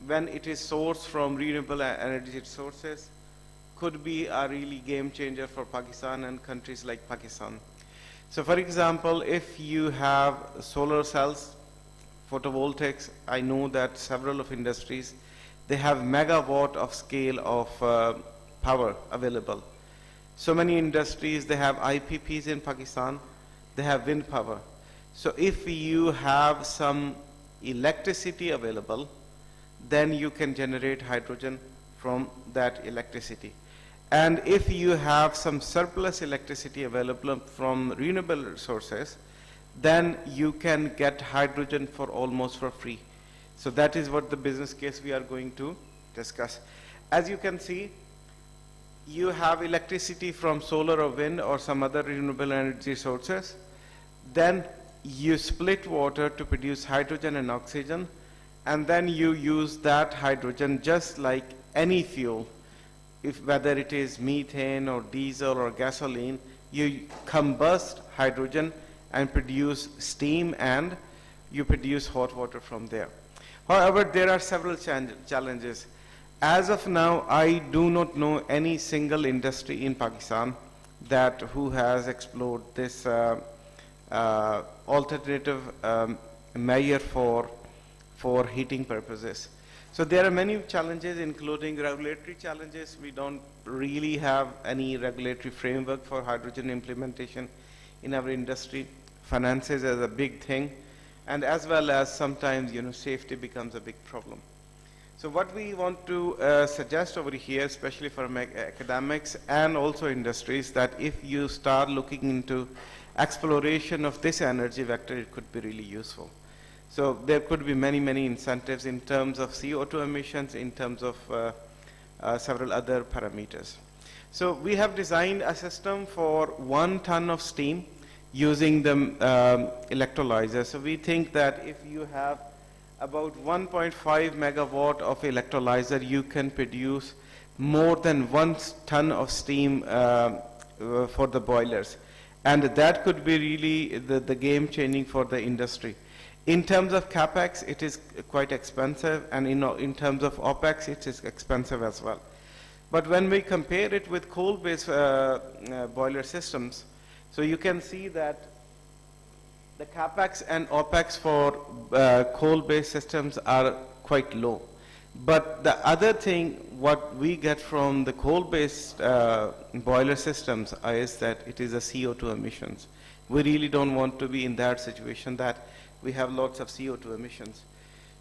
when it is sourced from renewable energy sources, could be a really game changer for Pakistan and countries like Pakistan. So for example, if you have solar cells, photovoltaics, I know that several of industries, they have megawatt of scale of power available. So many industries, they have IPPs in Pakistan, they have wind power. So if you have some electricity available, then you can generate hydrogen from that electricity. And if you have some surplus electricity available from renewable sources, then you can get hydrogen for almost for free. So that is what the business case we are going to discuss. As you can see, you have electricity from solar or wind or some other renewable energy sources. Then you split water to produce hydrogen and oxygen, and then you use that hydrogen just like any fuel. If whether it is methane or diesel or gasoline, you combust hydrogen and produce steam, and you produce hot water from there. However, there are several challenges. As of now, I do not know any single industry in Pakistan that who has explored this alternative measure for heating purposes. So there are many challenges, including regulatory challenges. We don't really have any regulatory framework for hydrogen implementation in our industry. Finances is a big thing, and as well as sometimes, safety becomes a big problem. So what we want to suggest over here, especially for academics and also industries, that if you start looking into exploration of this energy vector, it could be really useful. So there could be many, many incentives in terms of CO2 emissions, in terms of several other parameters. So we have designed a system for 1 ton of steam using the electrolyzer. So we think that if you have about 1.5 megawatt of electrolyzer, you can produce more than 1 ton of steam for the boilers. And that could be really the game changing for the industry. In terms of capex, it is quite expensive, and in terms of opex, it is expensive as well. But when we compare it with coal-based boiler systems, so you can see that the capex and opex for coal-based systems are quite low. But the other thing, what we get from the coal-based boiler systems is that it is a CO2 emissions. We really don't want to be in that situation that we have lots of CO2 emissions.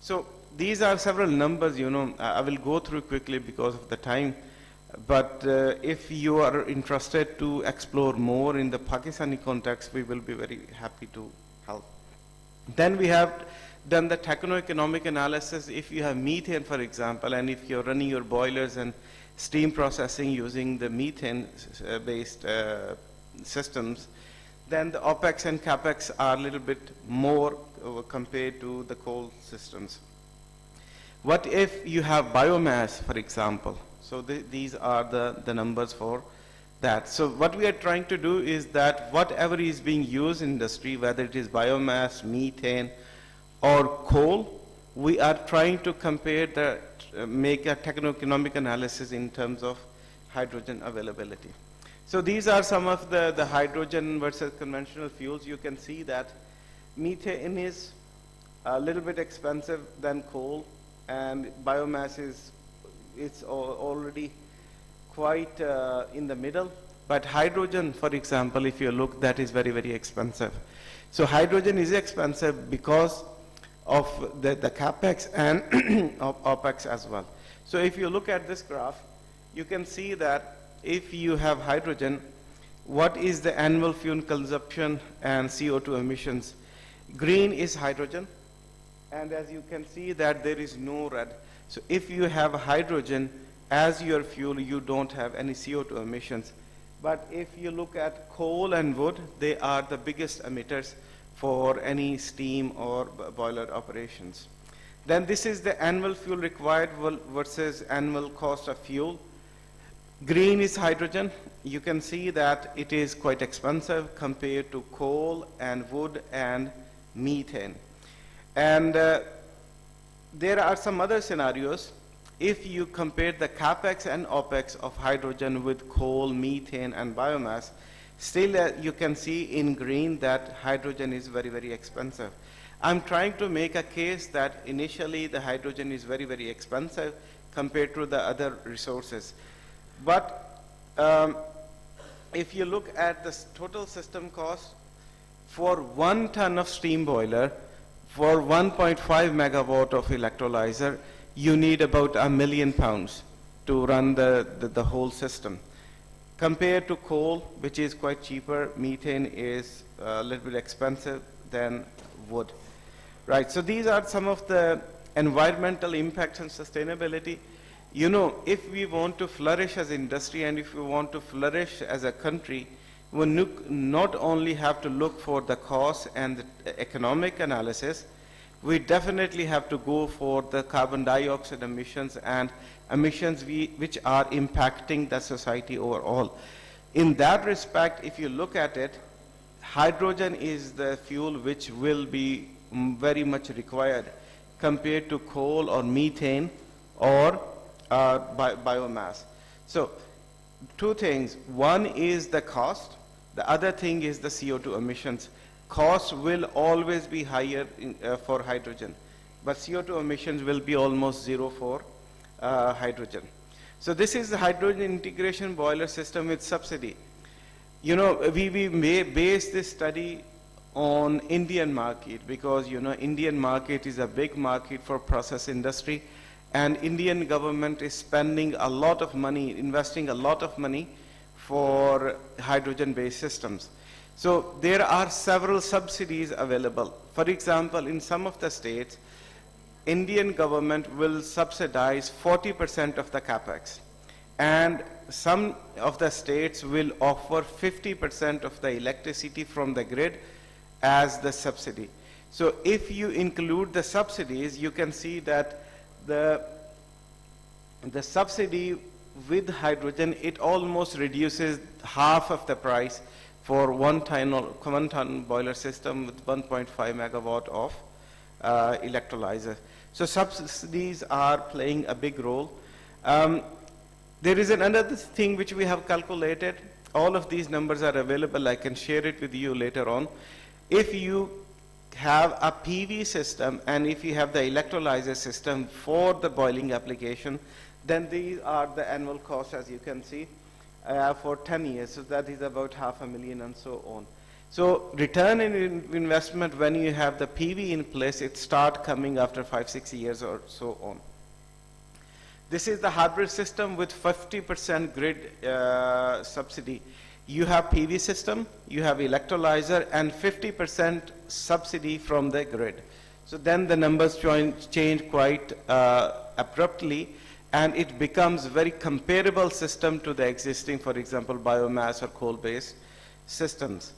So these are several numbers, I will go through quickly because of the time. But if you are interested to explore more in the Pakistani context, we will be very happy to help. Then we have done the techno-economic analysis. If you have methane, for example, and if you're running your boilers and steam processing using the methane-based systems, then the OPEX and CAPEX are a little bit more compared to the coal systems. What if you have biomass, for example? So these are the numbers for that. So what we are trying to do is that whatever is being used in industry, whether it is biomass, methane, or coal, we are trying to compare make a techno-economic analysis in terms of hydrogen availability. So these are some of the hydrogen versus conventional fuels. You can see that methane is a little bit expensive than coal, and biomass it's already quite in the middle. But hydrogen, for example, if you look, that is very, very expensive. So hydrogen is expensive because of the capex and opex as well. So if you look at this graph, you can see that if you have hydrogen, what is the annual fuel consumption and CO2 emissions? Green is hydrogen, and as you can see that there is no red. So if you have hydrogen as your fuel, you don't have any CO2 emissions. But if you look at coal and wood, they are the biggest emitters for any steam or boiler operations. Then this is the annual fuel required versus annual cost of fuel. Green is hydrogen. You can see that it is quite expensive compared to coal and wood and methane. And there are some other scenarios. If you compare the capex and opex of hydrogen with coal, methane, and biomass, still you can see in green that hydrogen is very, very expensive. I'm trying to make a case that initially the hydrogen is very, very expensive compared to the other resources. But if you look at the total system cost, for 1 ton of steam boiler, for 1.5 megawatt of electrolyzer, you need about £1 million to run the whole system. Compared to coal, which is quite cheaper, methane is a little bit expensive than wood. Right, so these are some of the environmental impacts and sustainability. You know, if we want to flourish as industry and if we want to flourish as a country, we not only have to look for the cost and the economic analysis, we definitely have to go for the carbon dioxide emissions and emissions which are impacting the society overall. In that respect, if you look at it, hydrogen is the fuel which will be very much required compared to coal or methane or biomass. So, two things. One is the cost. The other thing is the CO2 emissions. Cost will always be higher for hydrogen, but CO2 emissions will be almost zero for hydrogen. So this is the hydrogen integration boiler system with subsidy. You know, we may base this study on Indian market because, you know, Indian market is a big market for process industry, and Indian government is spending a lot of money, investing a lot of money for hydrogen-based systems. So there are several subsidies available. For example, in some of the states, Indian government will subsidize 40% of the capex, and some of the states will offer 50% of the electricity from the grid as the subsidy. So if you include the subsidies, you can see that the subsidy with hydrogen, it almost reduces half of the price for 1 ton boiler system with 1.5 megawatt of electrolyzer. So subsidies are playing a big role. There is another thing which we have calculated. All of these numbers are available. I can share it with you later on. If you have a PV system and if you have the electrolyzer system for the boiling application, then these are the annual costs, as you can see, for 10 years. So that is about $500,000 and so on. So return in investment when you have the PV in place, it starts coming after 5-6 years or so on. This is the hybrid system with 50% grid subsidy. You have PV system, you have electrolyzer, and 50% subsidy from the grid. So then the numbers change quite abruptly, and it becomes very comparable system to the existing, for example, biomass or coal-based systems.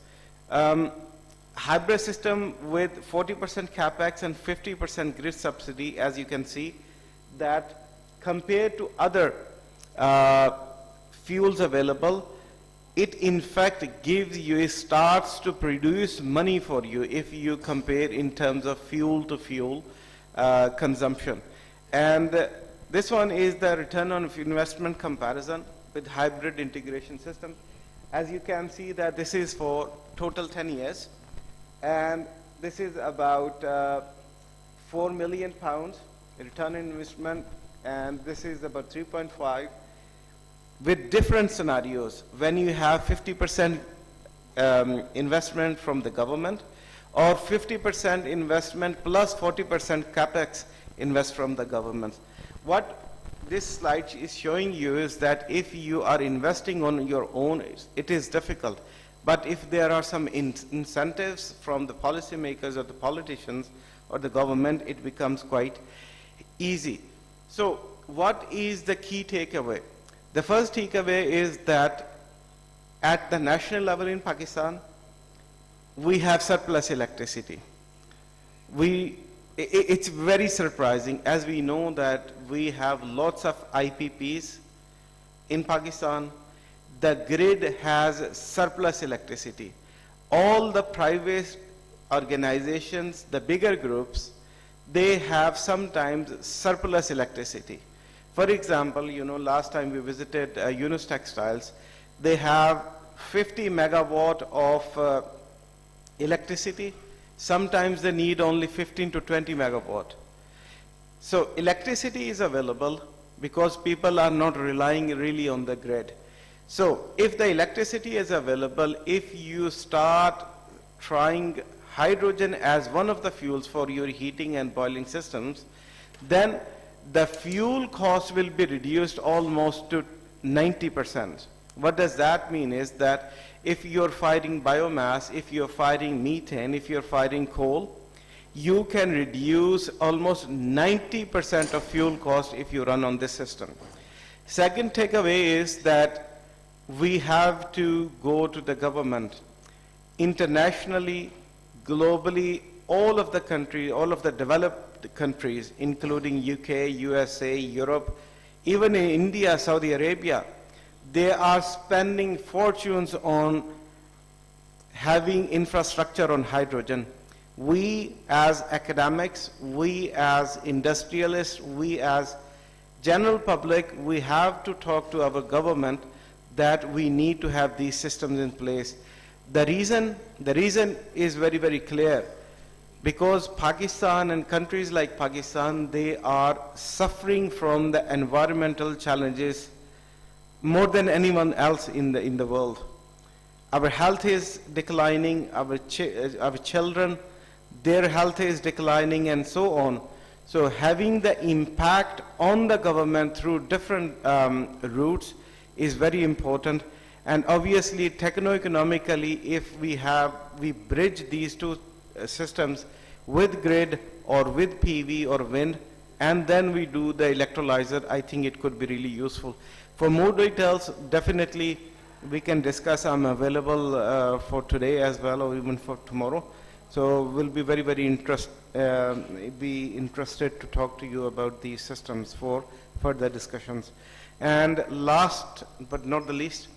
Hybrid system with 40% capex and 50% grid subsidy, as you can see, that compared to other fuels available, it in fact gives you, it starts to produce money for you if you compare in terms of fuel to fuel consumption. And this one is the return on investment comparison with hybrid integration system. As you can see that this is for total 10 years, and this is about £4 million return on investment, and this is about 3.5 with different scenarios when you have 50% investment from the government or 50% investment plus 40% capex invest from the government. What this slide is showing you is that if you are investing on your own, it is difficult. But if there are some incentives from the policymakers or the politicians or the government, it becomes quite easy. So what is the key takeaway? The first takeaway is that at the national level in Pakistan, we have surplus electricity. It's very surprising, as we know that we have lots of IPPs in Pakistan. The grid has surplus electricity. All the private organizations, the bigger groups, they have sometimes surplus electricity. For example, last time we visited Yunus Textiles, they have 50 megawatt of electricity. Sometimes they need only 15 to 20 megawatt. So electricity is available because people are not relying really on the grid. So if the electricity is available, if you start trying hydrogen as one of the fuels for your heating and boiling systems, then the fuel cost will be reduced almost to 90%. What does that mean is that if you're firing biomass, if you're firing methane, if you're firing coal, you can reduce almost 90% of fuel cost if you run on this system. Second takeaway is that we have to go to the government. Internationally, globally, all of the countries, all of the developed countries, including UK, USA, Europe, even in India, Saudi Arabia, they are spending fortunes on having infrastructure on hydrogen. We as academics, we as industrialists, we as general public, we have to talk to our government that we need to have these systems in place. The reason is very, very clear. Because Pakistan and countries like Pakistan, they are suffering from the environmental challenges more than anyone else in the world. Our health is declining, our children, their health is declining, and so on. So having the impact on the government through different routes is very important. And obviously, techno-economically, if we bridge these two systems with grid or with PV or wind, and then we do the electrolyzer, I think it could be really useful. For more details, definitely we can discuss. I'm available for today as well, or even for tomorrow. So we'll be very, very interested to talk to you about these systems for further discussions. And last but not the least,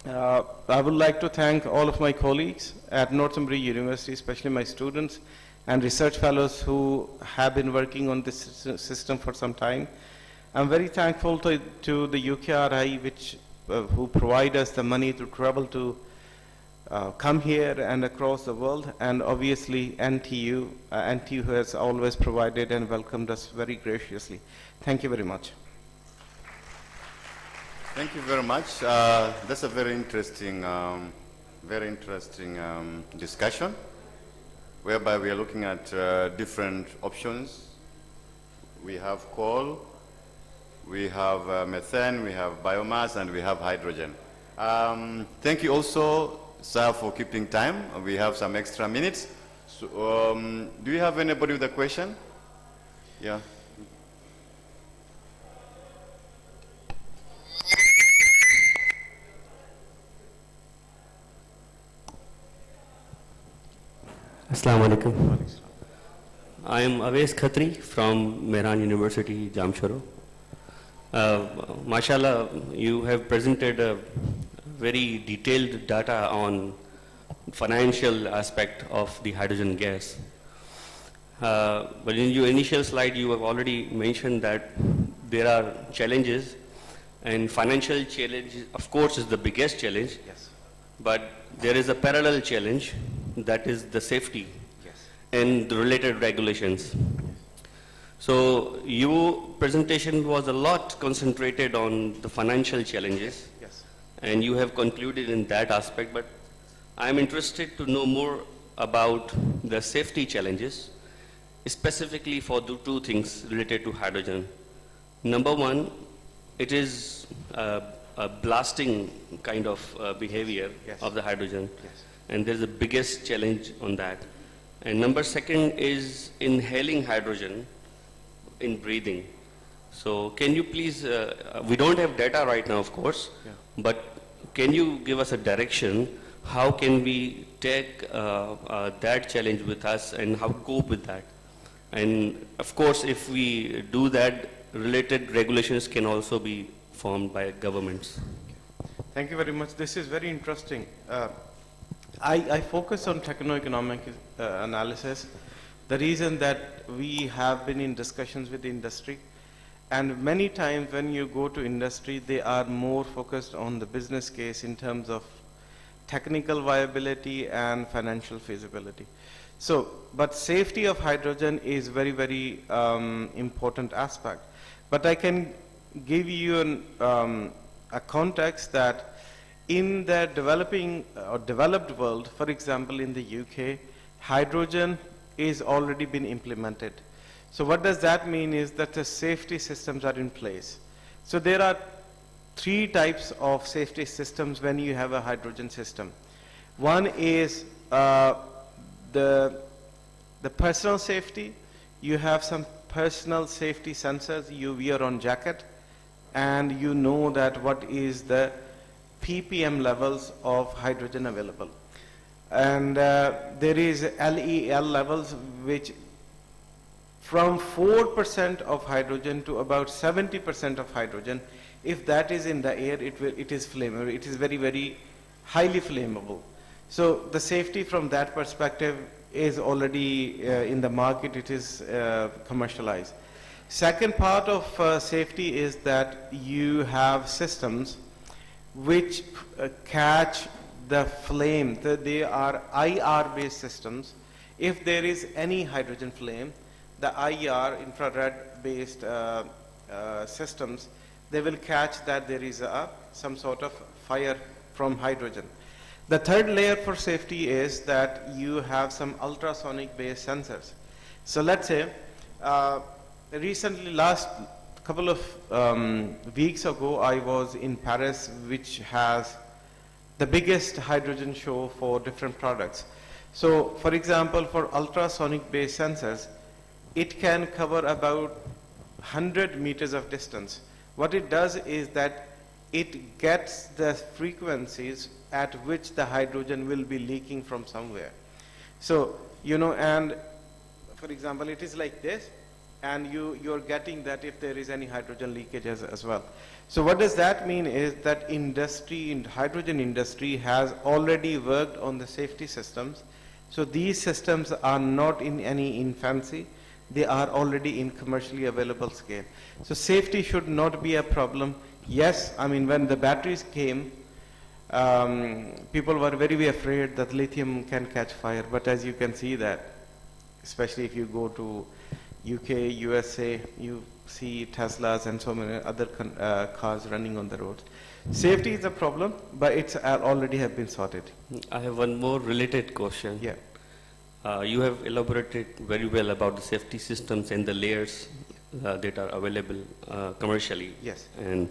I would like to thank all of my colleagues at Northumbria University, especially my students and research fellows who have been working on this system for some time. I'm very thankful to the UKRI, who provide us the money to travel to come here and across the world, and obviously NTU who has always provided and welcomed us very graciously. Thank you very much. Thank you very much. That's a very interesting discussion, whereby we are looking at different options. We have coal, we have methane, we have biomass, and we have hydrogen. Thank you also, sir, for keeping time. We have some extra minutes. So, do you have anybody with a question? Yeah. Assalamu alaikum. I am Awais Khatri from Mehran University, Jamshoro. Mashallah, you have presented a very detailed data on financial aspect of the hydrogen gas. But in your initial slide, you have already mentioned that there are challenges, and financial challenge, of course, is the biggest challenge. Yes. But there is a parallel challenge, that is the safety. Yes. And the related regulations. So your presentation was a lot concentrated on the financial challenges. Yes. And you have concluded in that aspect, but I'm interested to know more about the safety challenges, specifically for the two things related to hydrogen. Number one, it is a blasting kind of behavior. Yes. Of the hydrogen. Yes. And there's the biggest challenge on that. And number second is inhaling hydrogen in breathing. So can you please, we don't have data right now, of course, yeah, but can you give us a direction, how can we take that challenge with us and how cope with that? And of course, if we do that, related regulations can also be formed by governments. Thank you very much. This is very interesting. I focus on techno-economic analysis, The reason that we have been in discussions with the industry, and many times when you go to industry, they are more focused on the business case in terms of technical viability and financial feasibility. So, but safety of hydrogen is very, very important aspect. But I can give you a context that in the developing or developed world, for example, in the UK, hydrogen is already been implemented. So what does that mean is that the safety systems are in place. So there are three types of safety systems when you have a hydrogen system. One is the personal safety. You have some personal safety sensors you wear on jacket, and you know that what is the ppm levels of hydrogen available. And there is LEL levels, which from 4% of hydrogen to about 70% of hydrogen, if that is in the air, it is flammable. It is very, very highly flammable. So the safety from that perspective is already in the market. It is commercialized. Second part of safety is that you have systems which catch the flame. They are IR based systems. If there is any hydrogen flame, the IR, infrared based systems, they will catch that there is some sort of fire from hydrogen. The third layer for safety is that you have some ultrasonic based sensors. So let's say recently, last couple of weeks ago, I was in Paris, which has the biggest hydrogen show for different products. So for example, for ultrasonic based sensors, it can cover about 100 meters of distance. What it does is that it gets the frequencies at which the hydrogen will be leaking from somewhere. So, you know, and for example, it is like this, and you're getting that if there is any hydrogen leakage as well. So what does that mean is that industry, in hydrogen industry, has already worked on the safety systems. So these systems are not in any infancy. They are already in commercially available scale. So safety should not be a problem. Yes, I mean, when the batteries came, people were very, very afraid that lithium can catch fire. But as you can see that, especially if you go to UK, USA, you see Teslas and so many other cars running on the roads. Safety is a problem, but it's already have been sorted. I have one more related question. Yeah. You have elaborated very well about the safety systems and the layers that are available commercially. Yes. And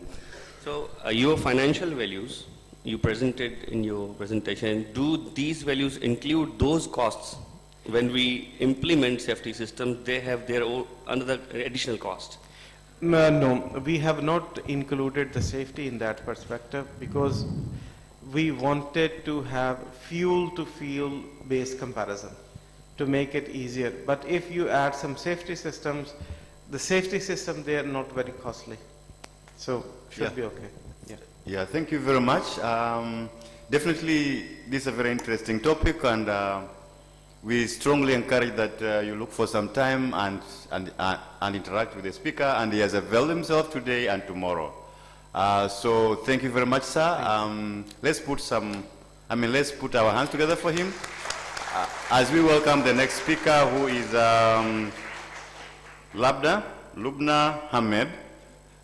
so your financial values you presented in your presentation, do these values include those costs? When we implement safety systems, they have their own another additional cost? No, we have not included the safety in that perspective because we wanted to have fuel to fuel based comparison to make it easier. But if you add some safety systems, the safety system, they are not very costly. So should be okay. Yeah. Yeah, thank you very much. Definitely, this is a very interesting topic, and we strongly encourage that you look for some time and interact with the speaker, and he has availed himself today and tomorrow. So thank you very much, sir. Let's put our hands together for him as we welcome the next speaker, who is Lubna Hamed,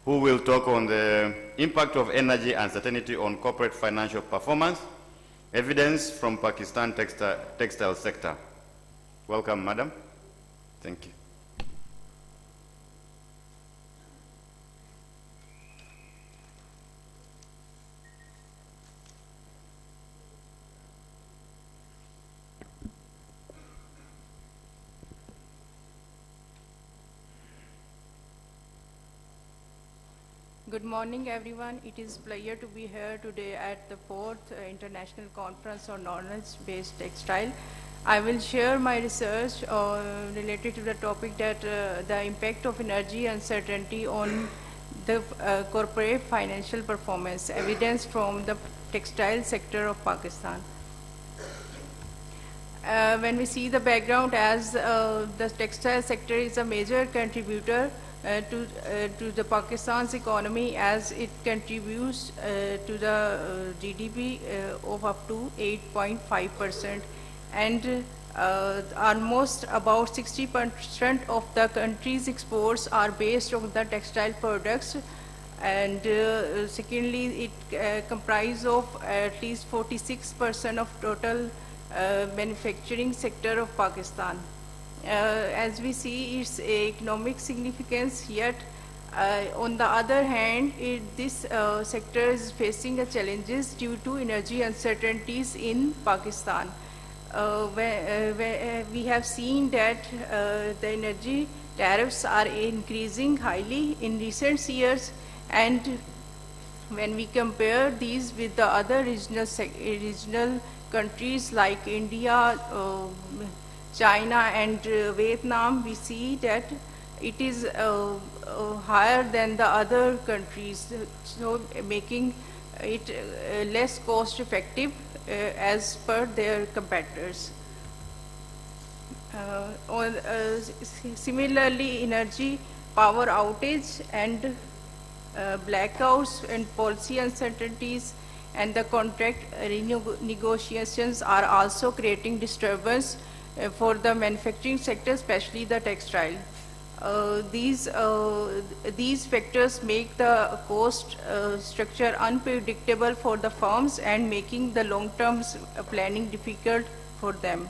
who will talk on the impact of energy uncertainty on corporate financial performance, evidence from Pakistan textile sector. Welcome, madam. Thank you. Good morning, everyone. It is a pleasure to be here today at the 4th International Conference on Knowledge-Based Textile. I will share my research related to the topic that the impact of energy uncertainty on the corporate financial performance, evidence from the textile sector of Pakistan. When we see the background, as the textile sector is a major contributor to the Pakistan's economy, as it contributes to the GDP of up to 8.5%, and almost about 60% of the country's exports are based on the textile products, and secondly, it comprises of at least 46% of total manufacturing sector of Pakistan. As we see its economic significance, yet on the other hand, this sector is facing challenges due to energy uncertainties in Pakistan. Where we have seen that the energy tariffs are increasing highly in recent years, and when we compare these with the other regional countries like India, China and Vietnam, we see that it is higher than the other countries, so making it less cost effective as per their competitors. Similarly, energy, power outage and blackouts and policy uncertainties and the contract negotiations are also creating disturbance for the manufacturing sector, especially the textile. These factors make the cost structure unpredictable for the firms and making the long-term planning difficult for them.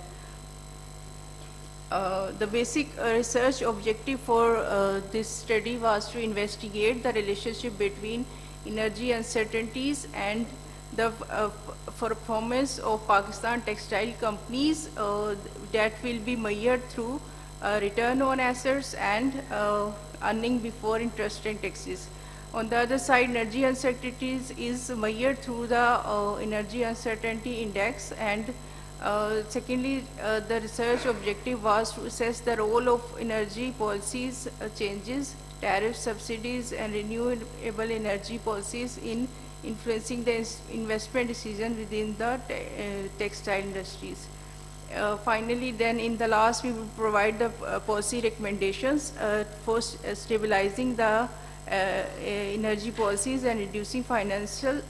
The basic research objective for this study was to investigate the relationship between energy uncertainties and the performance of Pakistan textile companies that will be measured through return on assets and earning before interest and taxes. On the other side, energy uncertainties is measured through the energy uncertainty index, and secondly, the research objective was to assess the role of energy policies changes, tariff subsidies and renewable energy policies in influencing the investment decision within the textile industries. Finally, then in the last, we will provide the policy recommendations for stabilizing the energy policies and reducing financial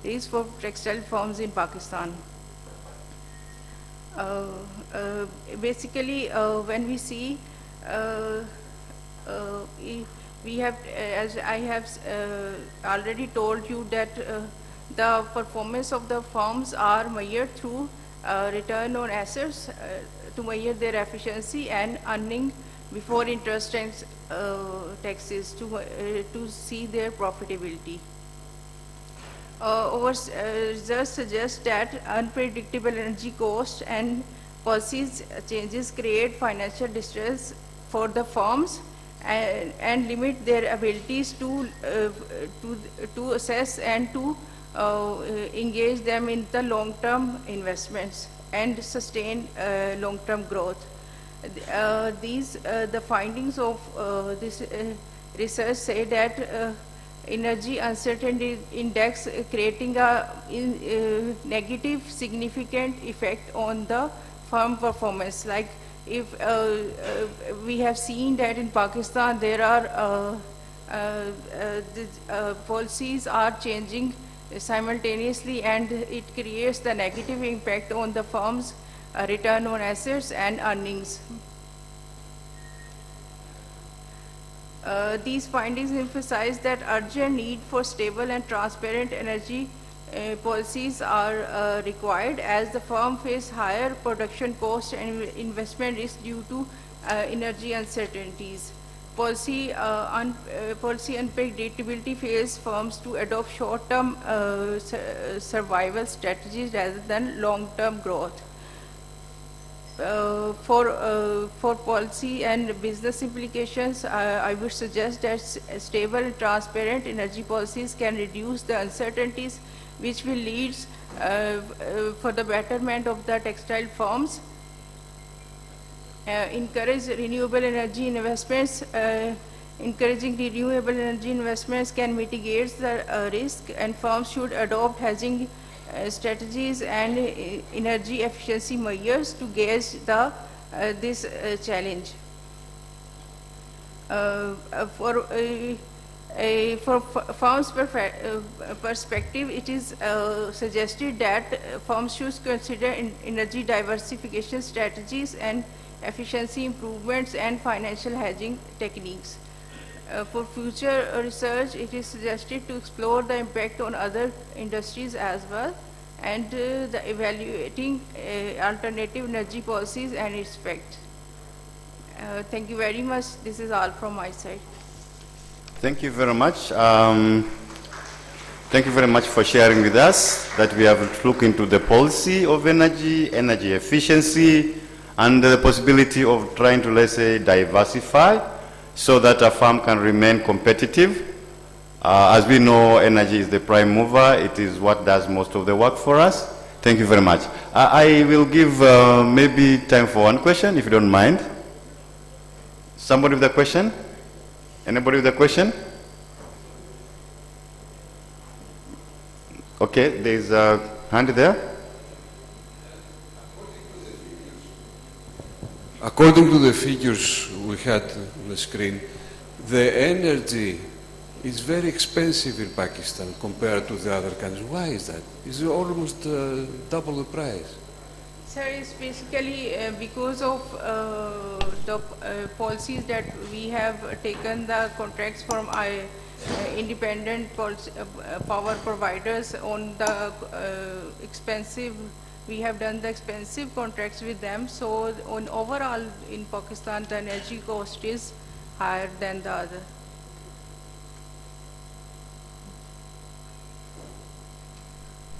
risk for textile firms in Pakistan. Basically, when we see, we have, as I have already told you, that the performance of the firms are measured through return on assets to measure their efficiency, and earning before interest and taxes to see their profitability. Our research suggests that unpredictable energy costs and policies changes create financial distress for the firms and limit their abilities to assess and to engage them in the long-term investments and sustain long-term growth. The findings of this research say that energy uncertainty index creating a negative significant effect on the firm performance. Like if we have seen that in Pakistan there are policies are changing simultaneously, and it creates the negative impact on the firm's return on assets and earnings. These findings emphasize that urgent need for stable and transparent energy policies are required, as the firm face higher production costs and investment risk due to energy uncertainties. Policy unpredictability fails firms to adopt short-term survival strategies rather than long-term growth. For policy and business implications, I would suggest that stable and transparent energy policies can reduce the uncertainties, which will lead for the betterment of the textile firms, encourage renewable energy investments. Encouraging renewable energy investments can mitigate the risk, and firms should adopt hedging strategies and energy efficiency measures to gauge the this challenge. For firms' perspective, it is suggested that firms should consider energy diversification strategies and efficiency improvements and financial hedging techniques. For future research, it is suggested to explore the impact on other industries as well, and the evaluating alternative energy policies and its effects. Thank you very much. This is all from my side. Thank you very much. Thank you very much for sharing with us that we have looked into the policy of energy, energy efficiency, and the possibility of trying to, let's say, diversify so that a firm can remain competitive. As we know, energy is the prime mover. It is what does most of the work for us. Thank you very much. I will give maybe time for one question, if you don't mind. Somebody with a question? Anybody with a question? Okay, there's a hand there. According to the figures we had on the screen, the energy is very expensive in Pakistan compared to the other countries. Why is that? It's almost double the price. Sir, it's basically because of the policies that we have taken the contracts from independent power providers on the expensive. We have done the expensive contracts with them. So on overall in Pakistan, the energy cost is higher than the other.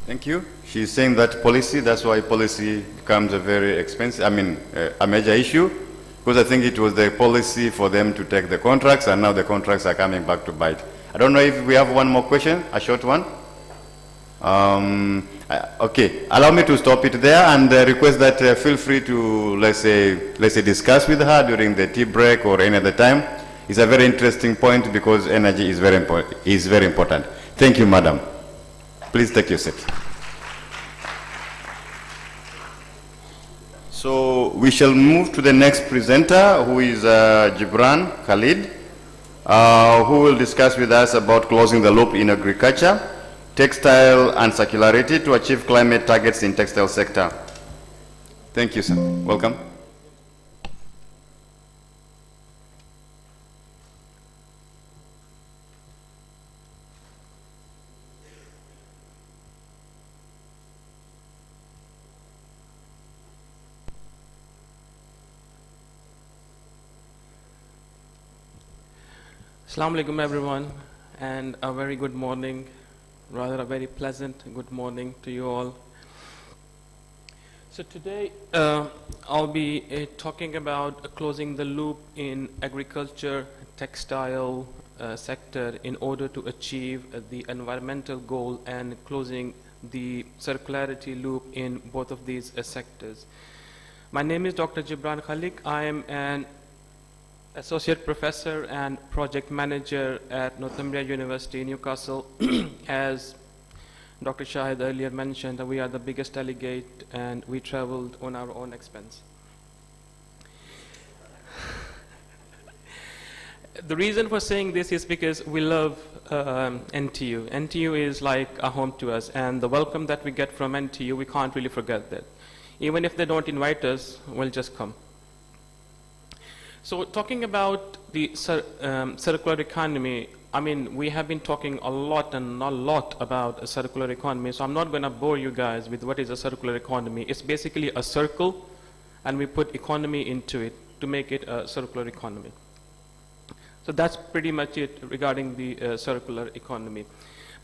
Thank you. She's saying that policy, that's why policy becomes a very expensive, a major issue, because I think it was the policy for them to take the contracts, and now the contracts are coming back to bite. I don't know if we have one more question, a short one. Okay, allow me to stop it there and request that feel free to, let's say discuss with her during the tea break or any other time. It's a very interesting point because energy is very important. Thank you, madam. Please take your seat. So we shall move to the next presenter, who is Gibran Khalid, who will discuss with us about closing the loop in agriculture, textile and circularity to achieve climate targets in textile sector. Thank you, sir. Welcome. Assalamu alaikum everyone, and a very good morning, rather a very pleasant good morning to you all. So today I'll be talking about closing the loop in agriculture, textile sector in order to achieve the environmental goal and closing the circularity loop in both of these sectors. My name is Dr. Gibran Khalid. I am an Associate Professor and Project Manager at Northumbria University, Newcastle. As Dr. Shahid earlier mentioned, we are the biggest delegate and we traveled on our own expense. The reason for saying this is because we love NTU. NTU is like a home to us, and the welcome that we get from NTU, we can't really forget that. Even if they don't invite us, we'll just come. So talking about the circular economy, I mean, we have been talking a lot about a circular economy, so I'm not going to bore you guys with what is a circular economy. It's basically a circle, and we put economy into it to make it a circular economy. So that's pretty much it regarding the circular economy.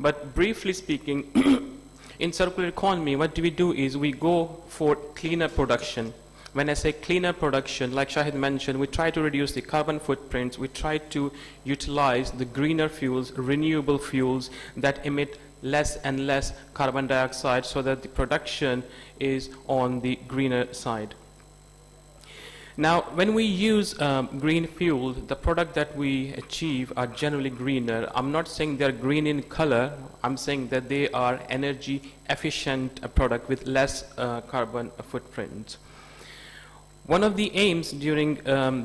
But briefly speaking, in circular economy, what we do is we go for cleaner production. When I say cleaner production, like Shahid mentioned, we try to reduce the carbon footprints, we try to utilize the greener fuels, renewable fuels that emit less and less carbon dioxide so that the production is on the greener side. Now, when we use green fuel, the product that we achieve are generally greener. I'm not saying they're green in color. I'm saying that they are energy efficient product with less carbon footprint. One of the aims during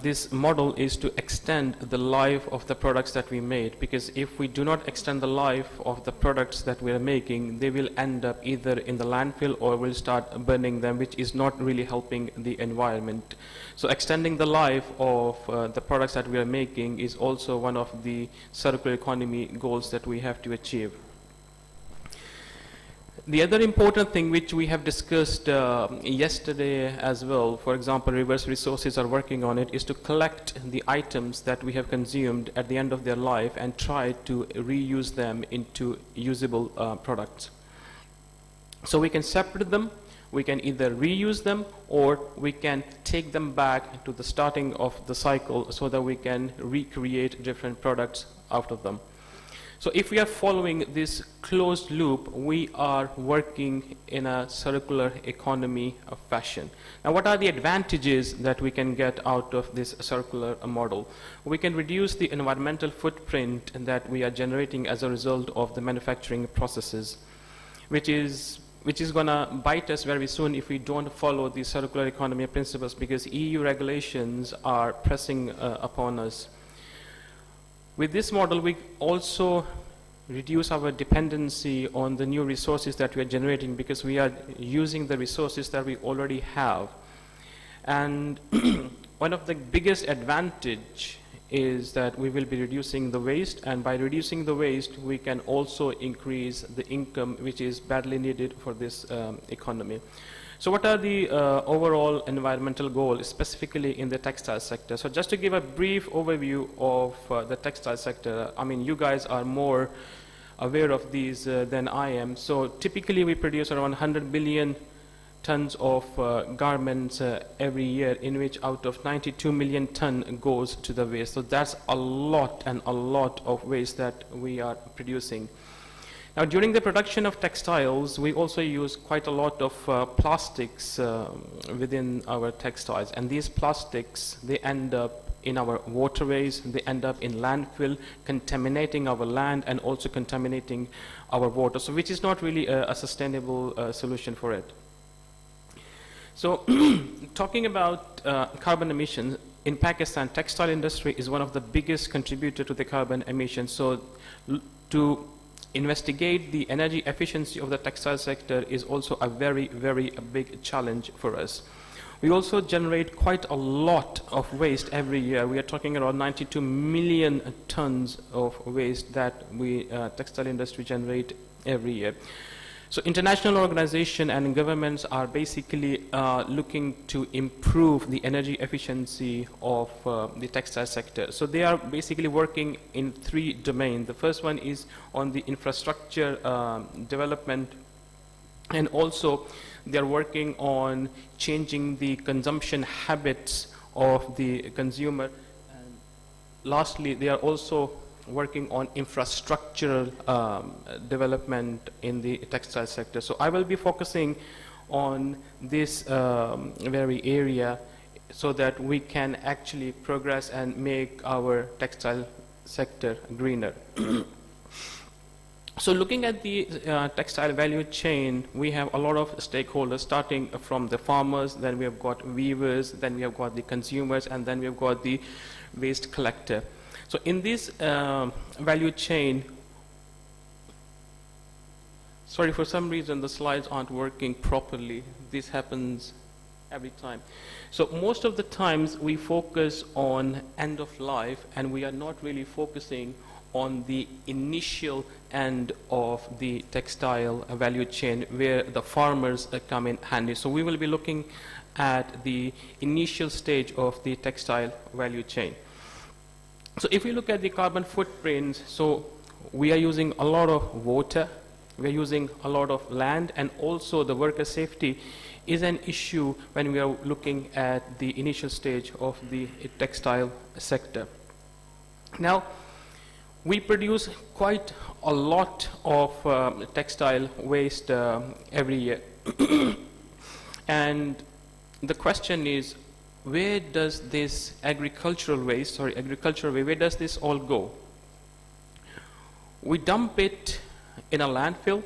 this model is to extend the life of the products that we made, because if we do not extend the life of the products that we are making, they will end up either in the landfill or will start burning them, which is not really helping the environment. So extending the life of the products that we are making is also one of the circular economy goals that we have to achieve. The other important thing which we have discussed yesterday as well, for example, reverse resources are working on it, is to collect the items that we have consumed at the end of their life and try to reuse them into usable products. So we can separate them, we can either reuse them, or we can take them back to the starting of the cycle so that we can recreate different products out of them. So if we are following this closed loop, we are working in a circular economy of fashion. Now, what are the advantages that we can get out of this circular model? We can reduce the environmental footprint that we are generating as a result of the manufacturing processes, which is going to bite us very soon if we don't follow the circular economy principles, because EU regulations are pressing upon us. With this model, we also reduce our dependency on the new resources that we are generating, because we are using the resources that we already have. And one of the biggest advantage is that we will be reducing the waste, and by reducing the waste, we can also increase the income, which is badly needed for this economy. So what are the overall environmental goals, specifically in the textile sector? So just to give a brief overview of the textile sector, I mean, you guys are more aware of these than I am. So typically we produce around 100 billion tons of garments every year, in which out of 92 million ton goes to the waste. So that's a lot and a lot of waste that we are producing. Now, during the production of textiles, we also use quite a lot of plastics within our textiles, and these plastics, they end up in our waterways, they end up in landfill, contaminating our land and also contaminating our water, so which is not really a sustainable solution for it. So, talking about carbon emissions, in Pakistan, textile industry is one of the biggest contributor to the carbon emissions. So, to investigate the energy efficiency of the textile sector is also a very, very big challenge for us. We also generate quite a lot of waste every year. We are talking around 92 million tons of waste that we textile industry generate every year. So international organizations and governments are basically looking to improve the energy efficiency of the textile sector. So they are basically working in 3 domains. The first one is on the infrastructure development, and also they are working on changing the consumption habits of the consumer. And lastly, they are also working on infrastructural development in the textile sector. So I will be focusing on this very area so that we can actually progress and make our textile sector greener. So looking at the textile value chain, we have a lot of stakeholders, starting from the farmers, then we have got weavers, then we have got the consumers, and then we have got the waste collector. So in this value chain, sorry, for some reason the slides aren't working properly. This happens every time. So most of the times we focus on end of life, and we are not really focusing on the initial end of the textile value chain, where the farmers come in handy. So we will be looking at the initial stage of the textile value chain. So if we look at the carbon footprint, so we are using a lot of water, we are using a lot of land, and also the worker safety is an issue when we are looking at the initial stage of the textile sector. Now, we produce quite a lot of textile waste every year. And the question is, where does this agricultural waste, where does this all go? We dump it in a landfill,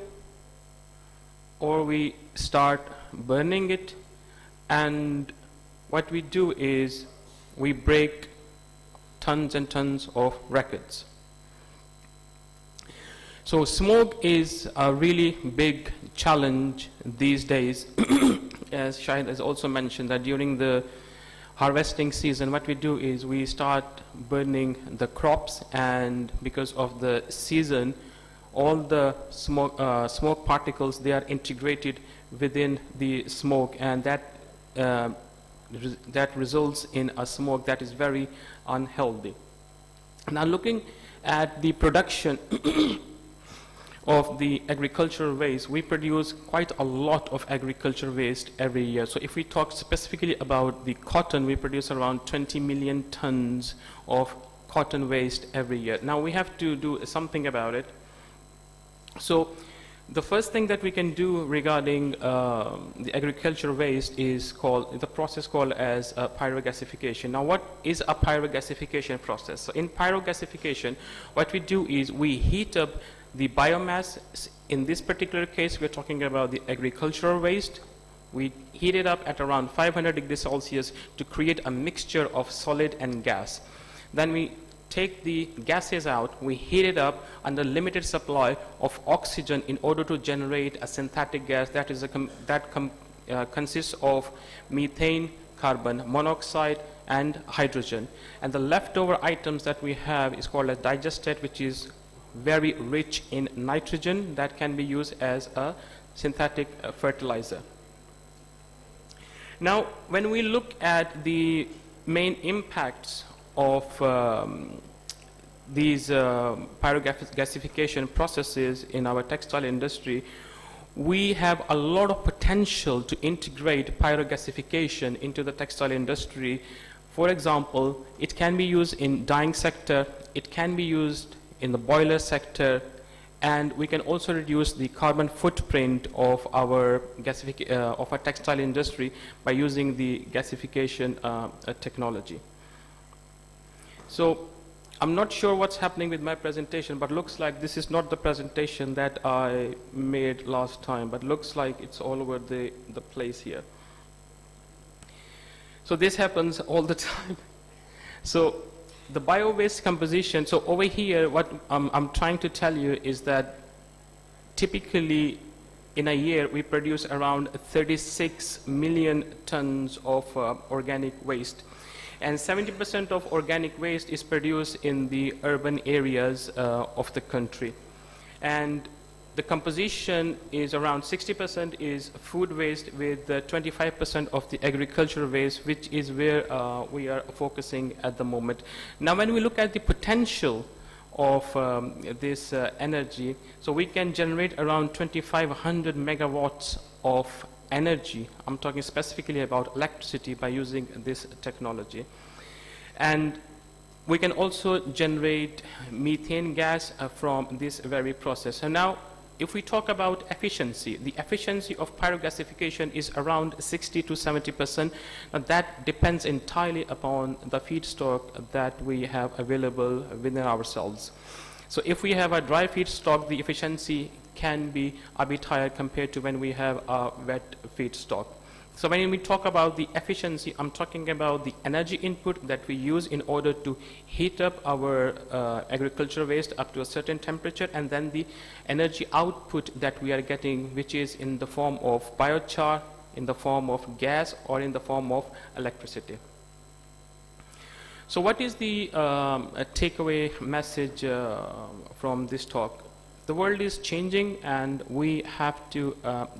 or we start burning it, and what we do is we break tons and tons of records. So smoke is a really big challenge these days. As Shahid has also mentioned, that during the harvesting season, what we do is we start burning the crops, and because of the season, all the smoke particles, they are integrated within the smoke, and that results in a smoke that is very unhealthy. Now, looking at the production of the agricultural waste, we produce quite a lot of agricultural waste every year. So if we talk specifically about the cotton, we produce around 20 million tons of cotton waste every year. Now we have to do something about it. So the first thing that we can do regarding the agricultural waste is the process called as pyrogasification. Now, what is a pyrogasification process? So in pyrogasification, what we do is we heat up the biomass. In this particular case, we're talking about the agricultural waste. We heat it up at around 500 degrees Celsius to create a mixture of solid and gas. Then we take the gases out, we heat it up under limited supply of oxygen in order to generate a synthetic gas that consists of methane, carbon monoxide, and hydrogen. And the leftover items that we have is called as digestate, which is very rich in nitrogen that can be used as a synthetic fertilizer. Now, when we look at the main impacts of these pyrogasification processes in our textile industry, we have a lot of potential to integrate pyrogasification into the textile industry. For example, it can be used in dyeing sector, it can be used in the boiler sector, and we can also reduce the carbon footprint of our textile industry by using the gasification technology. So I'm not sure what's happening with my presentation, but looks like this is not the presentation that I made last time, but looks like it's all over the place here. So this happens all the time. So the bio-waste composition, so over here what I'm trying to tell you is that typically in a year we produce around 36 million tons of organic waste. And 70% of organic waste is produced in the urban areas of the country. And the composition is around 60% is food waste, with 25% of the agricultural waste, which is where we are focusing at the moment. Now, when we look at the potential of this energy, so we can generate around 2,500 megawatts of energy. I'm talking specifically about electricity by using this technology. And we can also generate methane gas from this very process. So now, if we talk about efficiency, the efficiency of pyrogasification is around 60 to 70%. Now that depends entirely upon the feedstock that we have available within ourselves. So if we have a dry feedstock, the efficiency can be a bit higher compared to when we have a wet feedstock. So when we talk about the efficiency, I'm talking about the energy input that we use in order to heat up our agricultural waste up to a certain temperature, and then the energy output that we are getting, which is in the form of biochar, in the form of gas, or in the form of electricity. So what is the takeaway message from this talk? The world is changing, and we have to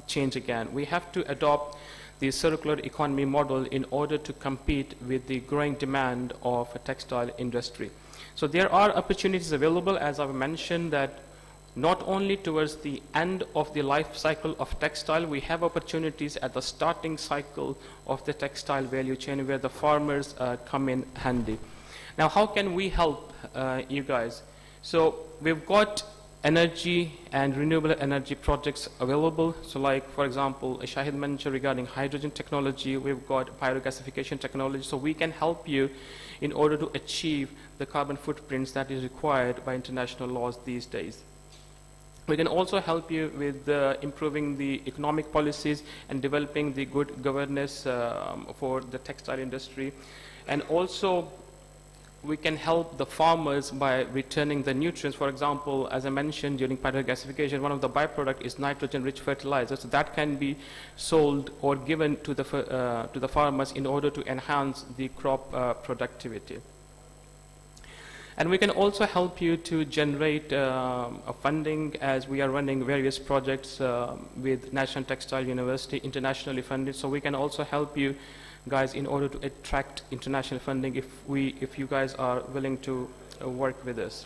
change again. We have to adopt the circular economy model in order to compete with the growing demand of a textile industry. So there are opportunities available, as I've mentioned, that not only towards the end of the life cycle of textile, we have opportunities at the starting cycle of the textile value chain where the farmers come in handy. Now, how can we help you guys? So we've got energy and renewable energy projects available. So like, for example, Shahid mentioned regarding hydrogen technology, we've got biogasification technology, so we can help you in order to achieve the carbon footprints that is required by international laws these days. We can also help you with improving the economic policies and developing the good governance for the textile industry. And also, we can help the farmers by returning the nutrients. For example, as I mentioned during biogasification, one of the byproducts is nitrogen-rich fertilizers. So that can be sold or given to the farmers in order to enhance the crop productivity. And we can also help you to generate funding, as we are running various projects with National Textile University, internationally funded. So we can also help you guys in order to attract international funding if you guys are willing to work with us.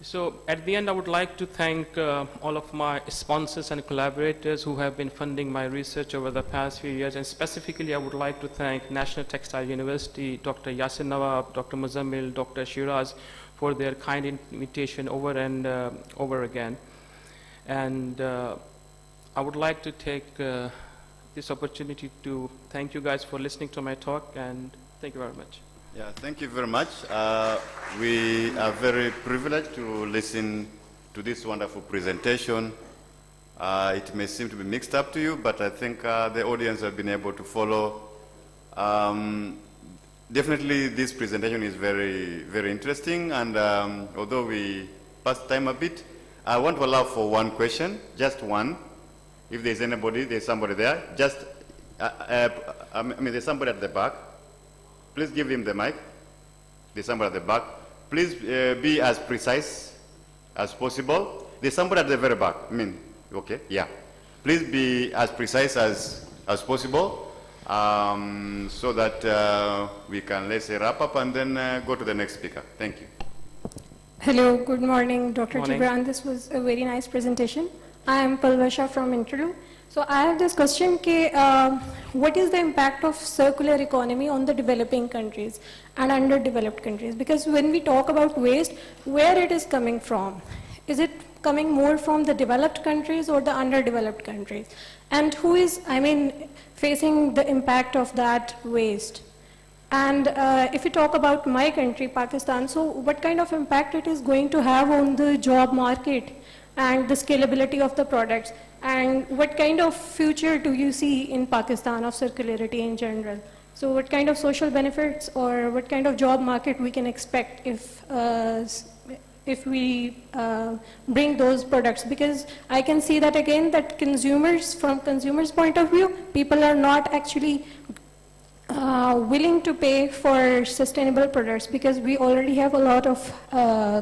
So at the end, I would like to thank all of my sponsors and collaborators who have been funding my research over the past few years, and specifically I would like to thank National Textile University, Dr. Yasir Nawab, Dr. Muzammil, Dr. Shiraz for their kind invitation over and over again. And I would like to take this opportunity to thank you guys for listening to my talk, and thank you very much. Yeah, thank you very much. We are very privileged to listen to this wonderful presentation. It may seem to be mixed up to you, but I think the audience have been able to follow. Definitely this presentation is very, very interesting, and although we passed time a bit, I want to allow for one question, just one. If there's anybody, there's somebody there. Just, I mean, there's somebody at the back. Please give him the mic. There's somebody at the back. Please be as precise as possible. There's somebody at the very back. I mean, okay, yeah. Please be as precise as possible so that we can, let's say, wrap up and then go to the next speaker. Thank you. Hello, good morning, Dr. Morning. Gibran. This was a very nice presentation. I am Palvasha from Interlu. So I have this question, what is the impact of circular economy on the developing countries and underdeveloped countries? Because when we talk about waste, where it is coming from? Is it coming more from the developed countries or the underdeveloped countries? And who is, facing the impact of that waste? And if you talk about my country, Pakistan, so what kind of impact it is going to have on the job market and the scalability of the products? And what kind of future do you see in Pakistan of circularity in general? So what kind of social benefits or what kind of job market we can expect if we bring those products? Because I can see that again, that from consumers' point of view, people are not actually willing to pay for sustainable products, because we already have a lot of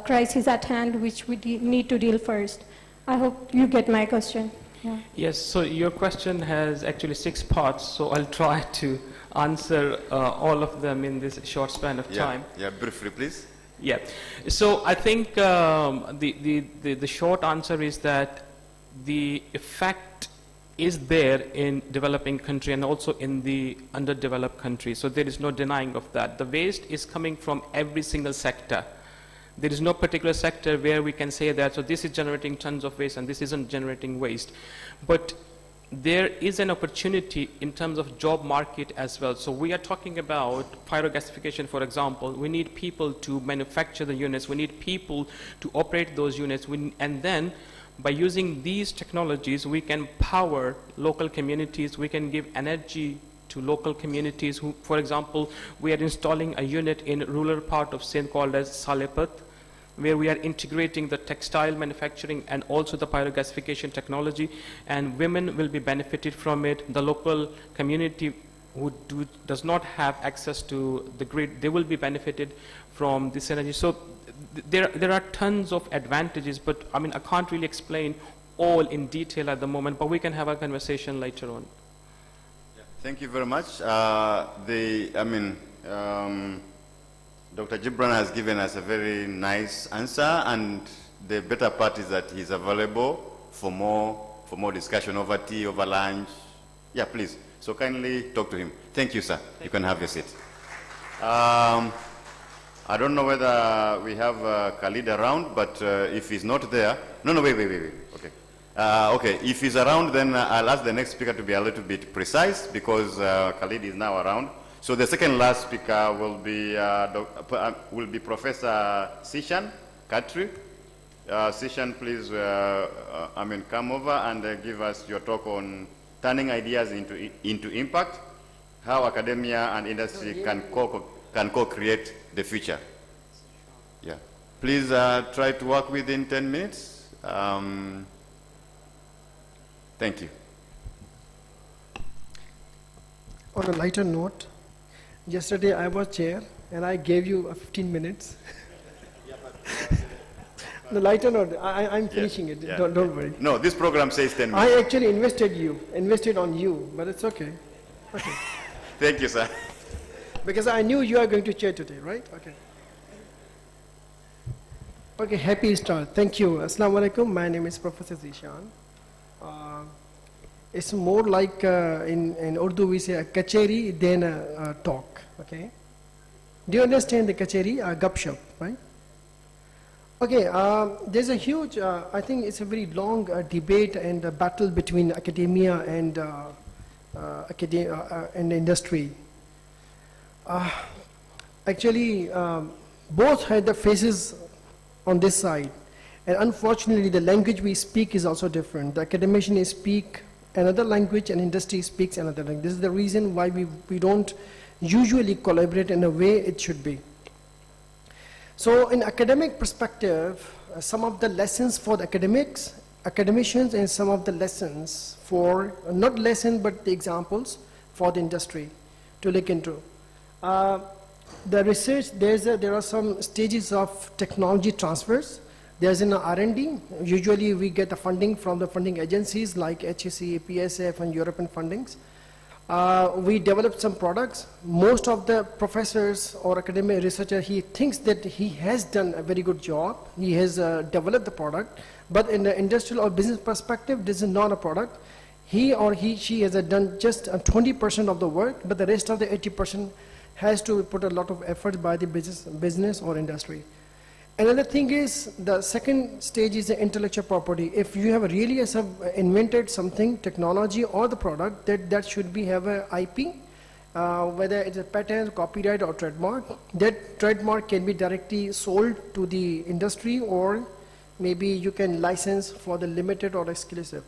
crises at hand which we need to deal first. I hope you get my question. Yeah. Yes, so your question has actually 6 parts, so I'll try to answer all of them in this short span of time. Yeah, briefly, please. Yeah, so I think the short answer is that the effect is there in developing country and also in the underdeveloped countries. So there is no denying of that. The waste is coming from every single sector. There is no particular sector where we can say that, so this is generating tons of waste and this isn't generating waste. But there is an opportunity in terms of job market as well. So we are talking about pyrogasification, for example. We need people to manufacture the units. We need people to operate those units. And then by using these technologies, we can power local communities. We can give energy to local communities who, for example, we are installing a unit in rural part of Sindh called as Salepat, where we are integrating the textile manufacturing and also the pyrogasification technology, and women will be benefited from it. The local community who does not have access to the grid, they will be benefited from this energy. So there are tons of advantages, but I can't really explain all in detail at the moment, but we can have a conversation later on. Thank you very much. Dr. Gibran has given us a very nice answer, and the better part is that he's available for more discussion over tea, over lunch. Yeah, please. So kindly talk to him. Thank you, sir. You can have your seat. I don't know whether we have Khalid around, but if he's not there, no, wait. Okay. Okay, if he's around, then I'll ask the next speaker to be a little bit precise because Khalid is now around. So the second last speaker will be Professor Sishan Katri. Sishan, please, come over and give us your talk on turning ideas into impact, how academia and industry can co-create the future. Yeah. Please try to work within 10 minutes. Thank you. On a lighter note, yesterday I was chair and I gave you 15 minutes. The lighter note, I'm finishing it, Yeah. don't worry. No, this program says 10 minutes. I actually invested on you, but it's okay. Okay. Thank you, sir. Because I knew you are going to chair today, right? Okay. Okay, happy start. Thank you. Assalamu alaikum. My name is Professor Zishan. It's more like in Urdu we say a kacheri than a talk. Okay. Do you understand the kacheri? A gupshup, right? Okay. There's a huge. I think it's a very long debate and a battle between academia and industry. Actually, both had the faces on this side, and unfortunately the language we speak is also different. The academicians speak another language and industry speaks another language. This is the reason why we don't usually collaborate in a way it should be. So in academic perspective, some of the lessons for the academicians and some of the lessons for, not lessons but the examples for the industry to look into. The research, there are some stages of technology transfers. There's an R&D. Usually we get the funding from the funding agencies like HEC, PSF and European fundings. We develop some products. Most of the professors or academic researcher, he thinks that he has done a very good job. He has developed the product, but in the industrial or business perspective, this is not a product. He or she has done just 20% of the work, but the rest of the 80% has to put a lot of effort by the business or industry. Another thing is the second stage is the intellectual property. If you have really invented something, technology or the product, that should have a IP, whether it's a patent, copyright or trademark. That trademark can be directly sold to the industry or maybe you can license for the limited or exclusive.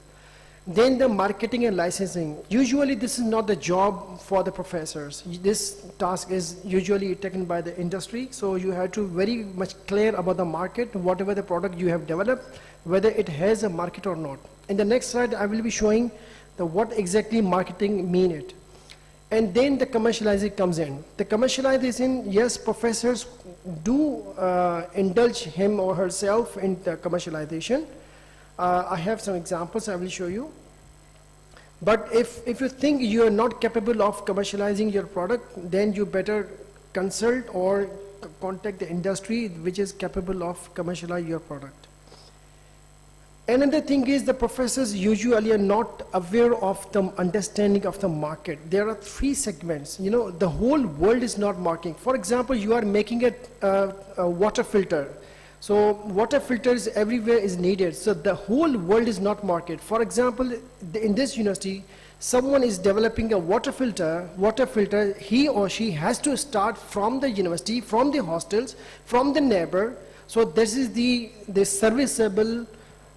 Then the marketing and licensing. Usually this is not the job for the professors. This task is usually taken by the industry. So you have to very much clear about the market, whatever the product you have developed, whether it has a market or not. In the next slide, I will be showing what exactly marketing mean it. And then the commercializing comes in. The commercialization, yes, professors do indulge him or herself in the commercialization. I have some examples I will show you. But if you think you are not capable of commercializing your product, then you better consult or contact the industry which is capable of commercializing your product. Another thing is the professors usually are not aware of the understanding of the market. There are three segments. You know, the whole world is not marketing. For example, you are making a water filter. So water filters everywhere is needed. So the whole world is not market. For example, in this university, someone is developing a water filter, he or she has to start from the university, from the hostels, from the neighbor. So this is the serviceable,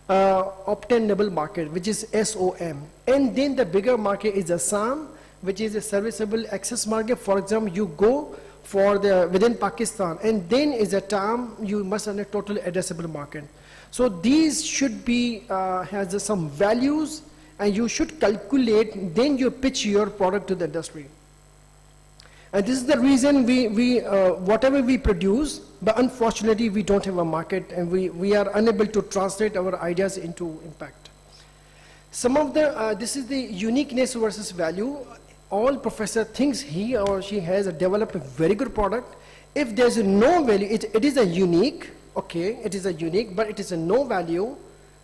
obtainable market, which is SOM. And then the bigger market is a SAM, which is a serviceable access market. For example, you go for within Pakistan, and then is a term you must have a total addressable market. So these should be has some values, and you should calculate. Then you pitch your product to the industry. And this is the reason whatever we produce, but unfortunately we don't have a market, and we are unable to translate our ideas into impact. Some of the this is the uniqueness versus value. All professor thinks he or she has developed a very good product. If there's no value, it is a unique, okay, it is a unique, but it is a no value.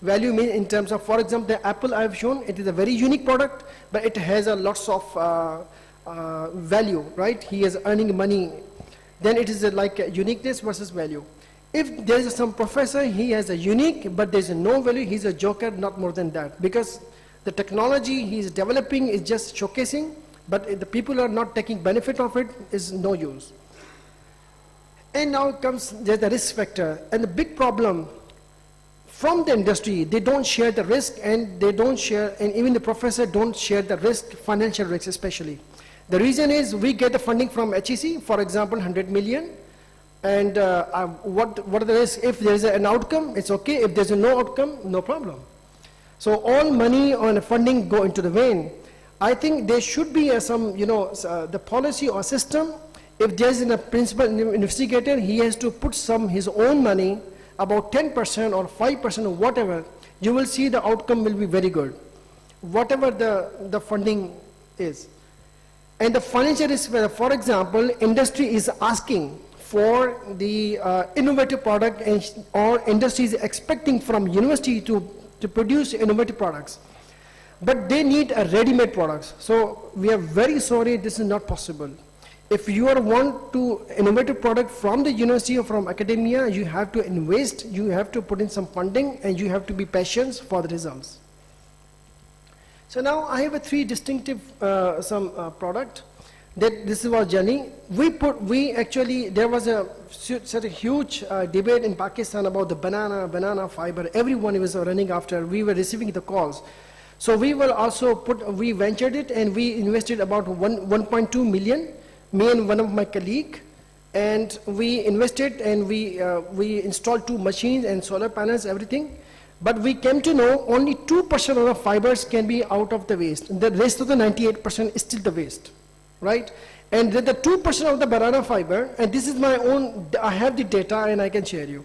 Value means in terms of, for example, the Apple I have shown, it is a very unique product, but it has a lots of value, right? He is earning money. then it is like a uniqueness versus value. If there is some professor, he has a unique, but there is no value, he's a joker, not more than that. Because the technology he is developing is just showcasing, but if the people are not taking benefit of it, is no use. And now comes the risk factor. And the big problem from the industry, they don't share the risk, and they don't share, and even the professor don't share the risk, financial risk especially. The reason is we get the funding from HEC, for example, 100 million. And what are the risks? If there is an outcome, it's okay. If there's no outcome, no problem. So all money on funding go into the vein. I think there should be some, the policy or system. If there's a principal investigator, he has to put his own money, about 10% or 5% or whatever. You will see the outcome will be very good, whatever the funding is. And the financial risk, for example, industry is asking for the innovative product, or industry is expecting from university to produce innovative products. But they need a ready-made products. So we are very sorry, this is not possible. If you want to innovative product from the university or from academia, you have to invest, you have to put in some funding, and you have to be patient for the results. So now I have a 3 distinctive product. This is our journey. There was such a huge debate in Pakistan about the banana fiber. Everyone was running after. We were receiving the calls. So we ventured it, and we invested about 1.2 million, me and one of my colleagues. And we invested, and we installed 2 machines and solar panels, everything. But we came to know only 2% of the fibers can be out of the waste. The rest of the 98% is still the waste. Right? And the 2% of the banana fiber, and this is my own, I have the data and I can share you.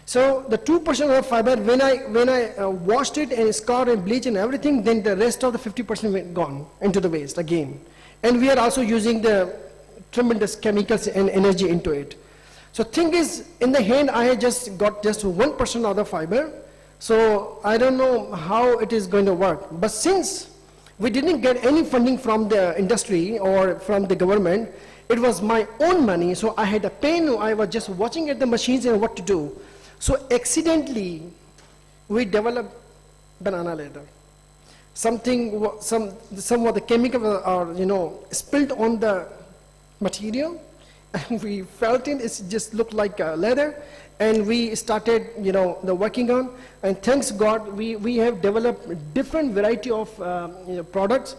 So the 2% of the fiber, when I washed it and scoured and bleached and everything, then the rest of the 50% went gone into the waste again. And we are also using the tremendous chemicals and energy into it. So thing is, in the hand, I just got just 1% of the fiber. So I don't know how it is going to work. But since we didn't get any funding from the industry or from the government, it was my own money, so I had a pain. I was just watching at the machines and what to do. So accidentally, we developed banana leather. Some of the chemicals are, spilled on the material, and we felt it just looked like leather. And we started, the working on, and thanks God, we have developed different variety of products,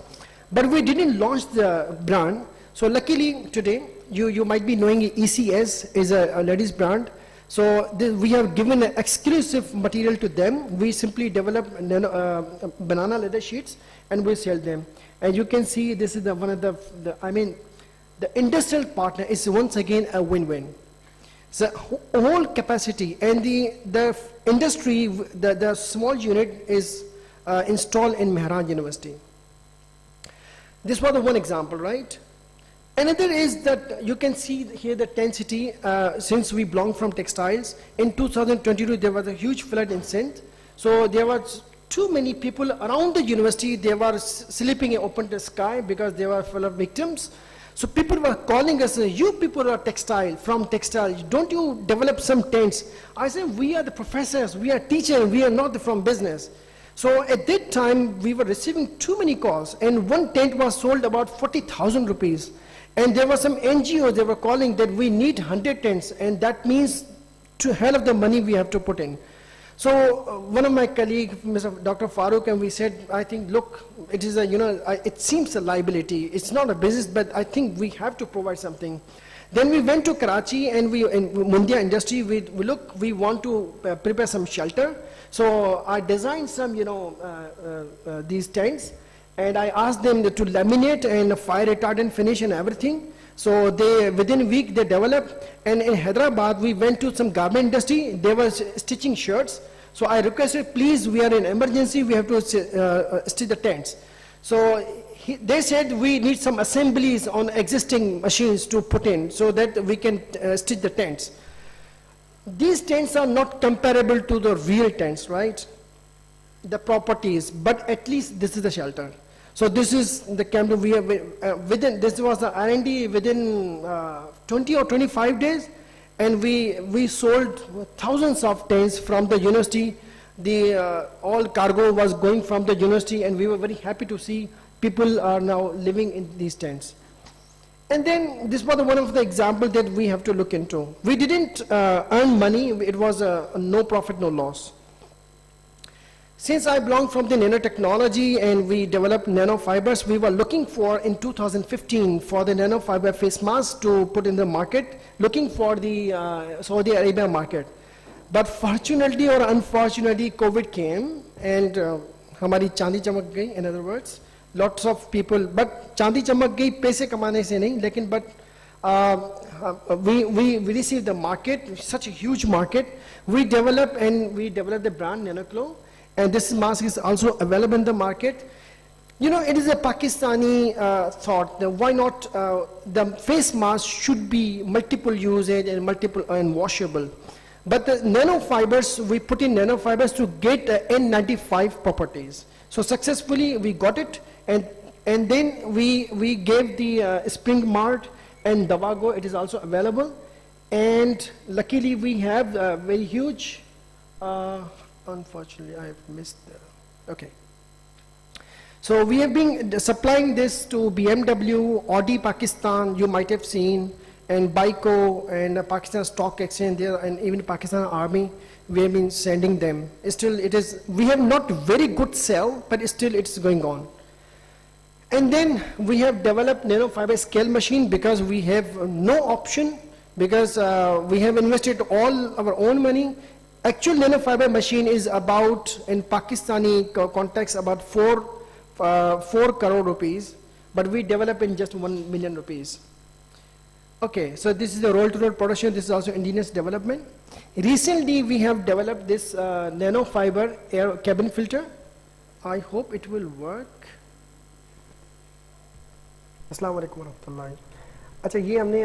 but we didn't launch the brand. So luckily today, you might be knowing ECS is a ladies brand. So we have given an exclusive material to them. We simply develop banana leather sheets, and we sell them. And you can see this is one of the industrial partner is once again a win-win. So whole capacity, and the industry, the small unit is installed in Mehran University. This was the one example, right? Another is that you can see here the density, since we belong from textiles. In 2022, there was a huge flood incident. So there was too many people around the university. They were sleeping in open the sky because they were full of victims. So people were calling us, you people are from textile, don't you develop some tents? I said, we are the professors, we are teachers, we are not from business. So at that time, we were receiving too many calls, and one tent was sold about 40,000 rupees. And there were some NGOs, they were calling that we need 100 tents, and that means to hell of the money we have to put in. So one of my colleagues, Mr. Dr. Farooq, and we said, I think, look, it is it seems a liability. It's not a business, but I think we have to provide something. Then we went to Karachi, and in Mundia industry, we want to prepare some shelter. So I designed some, these tents, and I asked them to laminate and fire retardant finish and everything. So within a week they developed, and in Hyderabad we went to some garment industry. They were stitching shirts. So I requested, please, we are in emergency, we have to stitch the tents. So they said we need some assemblies on existing machines to put in so that we can stitch the tents. These tents are not comparable to the real tents, right? The properties, but at least this is the shelter. So this is the camera we have within, this was the R&D within 20 or 25 days, and we sold thousands of tents from the university. All cargo was going from the university, and we were very happy to see people are now living in these tents. And then this was one of the examples that we have to look into. We didn't earn money, it was a no profit, no loss. Since I belong from the nanotechnology and we developed nanofibers, we were looking for in 2015 for the nanofiber face mask to put in the market, looking for the Saudi Arabia market. But fortunately or unfortunately, COVID came and hamari chandi chamak gayi, in other words. Lots of people, but chandi chamak gayi paise kamane se nahi, lekin but we received the market, such a huge market. We developed the brand NanoClo, and this mask is also available in the market. You know, it is a Pakistani thought that why not the face mask should be multiple usage and multiple and washable. But the nanofibers, we put in nanofibers to get N95 properties. So successfully we got it, and then we gave the Spring Mart and Davago, it is also available. And luckily we have a very huge, unfortunately I have missed, okay. So we have been supplying this to BMW, Audi Pakistan, you might have seen, and Baiko and Pakistan Stock Exchange there, and even Pakistan Army, we have been sending them. Still we have not very good sell, but still it's going on. And then we have developed nanofiber scale machine because we have no option, because we have invested all our own money. Actual nanofiber machine is about, in Pakistani context, about 4 crore rupees, but we develop in just 1 million rupees. Okay, so this is the roll-to-roll production. This is also indigenous development. Recently, we have developed this nanofiber air cabin filter. I hope it will work. अस्सलाम वालेकुम रहमतुल्लाह। अच्छा, ये हमने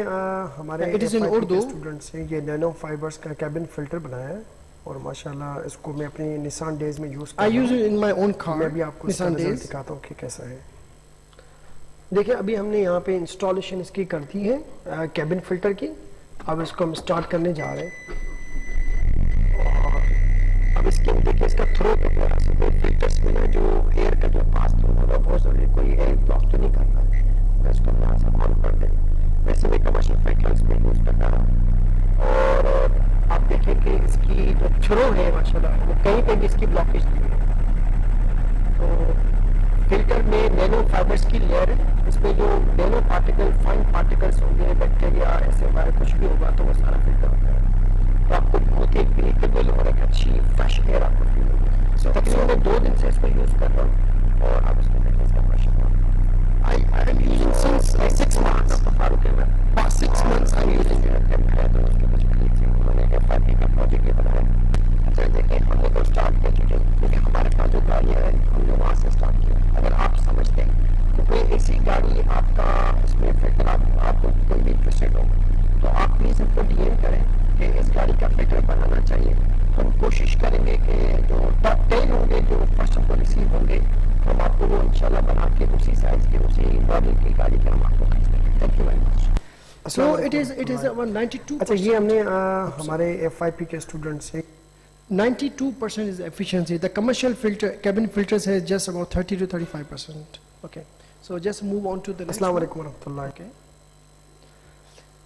हमारे student से ये nano fibres का कैबिन फिल्टर बनाया है, और माशाल्लाह इसको मैं अपनी निसान डेज में यूज़ कर रहा हूँ। I use it in my own car. मैं भी आपको इसका रिजल्ट दिखाता हूँ कि कैसा है। देखिए, अभी हमने यहाँ पे इंस्टॉलेशन इसकी कर दी है कैबिन फिल्टर की। अब इसको हम स्टार्ट करने जा रहे हैं। अब इसके देखिए इसका थ्रो कितना है, फिल्टर्स में ना जो एयर का जो पास थ्रू होगा बहुत जरूरी, कोई एयर ब्लॉक तो नहीं करना है। मैं इसको यहाँ से ऑन कर दें, वैसे भी कमर्शियल व्हीकल्स में यूज़ कर रहा हूँ। और आप देखिए कि इसकी जो थ्रो है माशाल्लाह वो कहीं पे भी इसकी ब्लॉकेज नहीं है। तो फिल्टर में नैनो फाइबर्स की लेयर है, इसमें जो नैनो पार्टिकल फाइन पार्टिकल्स होंगे, बैक्टीरिया ऐसे वायरस कुछ भी होगा तो वो सारा फिल्टर होता है। तो आपको बहुत ही ब्रीथेबल और एक अच्छी फ्रेश एयर आपको फील होगी। सो तकरीबन मैं 2 दिन से इसको यूज़ कर रहा हूँ, और आप इसको देखिए इसका माशाल्लाह। I am using since 6 months. Past 6 months I'm using it. तो उसके कुछ क्लिक्स हैं, मैंने FIP का प्रोजेक्ट बनाया। अच्छा देखिए, हमने तो स्टार्ट किया चीज़ें, क्योंकि हमारे पास जो गाड़ियाँ हैं हमने वहाँ से स्टार्ट किया। अगर आप समझते हैं तो कोई ऐसी गाड़ी आपका इसमें फिल्टर आपको कोई भी इंटरेस्टेड हो, तो आप प्लीज़ हमको DM करें कि इस गाड़ी का फिल्टर बनाना चाहिए। हम कोशिश करेंगे कि जो टॉप 10 होंगे जो फर्स्ट ऑफ ऑल रिसीव होंगे, हम आपको वो इंशाल्लाह बना के उसी साइज के उसी मॉडल की गाड़ी के हम आपको भेज देंगे। Thank you very much. So it is about 92%. अच्छा, ये हमने हमारे FIP के स्टूडेंट से 92% is efficiency. The commercial filter cabin filters has just about 30 to 35%. Okay, so just move on to the next अस्सलाम one. वालेकुम रहमतुल्लाह। Okay.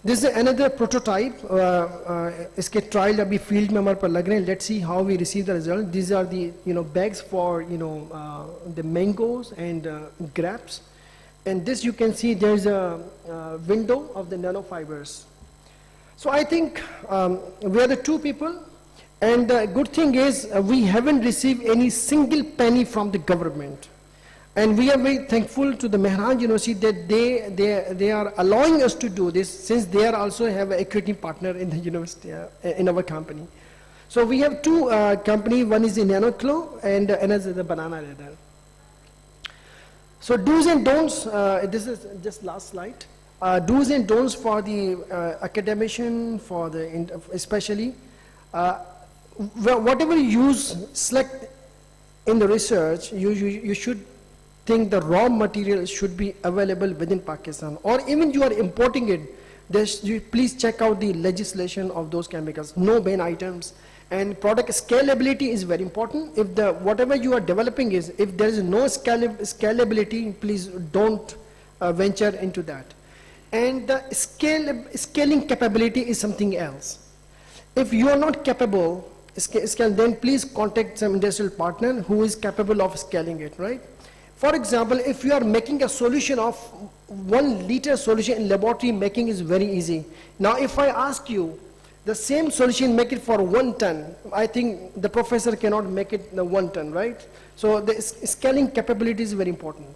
This is another prototype. इसके trial अभी field में हमारे पर लग रहे हैं. Let's see how we receive the result. These are the bags for the mangoes and grapes, and this you can see there is a window of the nanofibers. So I think we are the 2 people, and the good thing is we haven't received any single penny from the government. And we are very thankful to the Mehran University that they are allowing us to do this, since they are also have an equity partner in the university, in our company. So we have 2 companies, one is the NanoClo and another is the Banana Leather. So do's and don'ts, this is just last slide. Do's and don'ts for the academician, for the especially, whatever you select in the research, you should think the raw material should be available within Pakistan, or even you are importing it, you please check out the legislation of those chemicals, no ban items. And product scalability is very important. If whatever you are developing is, if there is no scalability, please don't venture into that. And the scaling capability is something else. If you are not capable, then please contact some industrial partner who is capable of scaling it, right? For example, if you are making a solution of 1 liter solution in laboratory, making is very easy. Now, if I ask you, the same solution, make it for 1 ton, I think the professor cannot make it 1 ton, right? So the scaling capability is very important.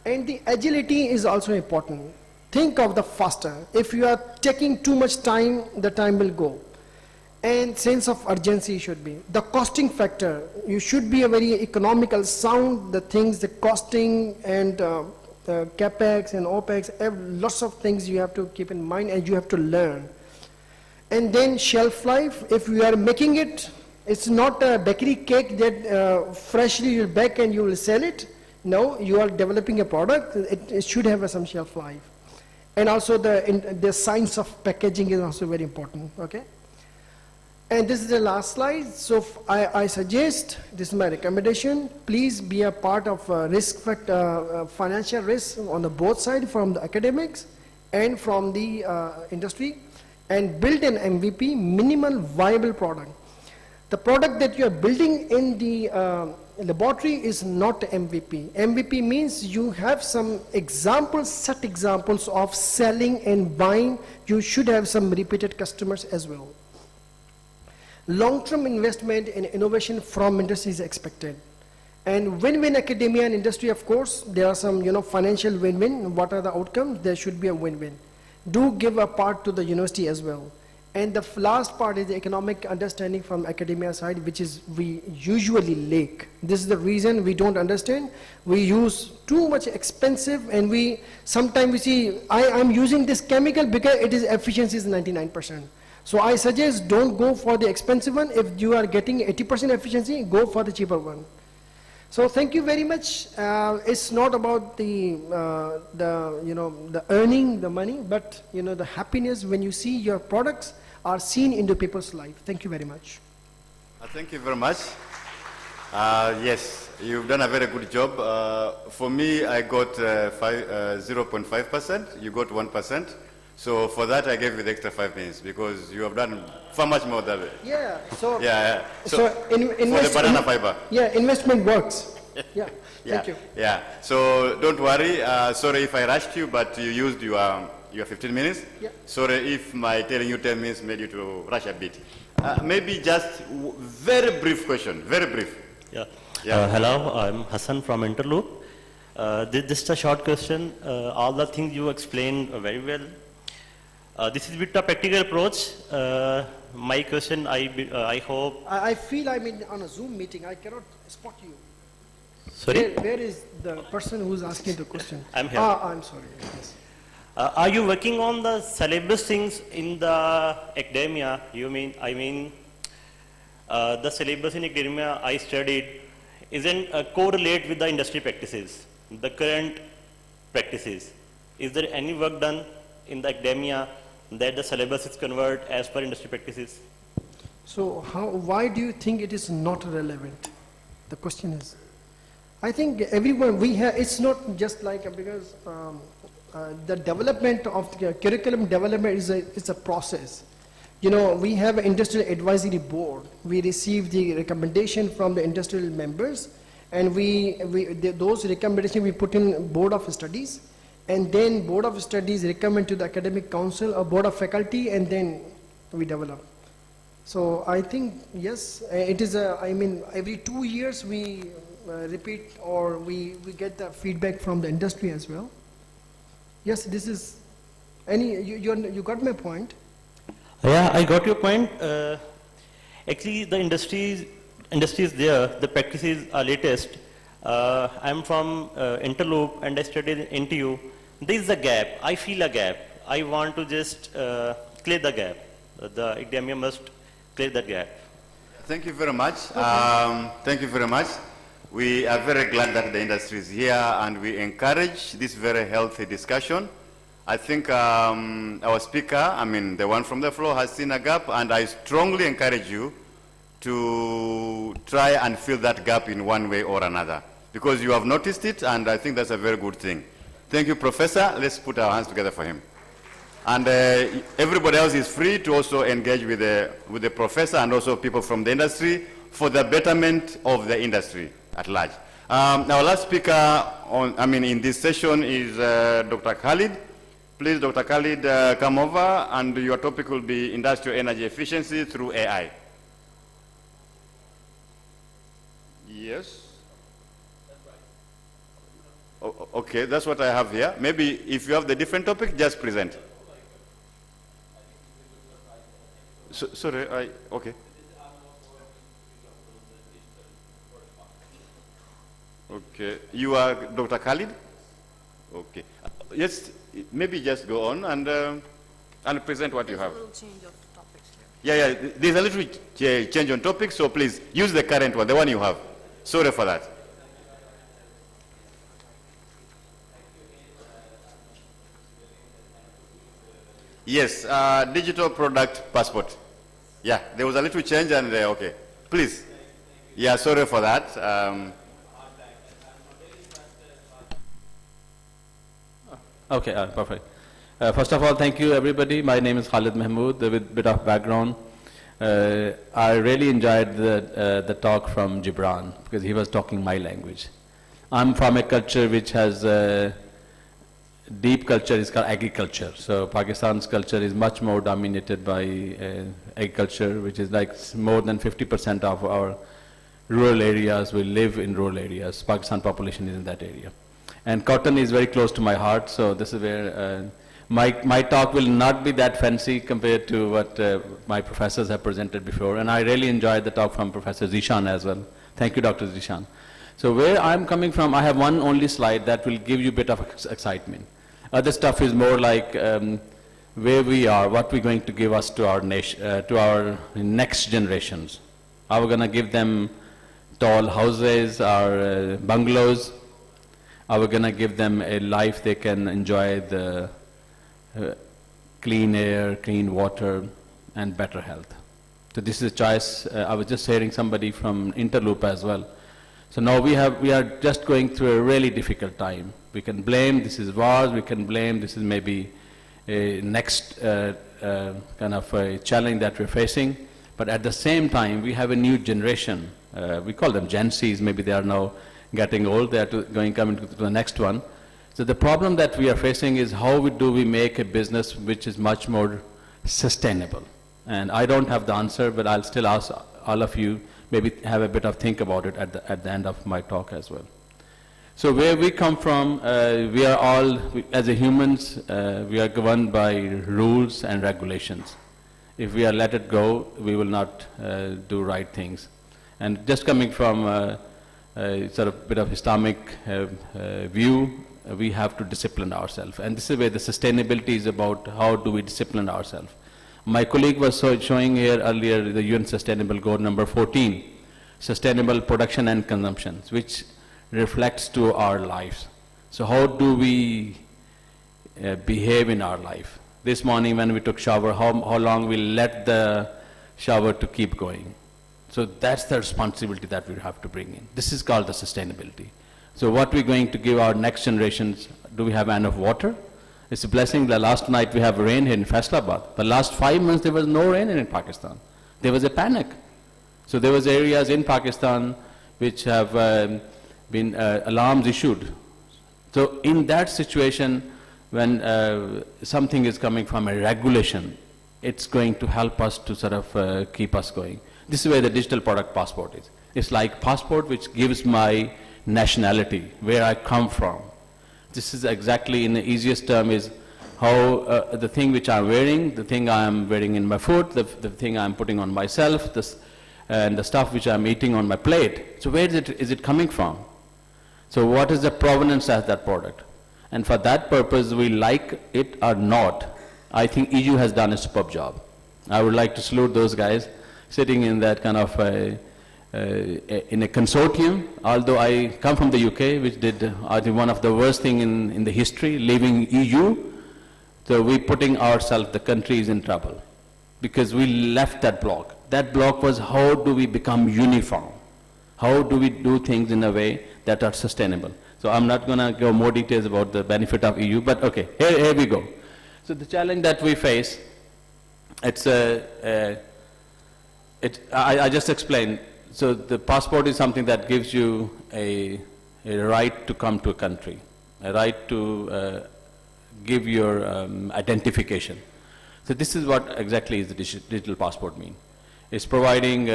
And the agility is also important. Think of the faster. If you are taking too much time, the time will go. And sense of urgency should be. The costing factor, you should be a very economical, sound, the things, the costing and capex and opex, lots of things you have to keep in mind and you have to learn. And then shelf life, if you are making it, it's not a bakery cake that freshly you bake and you will sell it. No, you are developing a product, it should have some shelf life. And also the science of packaging is also very important, okay? And this is the last slide. So I suggest, this is my recommendation, please be a part of risk factor, financial risk on the both sides, from the academics and from the industry, and build an MVP, minimal viable product. The product that you are building in the laboratory is not MVP. MVP means you have some examples, set examples of selling and buying. You should have some repeated customers as well. Long-term investment in innovation from industry is expected. And win-win academia and industry, of course, there are some financial win-win. What are the outcomes? There should be a win-win. Do give a part to the university as well. And the last part is the economic understanding from academia side, which is we usually lack. This is the reason we don't understand. We use too much expensive, and sometimes we see, I'm using this chemical because its efficiency is 99%. So I suggest don't go for the expensive one. If you are getting 80% efficiency, go for the cheaper one. So thank you very much. It's not about the earning the money, but the happiness when you see your products are seen into people's life. Thank you very much. Thank you very much. Yes, you've done a very good job. For me, I got 0.5%. You got 1%. So for that, I gave you the extra 5 minutes because you have done far much more than that. Yeah. So yeah. So for the banana fiber. Yeah, investment works. Yeah. Thank you. Yeah. So don't worry. Sorry if I rushed you, but you used your 15 minutes. Yeah. Sorry if my telling you 10 minutes made you to rush a bit. Maybe just very brief question. Very brief. Yeah. Yeah. Hello, I'm Hassan from Interloop. Just a short question. All the things you explained very well. This is a bit a practical approach. My question, I hope. I feel I'm on a Zoom meeting. I cannot spot you. Sorry? Where is the person who's asking the question? I'm here. I'm sorry. Yes. Are you working on the syllabus things in the academia? I mean, the syllabus in academia I studied isn't correlate with the industry practices, the current practices. Is there any work done in the academia that the syllabus is converted as per industry practices? So why do you think it is not relevant? The question is, I think everyone, it's not just like, because the development of the curriculum development is a process. We have an industrial advisory board. We receive the recommendation from the industrial members, and those recommendations we put in board of studies, and then board of studies recommend to the academic council or board of faculty, and then we develop. So I think, yes, it is every 2 years we repeat, or we get the feedback from the industry as well. Yes, this is, you got my point? Yeah, I got your point. Actually, the industry is there, the practices are latest. I'm from Interloop and I studied NTU. There is a gap. I feel a gap. I want to just clear the gap. The academia must clear that gap. Thank you very much. Thank you very much. We are very glad that the industry is here, and we encourage this very healthy discussion. I think our speaker, the one from the floor, has seen a gap, and I strongly encourage you to try and fill that gap in one way or another, because you have noticed it, and I think that's a very good thing. Thank you, Professor. Let's put our hands together for him. And everybody else is free to also engage with the professor and also people from the industry for the betterment of the industry at large. Our last speaker in this session is Dr. Khalid. Please, Dr. Khalid, come over, and your topic will be industrial energy efficiency through AI. Yes? Okay, that's what I have here. Maybe if you have the different topic, just present. Sorry, okay. Okay, you are Dr. Khalid? Okay. Yes, maybe just go on and present what you have. There's a little change of topics Yeah, here. yeah, there's a little change on topic, so please use the current one, the one you have. Sorry for that. Yes, digital product passport. Yeah, there was a little change and okay. Please. Yeah, sorry for that. Okay, perfect. First of all, thank you everybody. My name is Khalid Mahmood with a bit of background. I really enjoyed the talk from Gibran because he was talking my language. I'm from a culture which has deep culture, is called agriculture. So Pakistan's culture is much more dominated by agriculture, which is like more than 50% of our rural areas. We live in rural areas. Pakistan population is in that area. And cotton is very close to my heart, so this is where my talk will not be that fancy compared to what my professors have presented before. And I really enjoyed the talk from Professor Zishan as well. Thank you, Dr. Zishan. So where I'm coming from, I have one only slide that will give you a bit of excitement. Other stuff is more like where we are, what we're going to give us to our nation, to our next generations. Are we going to give them tall houses or bungalows? Are we going to give them a life they can enjoy the clean air, clean water, and better health? So this is a choice. I was just hearing somebody from Interloop as well. So now we are just going through a really difficult time. We can blame this is wars, we can blame this is maybe a next kind of a challenge that we're facing. But at the same time, we have a new generation. We call them Gen Zs, maybe they are now getting old, they are coming to the next one. So the problem that we are facing is how do we make a business which is much more sustainable? And I don't have the answer, but I'll still ask all of you, maybe have a bit of think about it at the end of my talk as well. So where we come from, we are all, as a humans, we are governed by rules and regulations. If we are let it go, we will not do right things. And just coming from sort of bit of Islamic view, we have to discipline ourselves. And this is where the sustainability is about how do we discipline ourselves. My colleague was showing here earlier the UN Sustainable Goal number 14, sustainable production and consumption, which reflects to our lives. So how do we behave in our life? This morning when we took shower, how long we let the shower to keep going? So that's the responsibility that we have to bring in. This is called the sustainability. So what we're going to give our next generations, do we have enough water? It's a blessing that last night we have rain here in Faisalabad. The last 5 months there was no rain in Pakistan. There was a panic. So there was areas in Pakistan which have been alarms issued. So in that situation, when something is coming from a regulation, it's going to help us to sort of keep us going. This is where the digital product passport is. It's like passport which gives my nationality, where I come from. This is exactly, in the easiest term, is how the thing which I'm wearing, the thing I'm wearing in my foot, the thing I'm putting on myself, and the stuff which I'm eating on my plate. So where is it coming from? So what is the provenance of that product? And for that purpose, we like it or not, I think EU has done a superb job. I would like to salute those guys sitting in that kind of in a consortium, although I come from the UK, which did, I think, one of the worst thing in the history, leaving EU. So we're putting ourselves, the country is in trouble, because we left that block. That block was, how do we become uniform? How do we do things in a way that are sustainable? So I'm not going to go more details about the benefit of EU, but okay, here we go. So the challenge that we face, I just explained. So the passport is something that gives you a right to come to a country, a right to give your identification. So this is what exactly is the digital passport mean. It's providing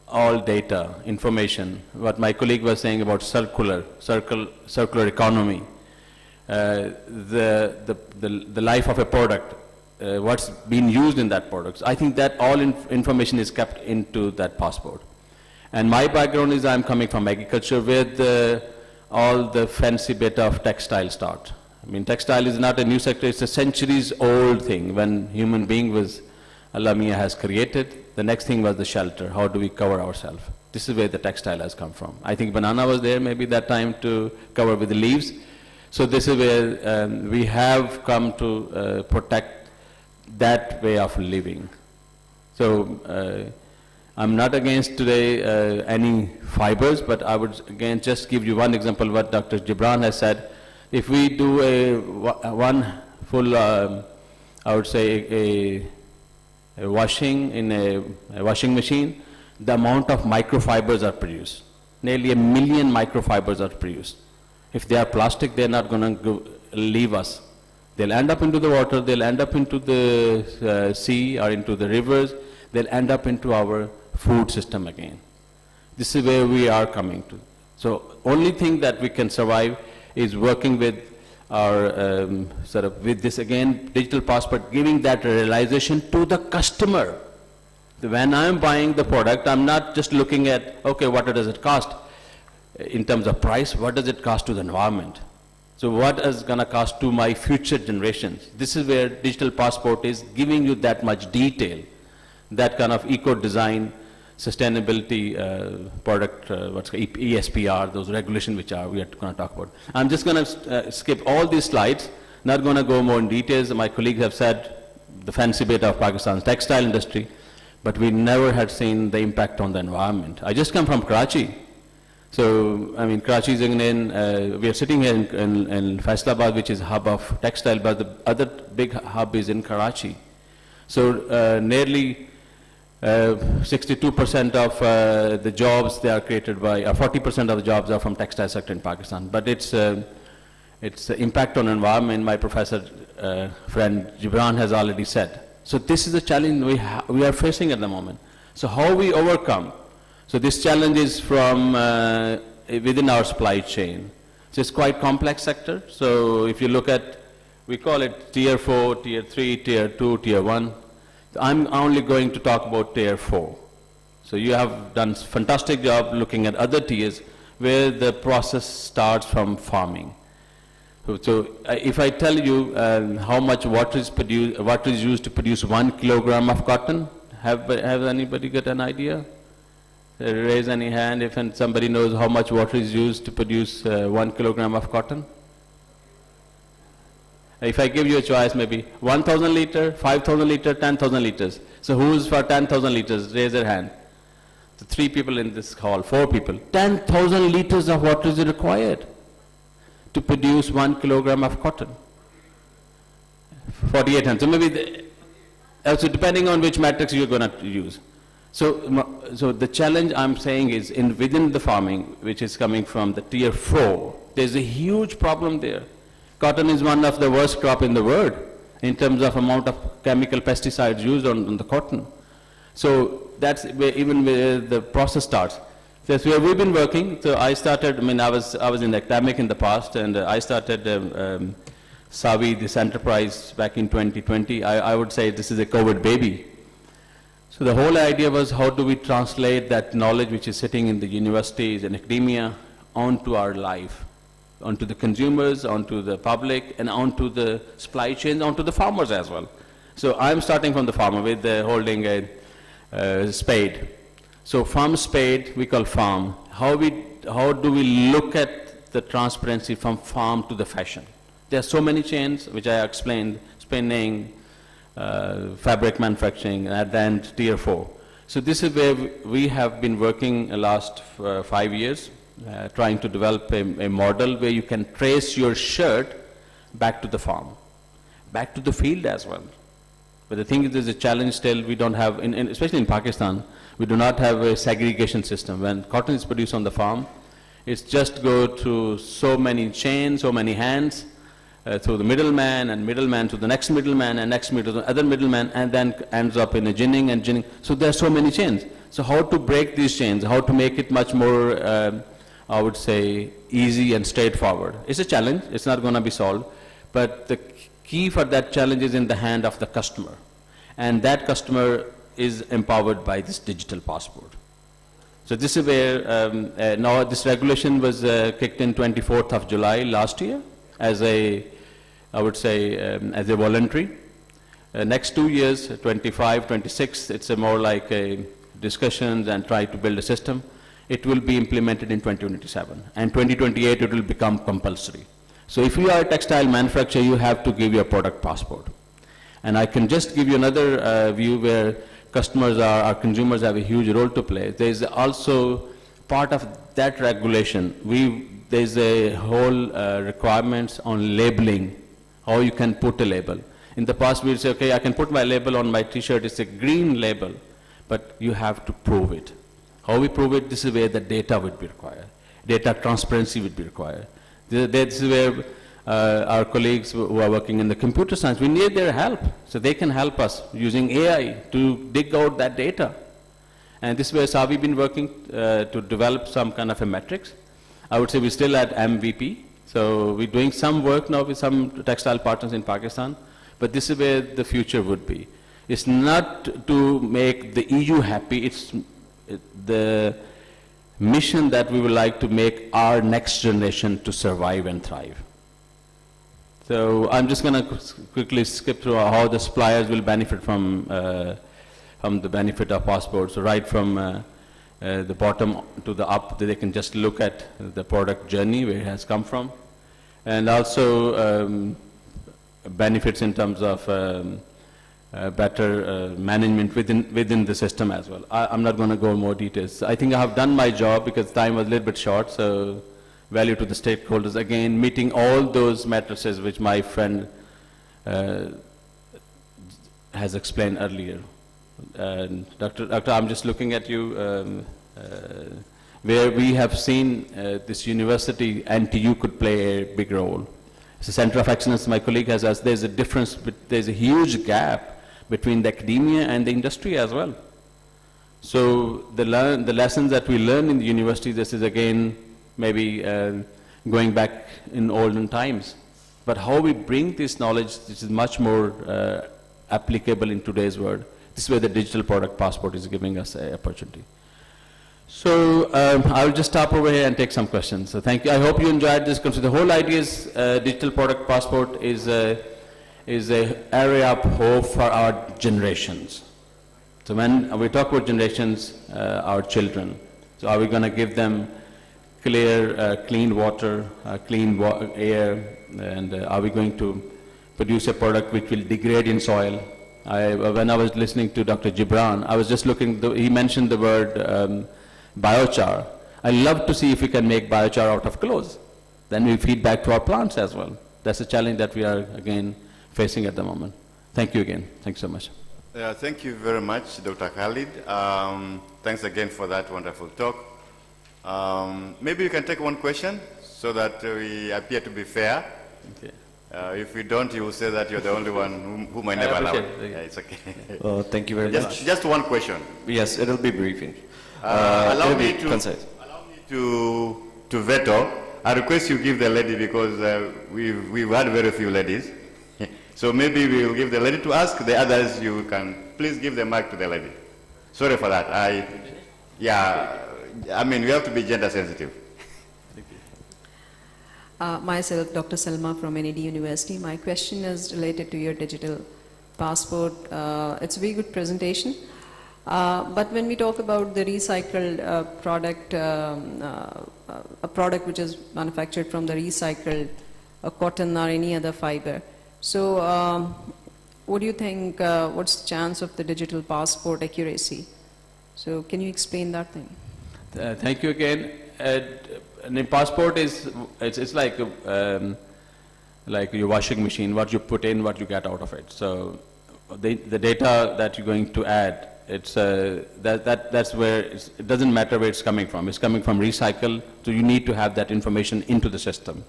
all data, information, what my colleague was saying about circular economy, the life of a product, what's been used in that product. I think that all information is kept into that passport. And my background is I'm coming from agriculture, where all the fancy bit of textile start. I mean, textile is not a new sector, it's a centuries old thing. When human being was, Allah Mia has created, the next thing was the shelter. How do we cover ourselves? This is where the textile has come from. I think banana was there maybe that time to cover with the leaves. So this is where we have come to protect that way of living. So I'm not against today any fibers, but I would again just give you one example what Dr. Gibran has said. If we do one full, I would say a washing in a washing machine, the amount of microfibers are produced. Nearly 1 million microfibers are produced. If they are plastic, they're not going to leave us. They'll end up into the water, they'll end up into the sea or into the rivers, they'll end up into our food system again. This is where we are coming to. So only thing that we can survive is working with our with this again digital passport, giving that realization to the customer. When I'm buying the product, I'm not just looking at, okay, what does it cost in terms of price, what does it cost to the environment? So what is going to cost to my future generations? This is where digital passport is giving you that much detail, that kind of eco-design, sustainability product, what's called ESPR, those regulations which we are going to talk about. I'm just going to skip all these slides, not going to go more in details. My colleagues have said the fancy bit of Pakistan's textile industry, but we never had seen the impact on the environment. I just come from Karachi. So, I mean, Karachi is we are sitting here in Faisalabad, which is a hub of textile, but the other big hub is in Karachi. So, nearly 62% of the jobs they are created by, 40% of the jobs are from textile sector in Pakistan. But its impact on environment, my professor friend Gibran has already said. So this is the challenge we are facing at the moment. So how we overcome? So this challenge is from within our supply chain. So it's quite complex sector. So if you look at, we call it tier 4, tier 3, tier 2, tier 1. I'm only going to talk about tier 4. So you have done a fantastic job looking at other tiers where the process starts from farming. So if I tell you how much water is used to produce 1 kilogram of cotton, have anybody got an idea? Raise any hand if somebody knows how much water is used to produce 1 kilogram of cotton. If I give you a choice, maybe 1,000 liter, 5,000 liter, 10,000 liters. So who's for 10,000 liters? Raise their hand. So 3 people in this hall, 4 people. 10,000 liters of water is required to produce 1 kilogram of cotton. 48 hands. So maybe, also depending on which matrix you're going to use. So the challenge I'm saying is within the farming, which is coming from the tier 4, there's a huge problem there. Cotton is one of the worst crop in the world in terms of amount of chemical pesticides used on the cotton. So that's where even where the process starts. That's where we've been working. So I started, I was in academic in the past, and I started Savi, this enterprise, back in 2020. I would say this is a COVID baby. So the whole idea was, how do we translate that knowledge which is sitting in the universities and academia onto our life, onto the consumers, onto the public, and onto the supply chain, onto the farmers as well. So I'm starting from the farmer with holding a spade. So farm spade, we call farm. How do we look at the transparency from farm to the fashion? There are so many chains, which I explained, spinning, fabric manufacturing, and then tier 4. So this is where we have been working the last 5 years, trying to develop a model where you can trace your shirt back to the farm, back to the field as well. But the thing is, there's a challenge still. We don't have, especially in Pakistan, we do not have a segregation system. When cotton is produced on the farm, it's just go through so many chains, so many hands, through the middleman, and middleman to the next middleman, and next middle to the other middleman, and then ends up in a ginning and ginning. So there are so many chains. So how to break these chains, how to make it much more, I would say, easy and straightforward. It's a challenge. It's not going to be solved. But the key for that challenge is in the hand of the customer. And that customer is empowered by this digital passport. So this is where, now this regulation was kicked in 24th of July last year as a, I would say, as a voluntary. Next 2 years, 25, 26, it's a more like a discussions and try to build a system. It will be implemented in 2027. And 2028, it will become compulsory. So if you are a textile manufacturer, you have to give your product passport. And I can just give you another view where customers our consumers have a huge role to play. There's also part of that regulation. There's a whole requirements on labeling, how you can put a label. In the past, we'd say, okay, I can put my label on my t-shirt, it's a green label, but you have to prove it. How we prove it, this is where the data would be required. Data transparency would be required. This is where our colleagues who are working in the computer science, we need their help. So they can help us using AI to dig out that data. And this is where Savi been working to develop some kind of a metrics. I would say we're still at MVP. So we're doing some work now with some textile partners in Pakistan. But this is where the future would be. It's not to make the EU happy, it's the mission that we would like to make our next generation to survive and thrive. So I'm just going to quickly skip through how the suppliers will benefit from the benefit of passports. So right from the bottom to the up, they can just look at the product journey, where it has come from. And also benefits in terms of better management within the system as well. I'm not going to go more details. I think I have done my job because time was a little bit short, so value to the stakeholders. Again, meeting all those matrices which my friend has explained earlier. Doctor, I'm just looking at you, where we have seen this university, NTU could play a big role. It's a center of excellence, my colleague has asked, there's a difference, there's a huge gap between the academia and the industry as well. So the lessons that we learn in the university, this is again maybe going back in olden times. But how we bring this knowledge, this is much more applicable in today's world. This is where the digital product passport is giving us an opportunity. So I'll just stop over here and take some questions. So thank you. I hope you enjoyed this. So the whole idea is digital product passport is an area of hope for our generations. So when we talk about generations, our children, so are we going to give them clear, clean water, clean air, and are we going to produce a product which will degrade in soil? When I was listening to Dr. Gibran, I was just looking, he mentioned the word biochar. I love to see if we can make biochar out of clothes. Then we feed back to our plants as well. That's a challenge that we are, again, facing at the moment. Thank you again. Thanks so much. Thank you very much, Dr. Khalid. Thanks again for that wonderful talk. Maybe you can take one question so that we appear to be fair. Okay. If we don't, you will say that you're the only one whom I never allowed. Yeah, it's okay. Thank you very much. Just one question. Yes, it'll be briefing. Allow me to veto. I request you give the lady, because we've had very few ladies. So maybe we will give the lady to ask. The others, you can please give the mic to the lady. Sorry for that. I mean, we have to be gender sensitive. Myself, Dr. Salma from NAD University. My question is related to your digital passport. It's a very good presentation. But when we talk about the recycled product, a product which is manufactured from the recycled cotton or any other fiber, so what do you think, what's the chance of the digital passport accuracy? So can you explain that thing? Thank you again. The passport is, it's like your washing machine, what you put in, what you get out of it. So the data that you're going to add, it's, that's where it doesn't matter where it's coming from. It's coming from recycle, so you need to have that information into the system.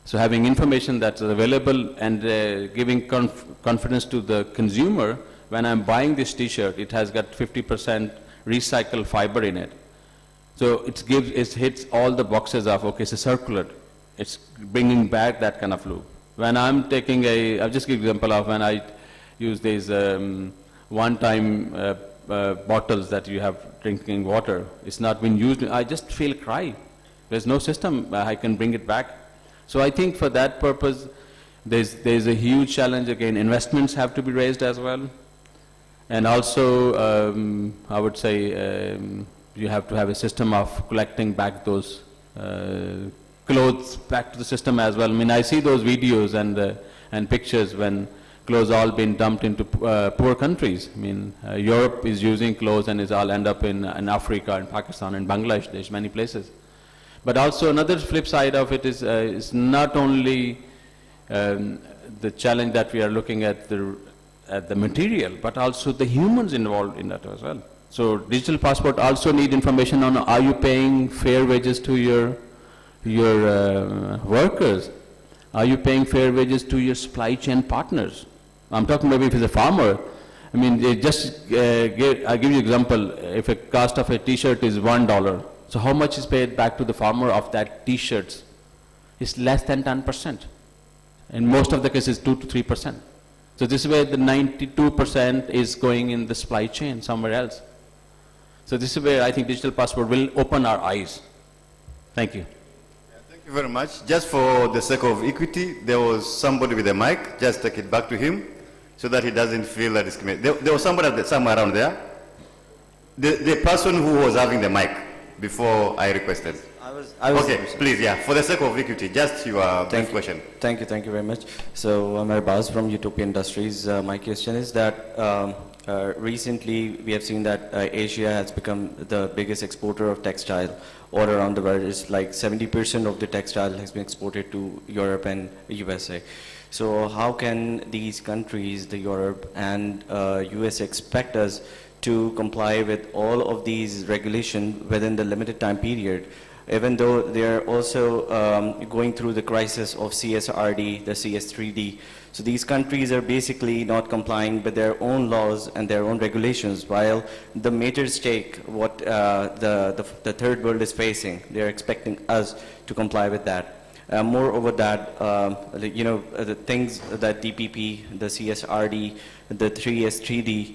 So having information that's available and giving confidence to the consumer, when I'm buying this t-shirt, it has got 50% recycled fiber in it. So it hits all the boxes of, okay, it's circular. It's bringing back that kind of loop. When I'm taking I'll just give an example of when I use these one-time bottles that you have drinking water. It's not been used, I just feel cry. There's no system I can bring it back. So I think for that purpose, there's a huge challenge. Again, investments have to be raised as well. And also, I would say, you have to have a system of collecting back those clothes back to the system as well. I mean, I see those videos and pictures when clothes all been dumped into poor countries. I mean, Europe is using clothes and it's all end up in Africa and Pakistan and Bangladesh. There's many places. But also another flip side of it is not only the challenge that we are looking at the material, but also the humans involved in that as well. So digital passport also need information on, are you paying fair wages to your workers? Are you paying fair wages to your supply chain partners? I'm talking maybe if it's a farmer. I mean, I'll give you an example. If a cost of a t-shirt is $1, so how much is paid back to the farmer of that t-shirts? It's less than 10%. In most of the cases, 2 to 3%. So this is where the 92% is going in the supply chain somewhere else. So this is where I think digital passport will open our eyes. Thank you. Thank you very much. Just for the sake of equity, there was somebody with a mic. Just take it back to him so that he doesn't feel that discriminated. There was somebody somewhere around there. The person who was having the mic before I requested. I was okay, please, yeah, for the sake of equity, just your brief question. Thank you very much. So I'm Arbaz from Utopia Industries. My question is that recently we have seen that Asia has become the biggest exporter of textile all around the world. It's like 70% of the textile has been exported to Europe and USA. So how can these countries, the Europe and US, expect us to comply with all of these regulations within the limited time period, even though they're also going through the crisis of CSRD, the CS3D. So these countries are basically not complying with their own laws and their own regulations, while the major stake, what the third world is facing, they're expecting us to comply with that. Moreover that, the things that DPP, the CSRD, the 3S3D,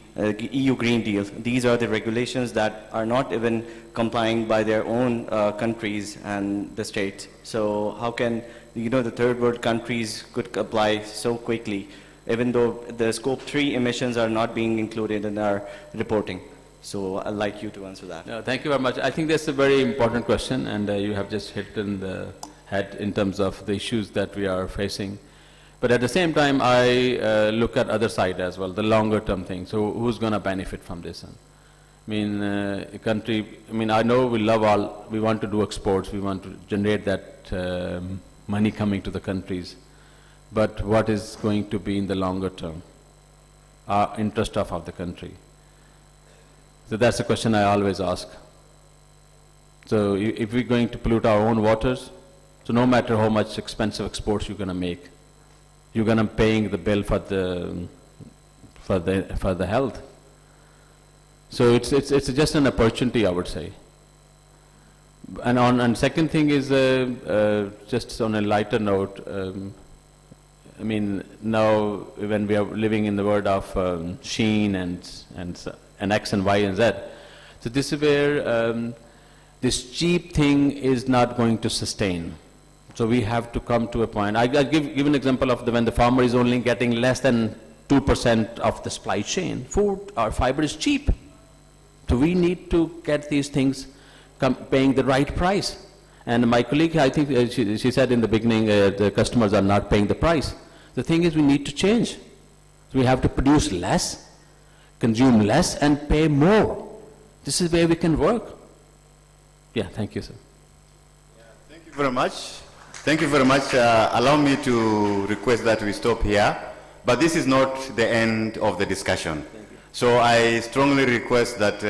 EU Green Deal, these are the regulations that are not even complying by their own countries and the states. So how can, the third world countries could apply so quickly, even though the scope 3 emissions are not being included in our reporting? So I'd like you to answer that. No, thank you very much. I think that's a very important question, and you have just hit in the head in terms of the issues that we are facing. But at the same time, I look at other side as well, the longer term thing. So who's going to benefit from this? I mean, a country, I know we want to do exports, we want to generate that money coming to the countries. But what is going to be in the longer term? Our interest of the country. So that's the question I always ask. So if we're going to pollute our own waters, so no matter how much expensive exports you're going to make, you're going to paying the bill for the health. So it's just an opportunity, I would say. And second thing is just on a lighter note. Now when we are living in the world of Shein and X and Y and Z, so this is where this cheap thing is not going to sustain. So we have to come to a point. I'll give an example of when the farmer is only getting less than 2% of the supply chain. Food or fiber is cheap. So we need to get these things paying the right price. And my colleague, I think she said in the beginning, the customers are not paying the price. The thing is we need to change. We have to produce less, consume less, and pay more. This is where we can work. Yeah, thank you, sir. Thank you very much. Thank you very much. Allow me to request that we stop here. But this is not the end of the discussion. So I strongly request that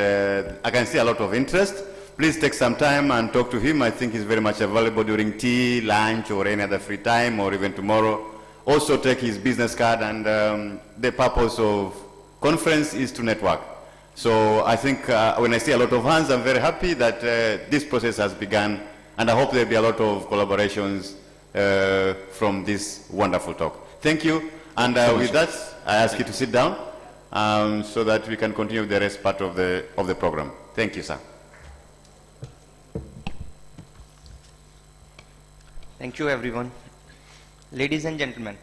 I can see a lot of interest. Please take some time and talk to him. I think he's very much available during tea, lunch, or any other free time, or even tomorrow. Also take his business card, and the purpose of conference is to network. So I think when I see a lot of hands, I'm very happy that this process has begun, and I hope there'll be a lot of collaborations from this wonderful talk. Thank you, and with that, I ask you to sit down so that we can continue the rest part of the program. Thank you, sir. Thank you, everyone. Ladies and gentlemen,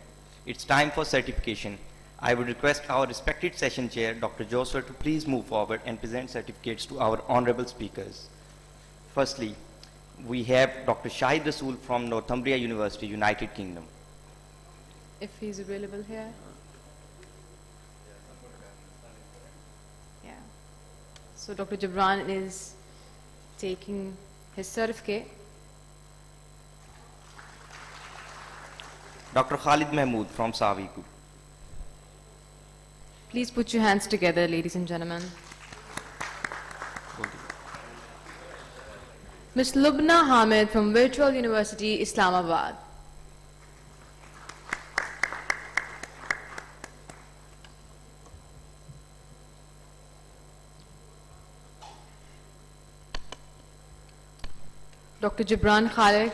it's time for certification. I would request our respected session chair, Dr. Joseph, to please move forward and present certificates to our honorable speakers. Firstly, we have Dr. Shahid Rasool from Northumbria University, United Kingdom. If he's available here. Yeah. So Dr. Gibran is taking his certificate. Dr. Khalid Mahmood from Saviku. Please put your hands together, ladies and gentlemen. Ms. Lubna Hamid from Virtual University, Islamabad. Dr. Gibran Khalid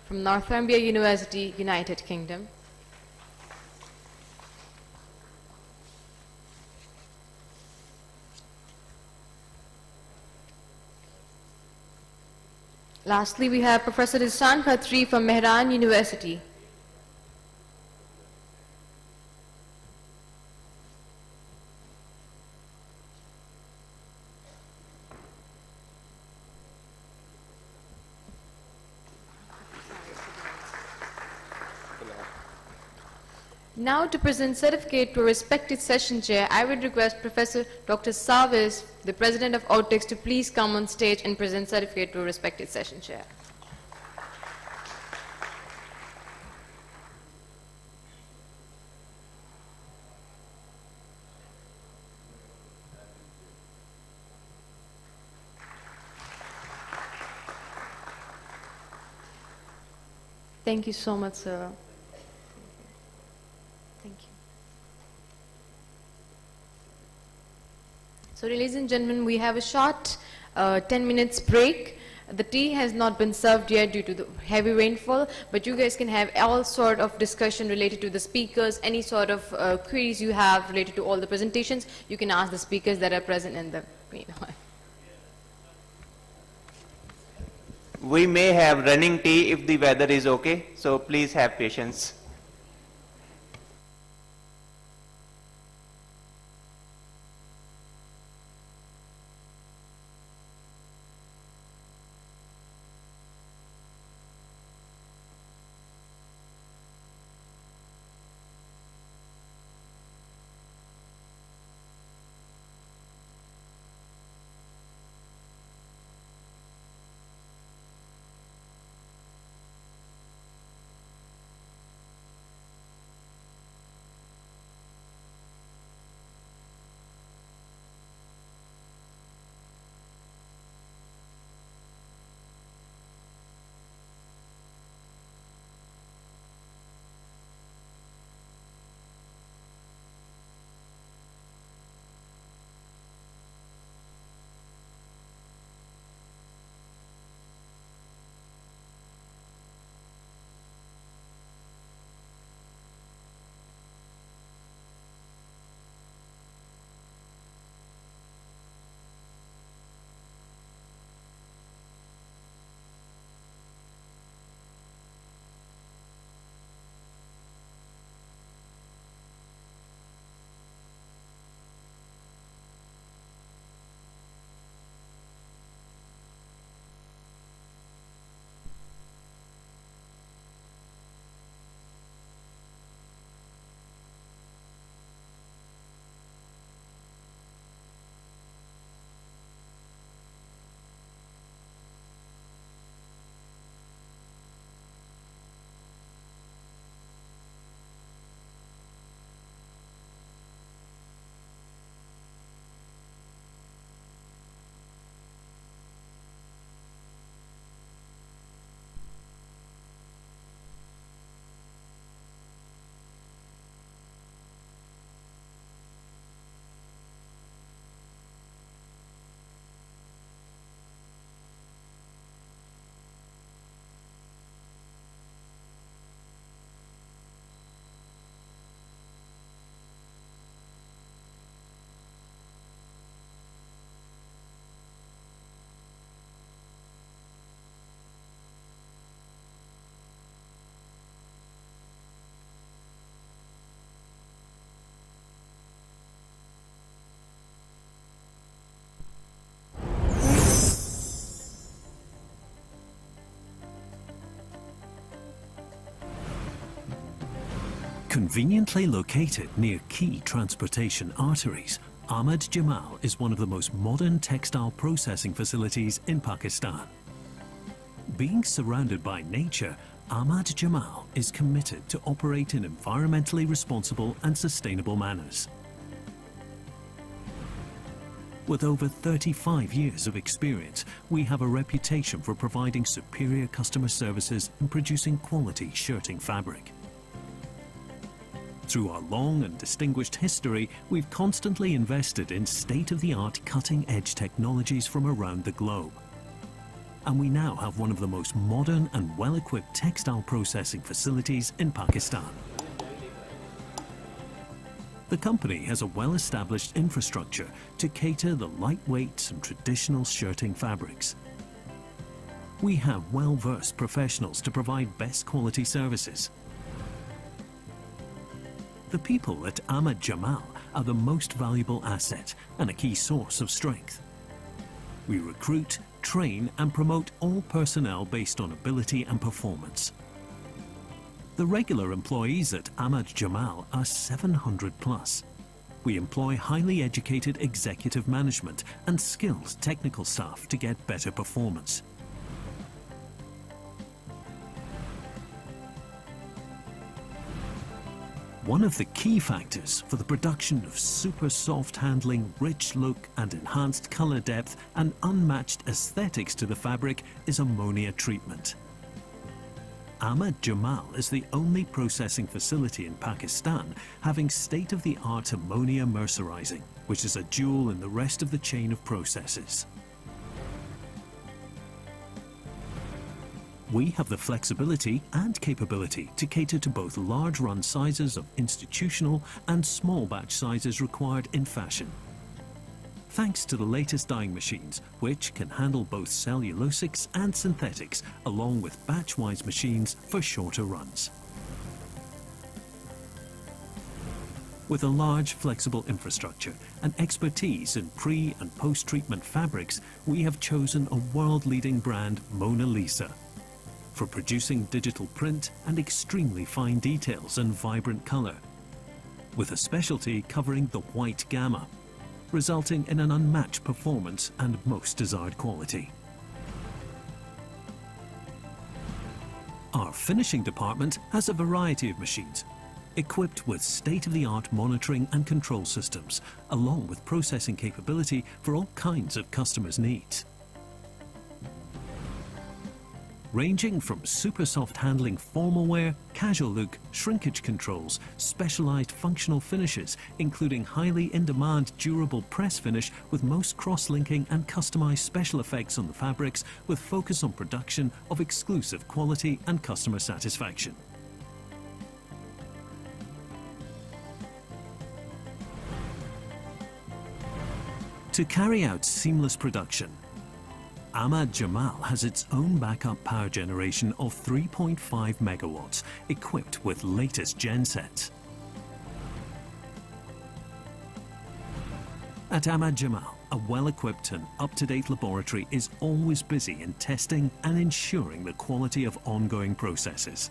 from Northumbria University, United Kingdom. Lastly, we have Professor Ihsan Khatri from Mehran University. Now to present certificate to a respected session chair, I would request Professor Dr. Savis, the President of Outix, to please come on stage and present certificate to a respected session chair. Thank you so much, sir. Thank you. So ladies and gentlemen, we have a short 10 minutes break. The tea has not been served yet due to the heavy rainfall, but you guys can have all sort of discussion related to the speakers, any sort of queries you have related to all the presentations, you can ask the speakers that are present in the We may have running tea if the weather is okay, so please have patience. Conveniently located near key transportation arteries, Ahmad Jamal is one of the most modern textile processing facilities in Pakistan. Being surrounded by nature, Ahmad Jamal is committed to operate in environmentally responsible and sustainable manners. With over 35 years of experience, we have a reputation for providing superior customer services and producing quality shirting fabric. Through our long and distinguished history, we've constantly invested in state-of-the-art cutting-edge technologies from around the globe. And we now have one of the most modern and well-equipped textile processing facilities in Pakistan. The company has a well-established infrastructure to cater the lightweight and traditional shirting fabrics. We have well-versed professionals to provide best quality services. The people at Ahmad Jamal are the most valuable asset and a key source of strength. We recruit, train and promote all personnel based on ability and performance. The regular employees at Ahmad Jamal are 700 plus. We employ highly educated executive management and skilled technical staff to get better performance. One of the key factors for the production of super soft handling, rich look and enhanced color depth and unmatched aesthetics to the fabric is ammonia treatment. Ahmad Jamal is the only processing facility in Pakistan having state-of-the-art ammonia mercerizing, which is a jewel in the rest of the chain of processes. We have the flexibility and capability to cater to both large run sizes of institutional and small batch sizes required in fashion. Thanks to the latest dyeing machines, which can handle both cellulosics and synthetics, along with batch-wise machines for shorter runs. With a large flexible infrastructure and expertise in pre- and post-treatment fabrics, we have chosen a world-leading brand, Mona Lisa, for producing digital print and extremely fine details and vibrant color, with a specialty covering the white gamma, resulting in an unmatched performance and most desired quality. Our finishing department has a variety of machines, equipped with state-of-the-art monitoring and control systems, along with processing capability for all kinds of customers' needs. Ranging from super soft handling formal wear, casual look, shrinkage controls, specialized functional finishes, including highly in-demand durable press finish with most cross-linking and customized special effects on the fabrics with focus on production of exclusive quality and customer satisfaction. To carry out seamless production, Ahmad Jamal has its own backup power generation of 3.5 megawatts, equipped with latest gensets. At Ahmad Jamal, a well-equipped and up-to-date laboratory is always busy in testing and ensuring the quality of ongoing processes.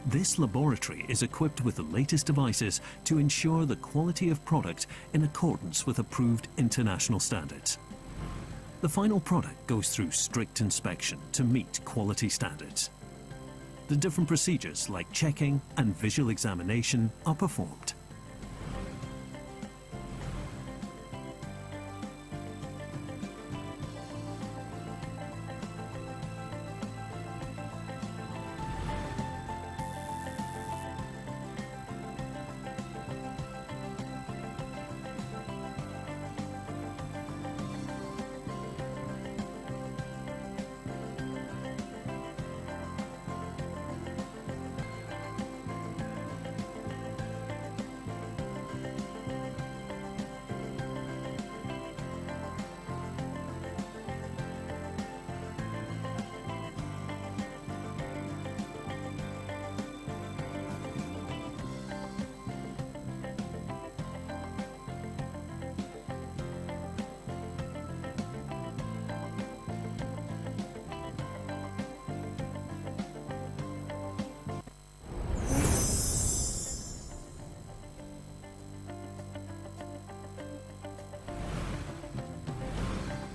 This laboratory is equipped with the latest devices to ensure the quality of product in accordance with approved international standards. The final product goes through strict inspection to meet quality standards. The different procedures like checking and visual examination are performed.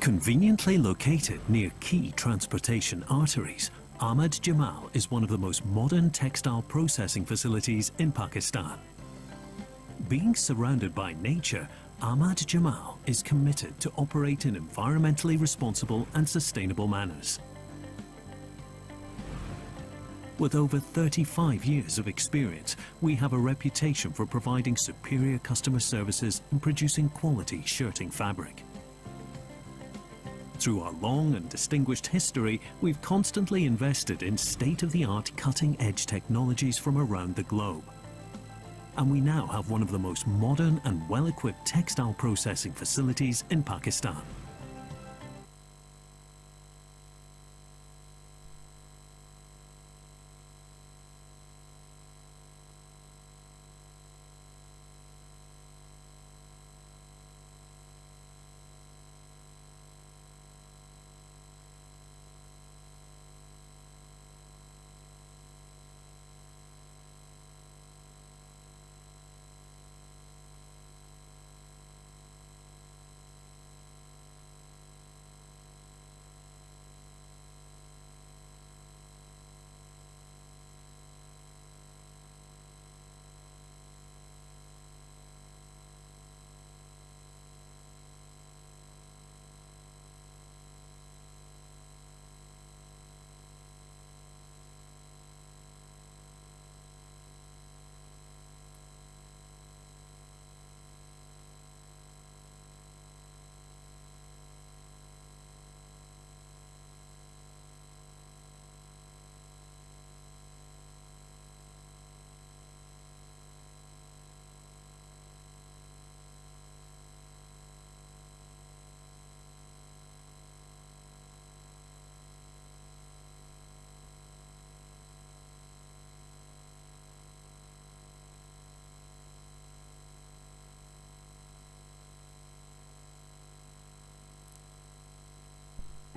Conveniently located near key transportation arteries, Ahmad Jamal is one of the most modern textile processing facilities in Pakistan. Being surrounded by nature, Ahmad Jamal is committed to operate in environmentally responsible and sustainable manners. With over 35 years of experience, we have a reputation for providing superior customer services and producing quality shirting fabric. Through our long and distinguished history, we've constantly invested in state-of-the-art cutting-edge technologies from around the globe. And we now have one of the most modern and well-equipped textile processing facilities in Pakistan.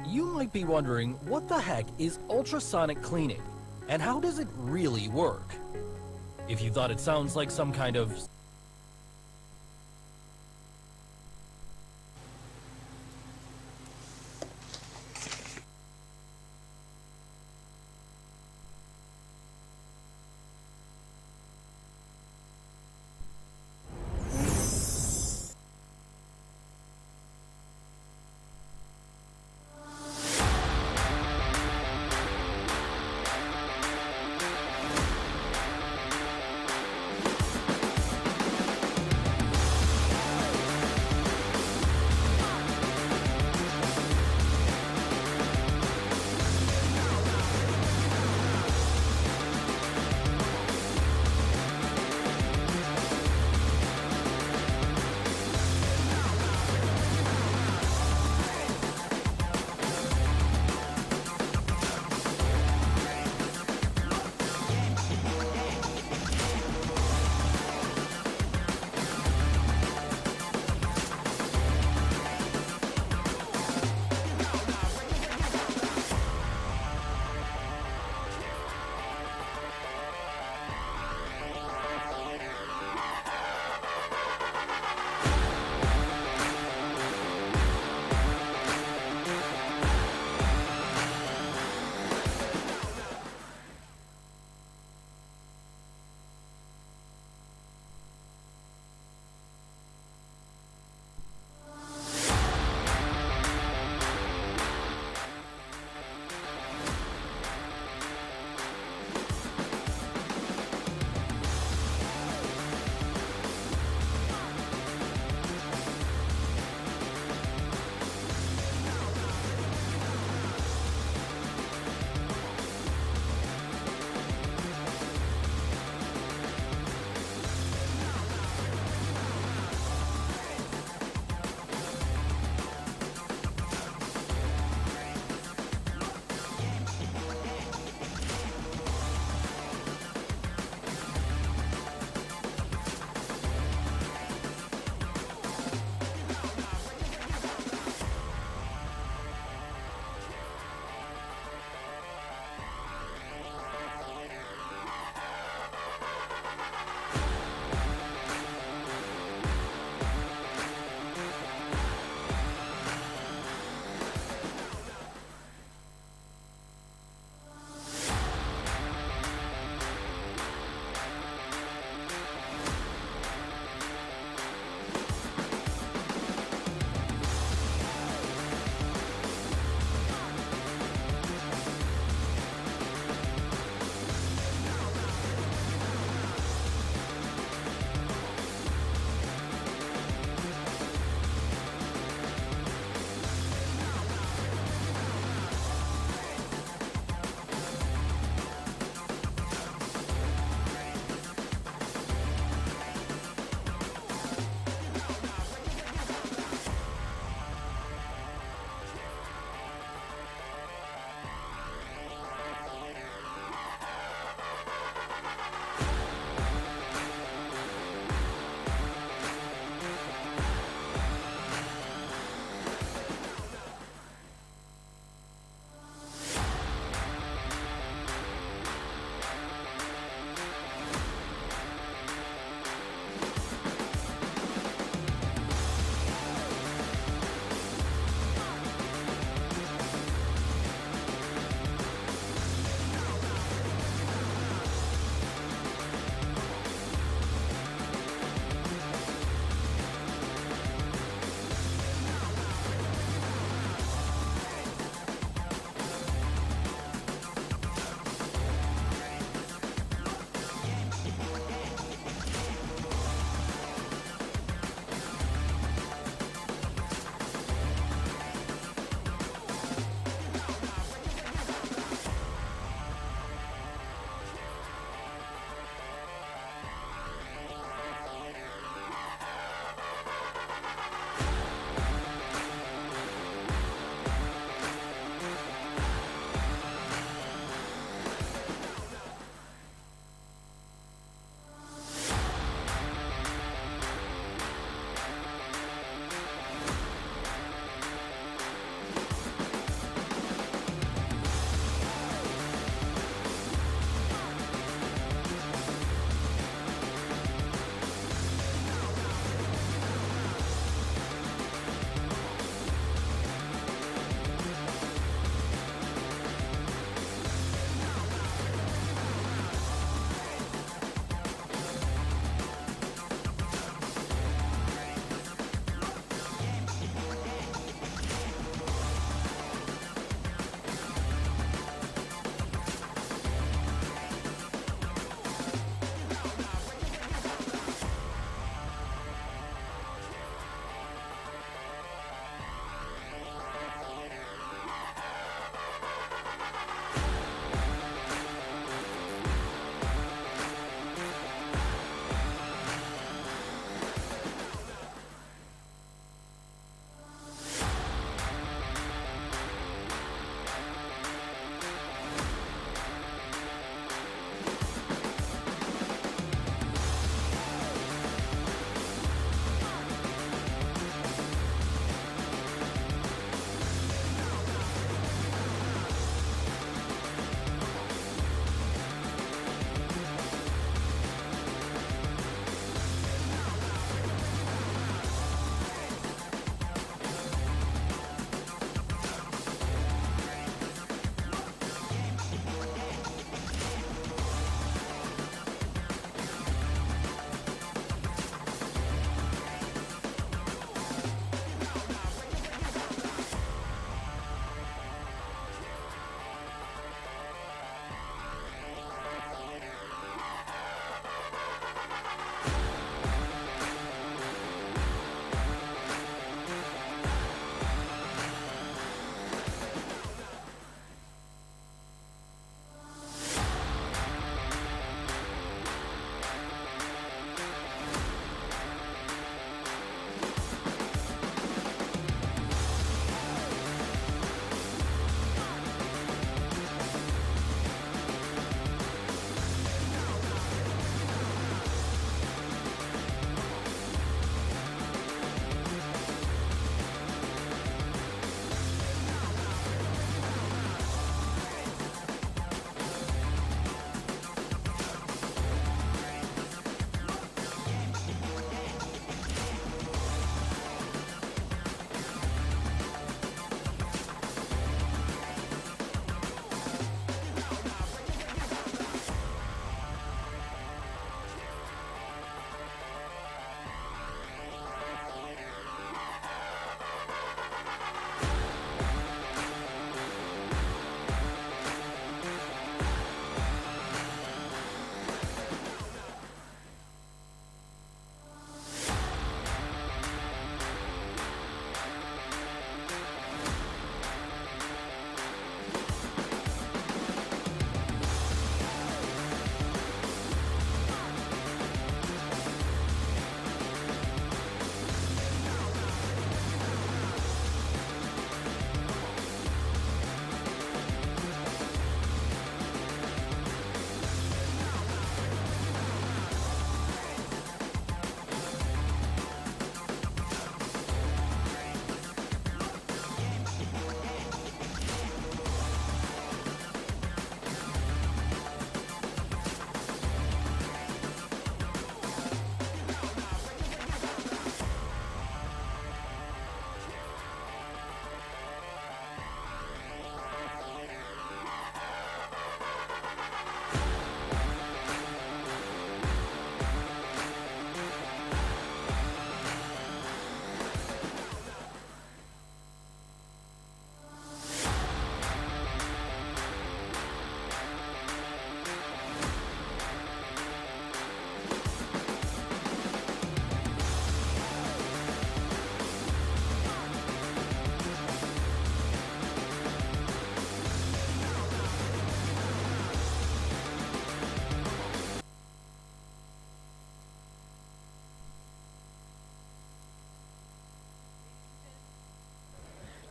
You might be wondering, what the heck is ultrasonic cleaning, and how does it really work? If you thought it sounds like some kind of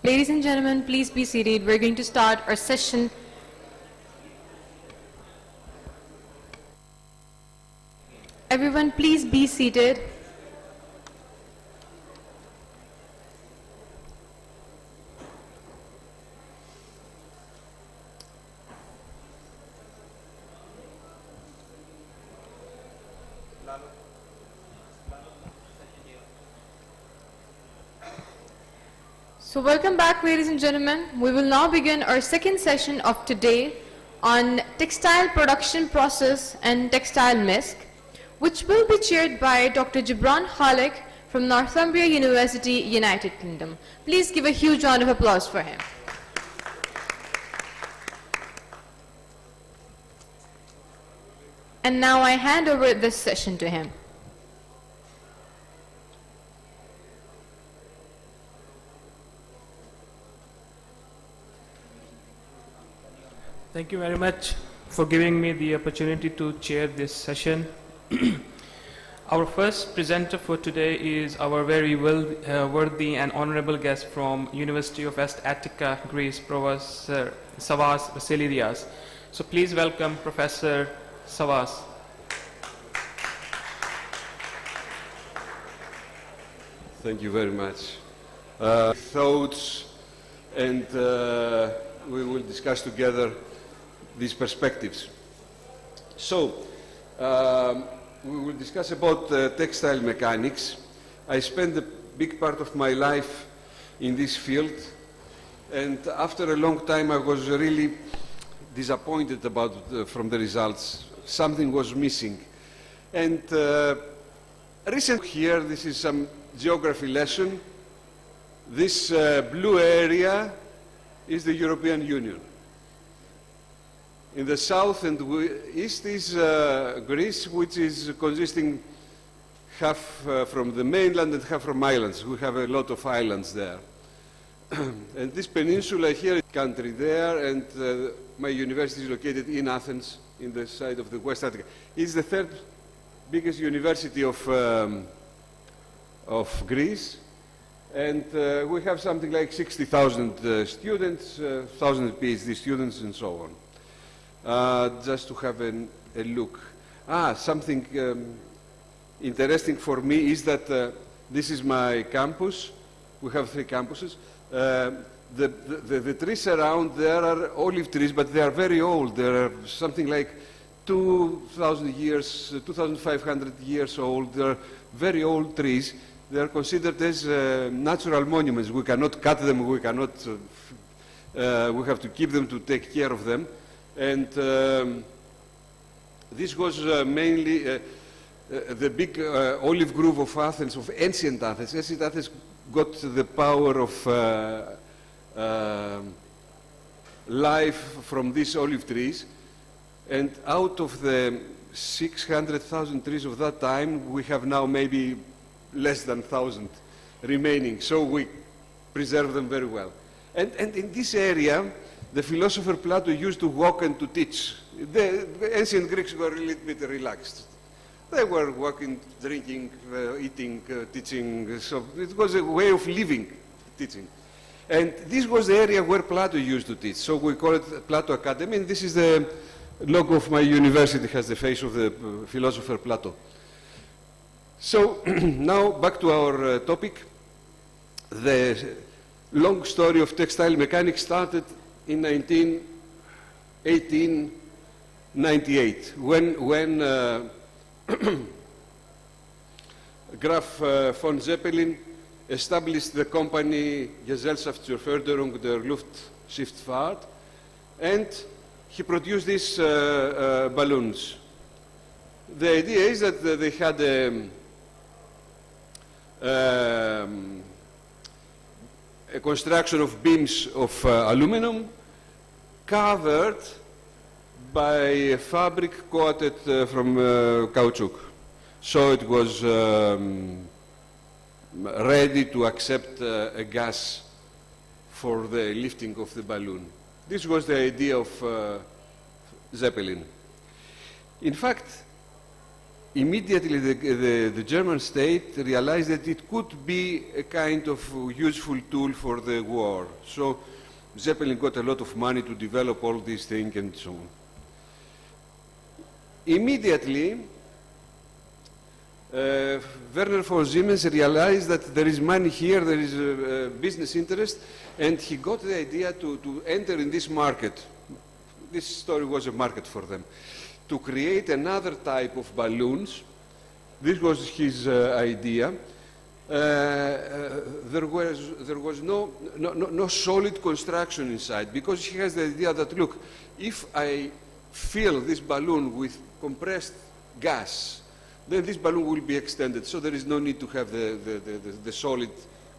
Ladies and gentlemen, please be seated. We're going to start our session. Everyone, please be seated. So welcome back, ladies and gentlemen. We will now begin our second session of today on textile production process and textile misc, which will be chaired by Dr. Gibran Khalik from Northumbria University, United Kingdom. Please give a huge round of applause for him. And now I hand over this session to him. Thank you very much for giving me the opportunity to chair this session. Our first presenter for today is our very worthy and honorable guest from University of West Attica, Greece, Professor Savas Vassiliadis. So please welcome Professor Savas. Thank you very much. Thoughts, and we will discuss together these perspectives. So, we will discuss about textile mechanics. I spent a big part of my life in this field, and after a long time I was really disappointed from the results. Something was missing. And recently here, this is some geography lesson. This blue area is the European Union. In the south and east is Greece, which is consisting half from the mainland and half from islands. We have a lot of islands there. And this peninsula here, country there, and my university is located in Athens, in the side of the West Attica. It's the third biggest university of Greece, and we have something like 60,000 students, 1,000 PhD students, and so on. Just to have a look. Something interesting for me is that this is my campus. We have 3 campuses. The trees around there are olive trees, but they are very old. They are something like 2,000 years, 2,500 years old. They are very old trees. They are considered as natural monuments. We cannot cut them. We cannot. We have to keep them to take care of them. And this was mainly the big olive grove of Athens, of ancient Athens. Ancient Athens got the power of life from these olive trees. And out of the 600,000 trees of that time, we have now maybe less than 1,000 remaining. So we preserve them very well. And in this area, the philosopher Plato used to walk and to teach. The ancient Greeks were a little bit relaxed. They were walking, drinking, eating, teaching. So it was a way of living, teaching. And this was the area where Plato used to teach. So we call it Plato Academy. And this is the logo of my university. It has the face of the philosopher Plato. So now back to our topic. The long story of textile mechanics started in 1898, when Graf von Zeppelin established the company Gesellschaft zur Förderung der Luftschifffahrt, and he produced these balloons. The idea is that they had a construction of beams of aluminum covered by a fabric coated from caoutchouc. So it was ready to accept a gas for the lifting of the balloon. This was the idea of Zeppelin. In fact, immediately the German state realized that it could be a kind of useful tool for the war. So Zeppelin got a lot of money to develop all these things and so on. Immediately, Werner von Siemens realized that there is money here, there is a business interest, and he got the idea to enter in this market. This story was a market for them, to create another type of balloons. This was his idea. There was no solid construction inside, because he has the idea that, look, if I fill this balloon with compressed gas, then this balloon will be extended, so there is no need to have the solid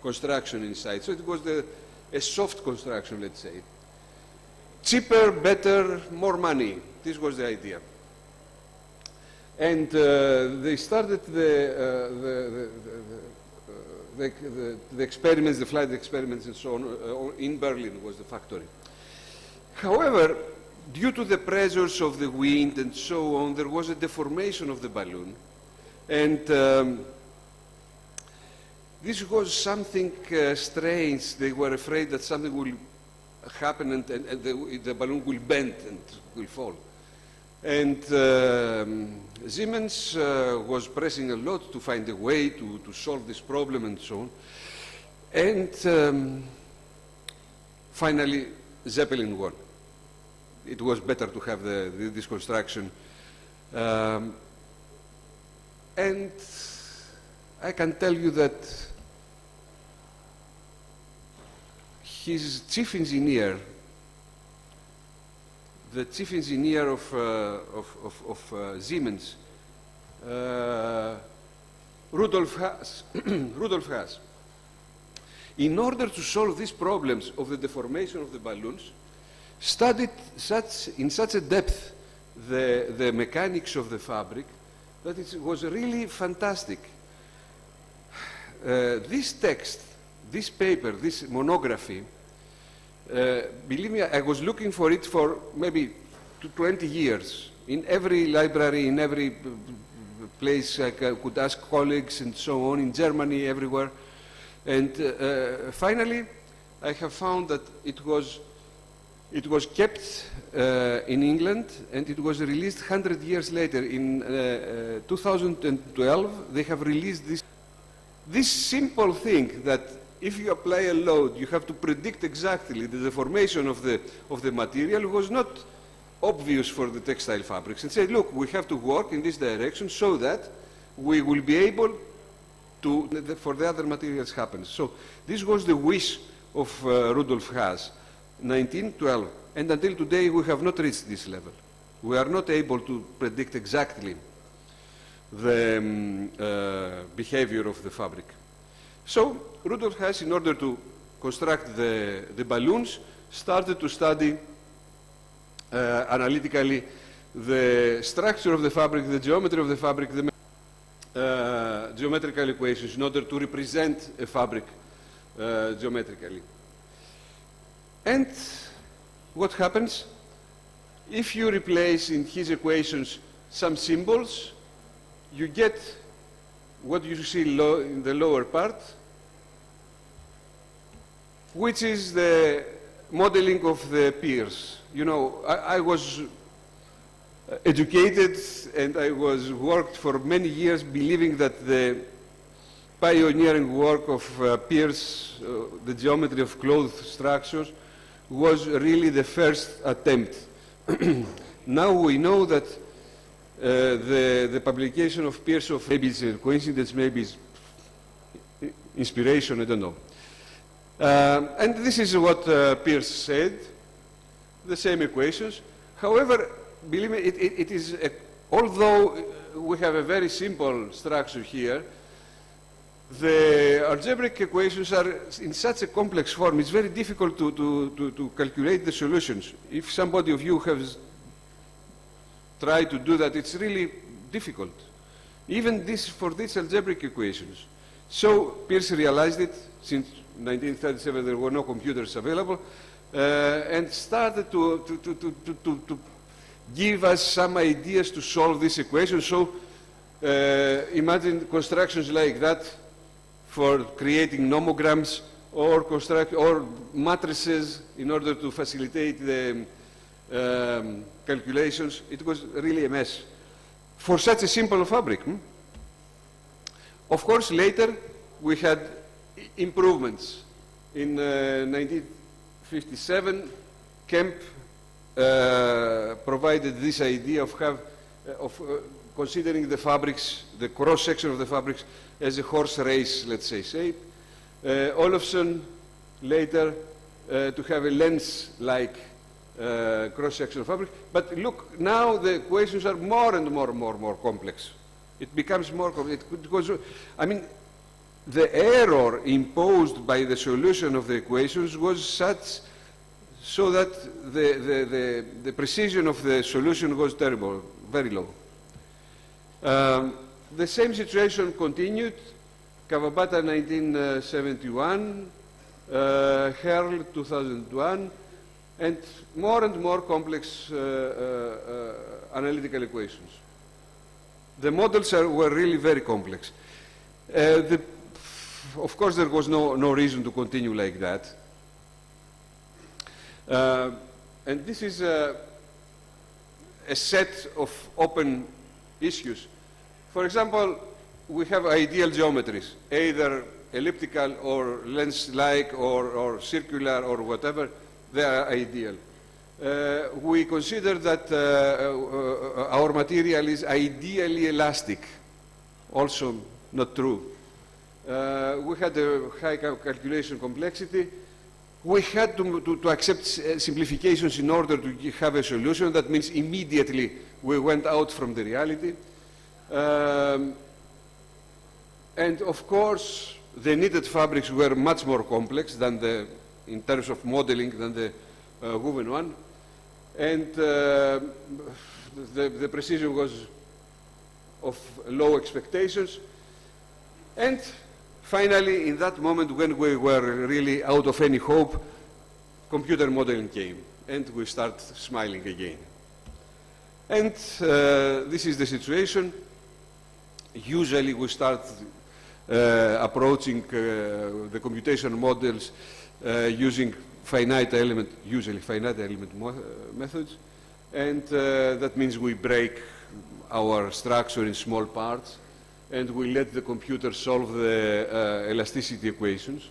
construction inside. So it was a soft construction, let's say. Cheaper, better, more money. This was the idea. And they started the experiments, the flight experiments and so on, in Berlin was the factory. However, due to the pressures of the wind and so on, there was a deformation of the balloon. And this was something strange. They were afraid that something will happen and the balloon will bend and will fall. And Siemens was pressing a lot to find a way to solve this problem and so on. And finally, Zeppelin won. It was better to have this construction. And I can tell you that his chief engineer, the chief engineer of Siemens, Rudolf Haas, in order to solve these problems of the deformation of the balloons, studied in such a depth the mechanics of the fabric that it was really fantastic. This text, this paper, this monography, believe me, I was looking for it for maybe 20 years. In every library, in every place I could ask colleagues and so on, in Germany, everywhere. And finally, I have found that it was kept in England, and it was released 100 years later. In 2012, they have released this simple thing that if you apply a load, you have to predict exactly the deformation of the material. Was not obvious for the textile fabrics, and said, look, we have to work in this direction so that we will be able to, for the other materials happen. So this was the wish of Rudolf Haas, 1912, and until today we have not reached this level. We are not able to predict exactly the behavior of the fabric. So Rudolf Haas, in order to construct the balloons, started to study analytically the structure of the fabric, the geometry of the fabric, the geometrical equations in order to represent a fabric geometrically. And what happens? If you replace in his equations some symbols, you get what you see in the lower part, which is the modeling of the piers. You know, I was educated and I was worked for many years believing that the pioneering work of piers, the geometry of cloth structures, was really the first attempt. Now we know that the publication of piers of, maybe it's a coincidence, maybe it's inspiration, I don't know. And this is what Pierce said, the same equations. However, believe me, it is, although we have a very simple structure here, the algebraic equations are in such a complex form, it's very difficult to calculate the solutions. If somebody of you has tried to do that, it's really difficult. Even this, for these algebraic equations. So Pierce realized it, since 1937 there were no computers available, and started to give us some ideas to solve this equation. So Imagine constructions like that for creating nomograms or matrices in order to facilitate the calculations. It was really a mess for such a simple fabric. Of course, later we had improvements. In 1957, Kemp provided this idea of considering the fabrics, the cross-section of the fabrics, as a horse race, let's say, shape. Olofsson later to have a lens-like cross-section of fabric. But look, now the equations are more and more complex. It becomes more complex because, I mean, the error imposed by the solution of the equations was such so that the precision of the solution was terrible, very low. The same situation continued. Kawabata 1971, Herl 2001, and more complex analytical equations. The models were really very complex. Of course, there was no reason to continue like that. And this is a set of open issues. For example, we have ideal geometries, either elliptical or lens-like or circular or whatever. They are ideal. We consider that our material is ideally elastic. Also not true. We had a high calculation complexity. We had to accept simplifications in order to have a solution. That means immediately we went out from the reality. And of course, the knitted fabrics were much more complex than in terms of modeling than the woven one. And the precision was of low expectations. And finally, in that moment when we were really out of any hope, computer modeling came, and we start smiling again. And this is the situation. Usually we start approaching the computation models using usually finite element methods, and that means we break our structure in small parts, and we let the computer solve the elasticity equations.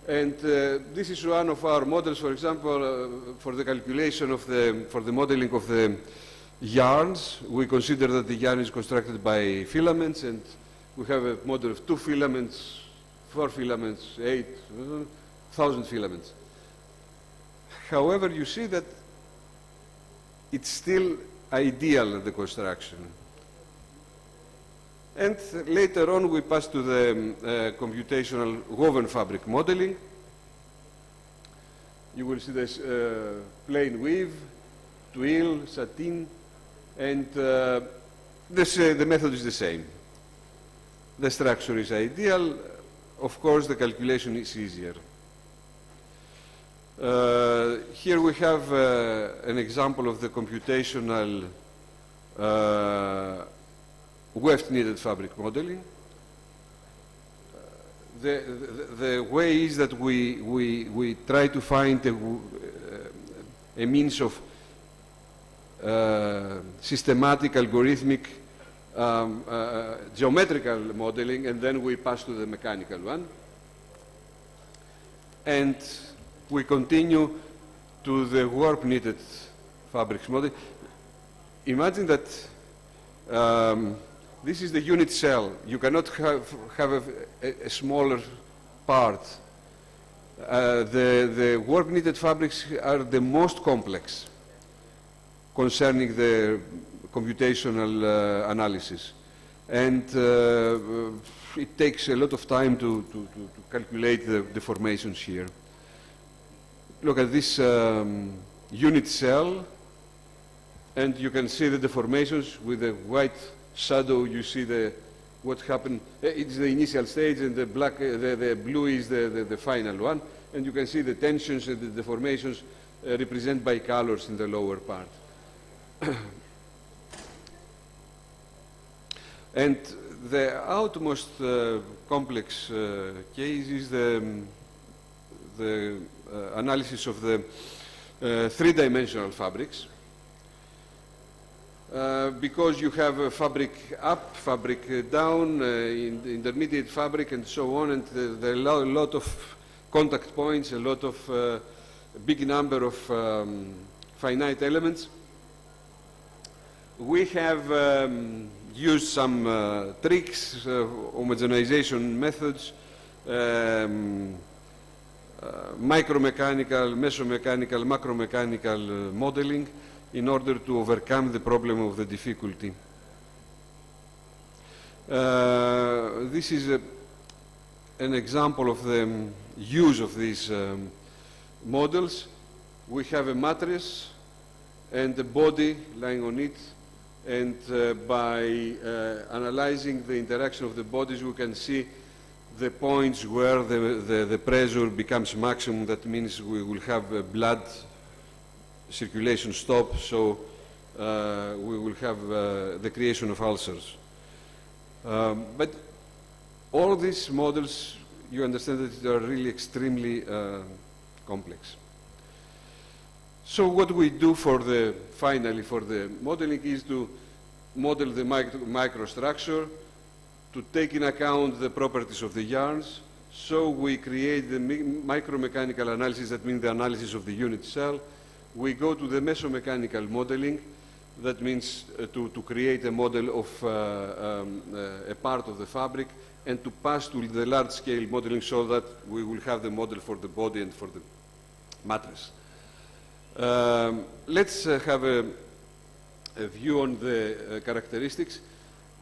And this is one of our models, for example, for the calculation for the modeling of the yarns. We consider that the yarn is constructed by filaments, and we have a model of 2 filaments, 4 filaments, 8,000 filaments. However, you see that it's still ideal, the construction. And later on, we pass to the computational woven fabric modeling. You will see this plain weave, twill, satin, and the method is the same. The structure is ideal. Of course, the calculation is easier. Here we have an example of the computational weft knitted fabric modeling. The way is that we try to find a means of systematic, algorithmic, geometrical modeling, and then we pass to the mechanical one. And we continue to the warp knitted fabrics model. Imagine that this is the unit cell. You cannot have a smaller part. The warp knitted fabrics are the most complex concerning the computational analysis. And it takes a lot of time to calculate the formations here. Look at this unit cell, and you can see the deformations with the white shadow. You see what happened. It's the initial stage, and the black, the blue is the final one. And you can see the tensions and the deformations represented by colors in the lower part. And the outmost complex case is the analysis of the three-dimensional fabrics. Because you have a fabric up, fabric down, intermediate fabric, and so on, and there are a lot of contact points, a lot of big number of finite elements. We have used some tricks, homogenization methods, micromechanical, mesomechanical, macromechanical modeling, in order to overcome the problem of the difficulty. This is an example of the use of these models. We have a mattress and a body lying on it, and by analyzing the interaction of the bodies, we can see the points where the pressure becomes maximum. That means we will have a blood circulation stop, so we will have the creation of ulcers. But all these models, you understand that they are really extremely complex. So what we do finally for the modeling is to model the microstructure, to take in account the properties of the yarns. So we create the micromechanical analysis, that means the analysis of the unit cell. We go to the mesomechanical modeling, that means to create a model of a part of the fabric, and to pass to the large-scale modeling so that we will have the model for the body and for the mattress. Let's have a view on the characteristics.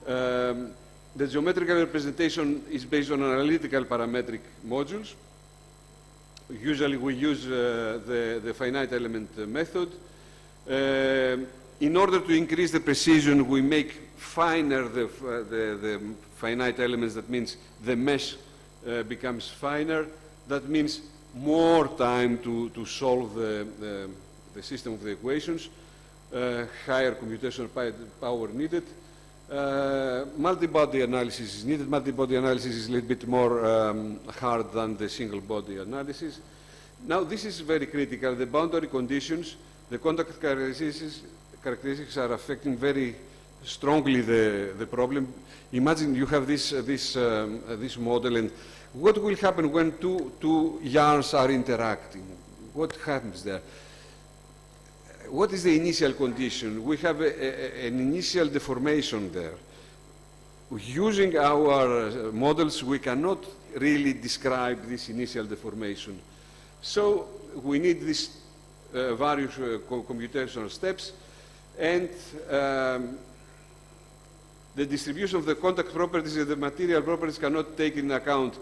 The geometrical representation is based on analytical parametric modules. Usually we use the finite element method. In order to increase the precision, we make finer the finite elements. That means the mesh becomes finer. That means more time to solve the system of the equations, higher computational power needed. Multi-body analysis is needed. Multi-body analysis is a little bit more hard than the single-body analysis. Now, this is very critical. The boundary conditions, the contact characteristics are affecting very strongly the problem. Imagine you have this model, and what will happen when two yarns are interacting? What happens there? What is the initial condition? We have an initial deformation there. Using our models, we cannot really describe this initial deformation. So we need these various computational steps, and the distribution of the contact properties and the material properties cannot take into account.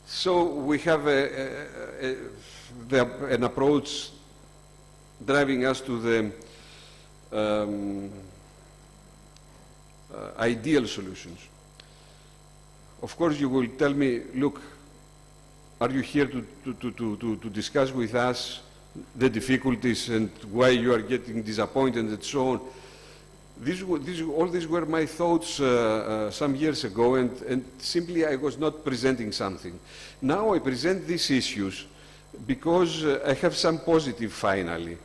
So we have an approach driving us to the ideal solutions. Of course, you will tell me, look, are you here to discuss with us the difficulties and why you are getting disappointed and so on? All these were my thoughts some years ago, and simply I was not presenting something. Now I present these issues because I have some positive finally.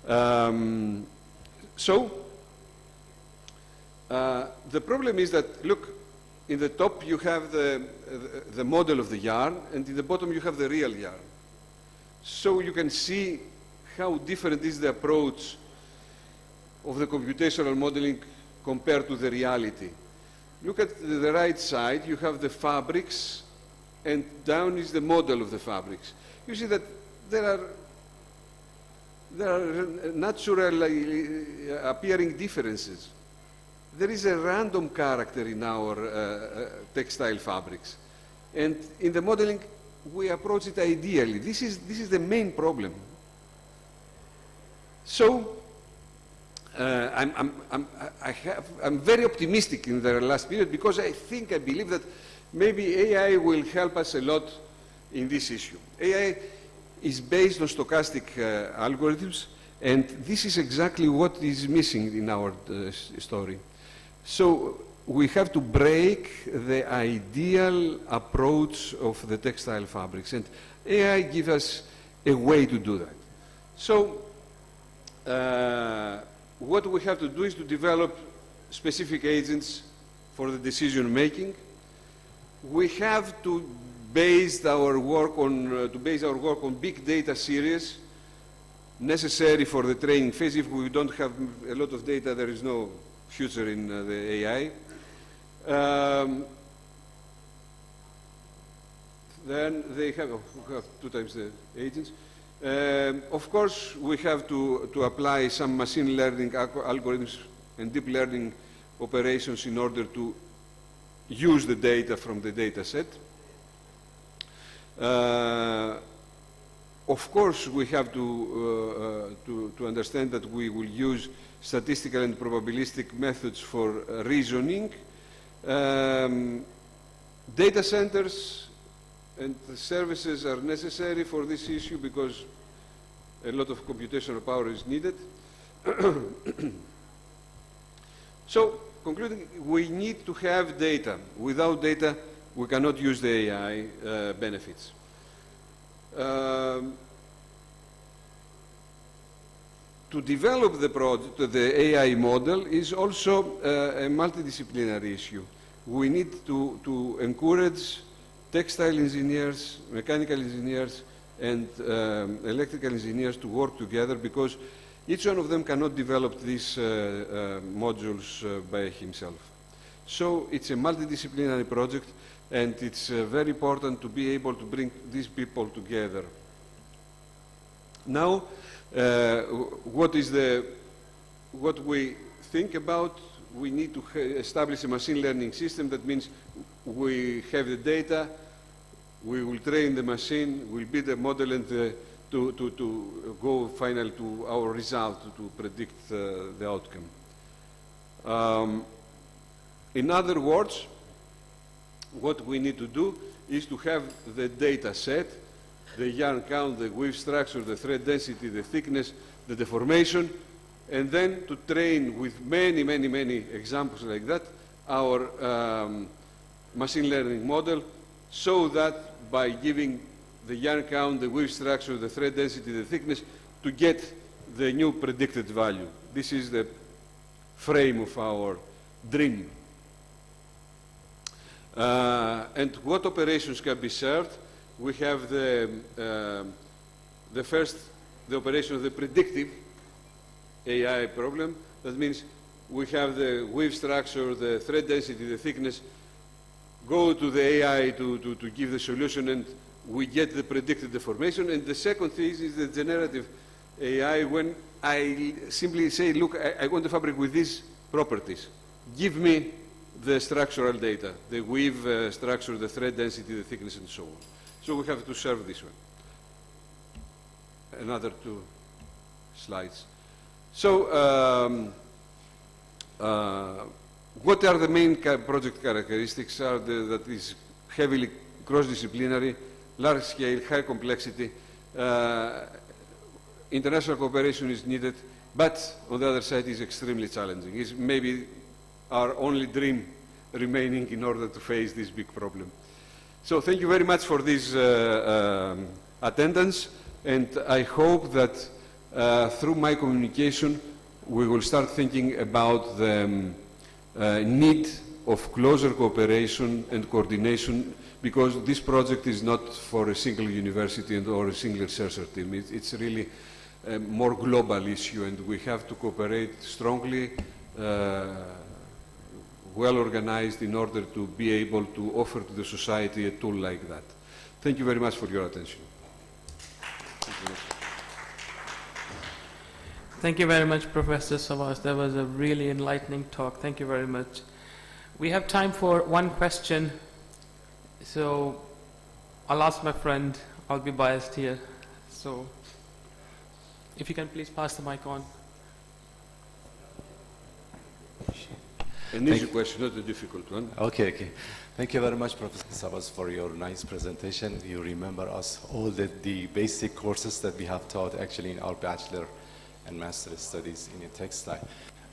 The problem is that, look, in the top you have the model of the yarn, and in the bottom you have the real yarn. So you can see how different is the approach of the computational modeling compared to the reality. Look at the right side, you have the fabrics, and down is the model of the fabrics. You see that there are naturally appearing differences. There is a random character in our textile fabrics. And in the modeling, we approach it ideally. This is the main problem. So, I'm very optimistic in the last period because I believe that maybe AI will help us a lot in this issue. AI is based on stochastic algorithms, and this is exactly what is missing in our story. So we have to break the ideal approach of the textile fabrics, and AI gives us a way to do that. So what we have to do is to develop specific agents for the decision making. We have to base our work on big data series necessary for the training phase. If we don't have a lot of data, there is no future in the AI. Then they have, we have 2 times the agents. Of course, we have to apply some machine learning algorithms and deep learning operations in order to use the data from the data set. Of course, we have to understand that we will use statistical and probabilistic methods for reasoning. Data centers and services are necessary for this issue because a lot of computational power is needed. So, concluding, we need to have data. Without data, we cannot use the AI benefits. To develop the AI model is also a multidisciplinary issue. We need to encourage textile engineers, mechanical engineers, and electrical engineers to work together, because each one of them cannot develop these modules by himself. So it's a multidisciplinary project, and it's very important to be able to bring these people together. Now, what we think about, we need to establish a machine learning system. That means we have the data, we will train the machine, we'll build a model, and to go finally to our result to predict the outcome. In other words, what we need to do is to have the data set, the yarn count, the weave structure, the thread density, the thickness, the deformation, and then to train with many, many, many examples like that our machine learning model, so that by giving the yarn count, the weave structure, the thread density, the thickness, to get the new predicted value. This is the frame of our dream. And what operations can be served? We have the operation of the predictive AI problem. That means we have the weave structure, the thread density, the thickness, go to the AI to give the solution, and we get the predicted deformation. And the second thing is the generative AI, when I simply say, look, I want the fabric with these properties. Give me the structural data, the weave structure, the thread density, the thickness, and so on. So we have to serve this one. Another 2 slides. So what are the main project characteristics? That is heavily cross-disciplinary, large scale, high complexity. International cooperation is needed, but on the other side is extremely challenging. It's maybe our only dream remaining in order to face this big problem. So thank you very much for this attendance, and I hope that through my communication we will start thinking about the need of closer cooperation and coordination, because this project is not for a single university or a single researcher team. It's really a more global issue, and we have to cooperate strongly, well organized, in order to be able to offer to the society a tool like that. Thank you very much for your attention. Thank you very much, Professor Savas. That was a really enlightening talk. Thank you very much. We have time for one question. So I'll ask my friend. I'll be biased here. So if you can please pass the mic on. An easy question, not a difficult one. Okay. Thank you very much, Professor Savas, for your nice presentation. You remember us all the basic courses that we have taught actually in our bachelor and master studies in textile.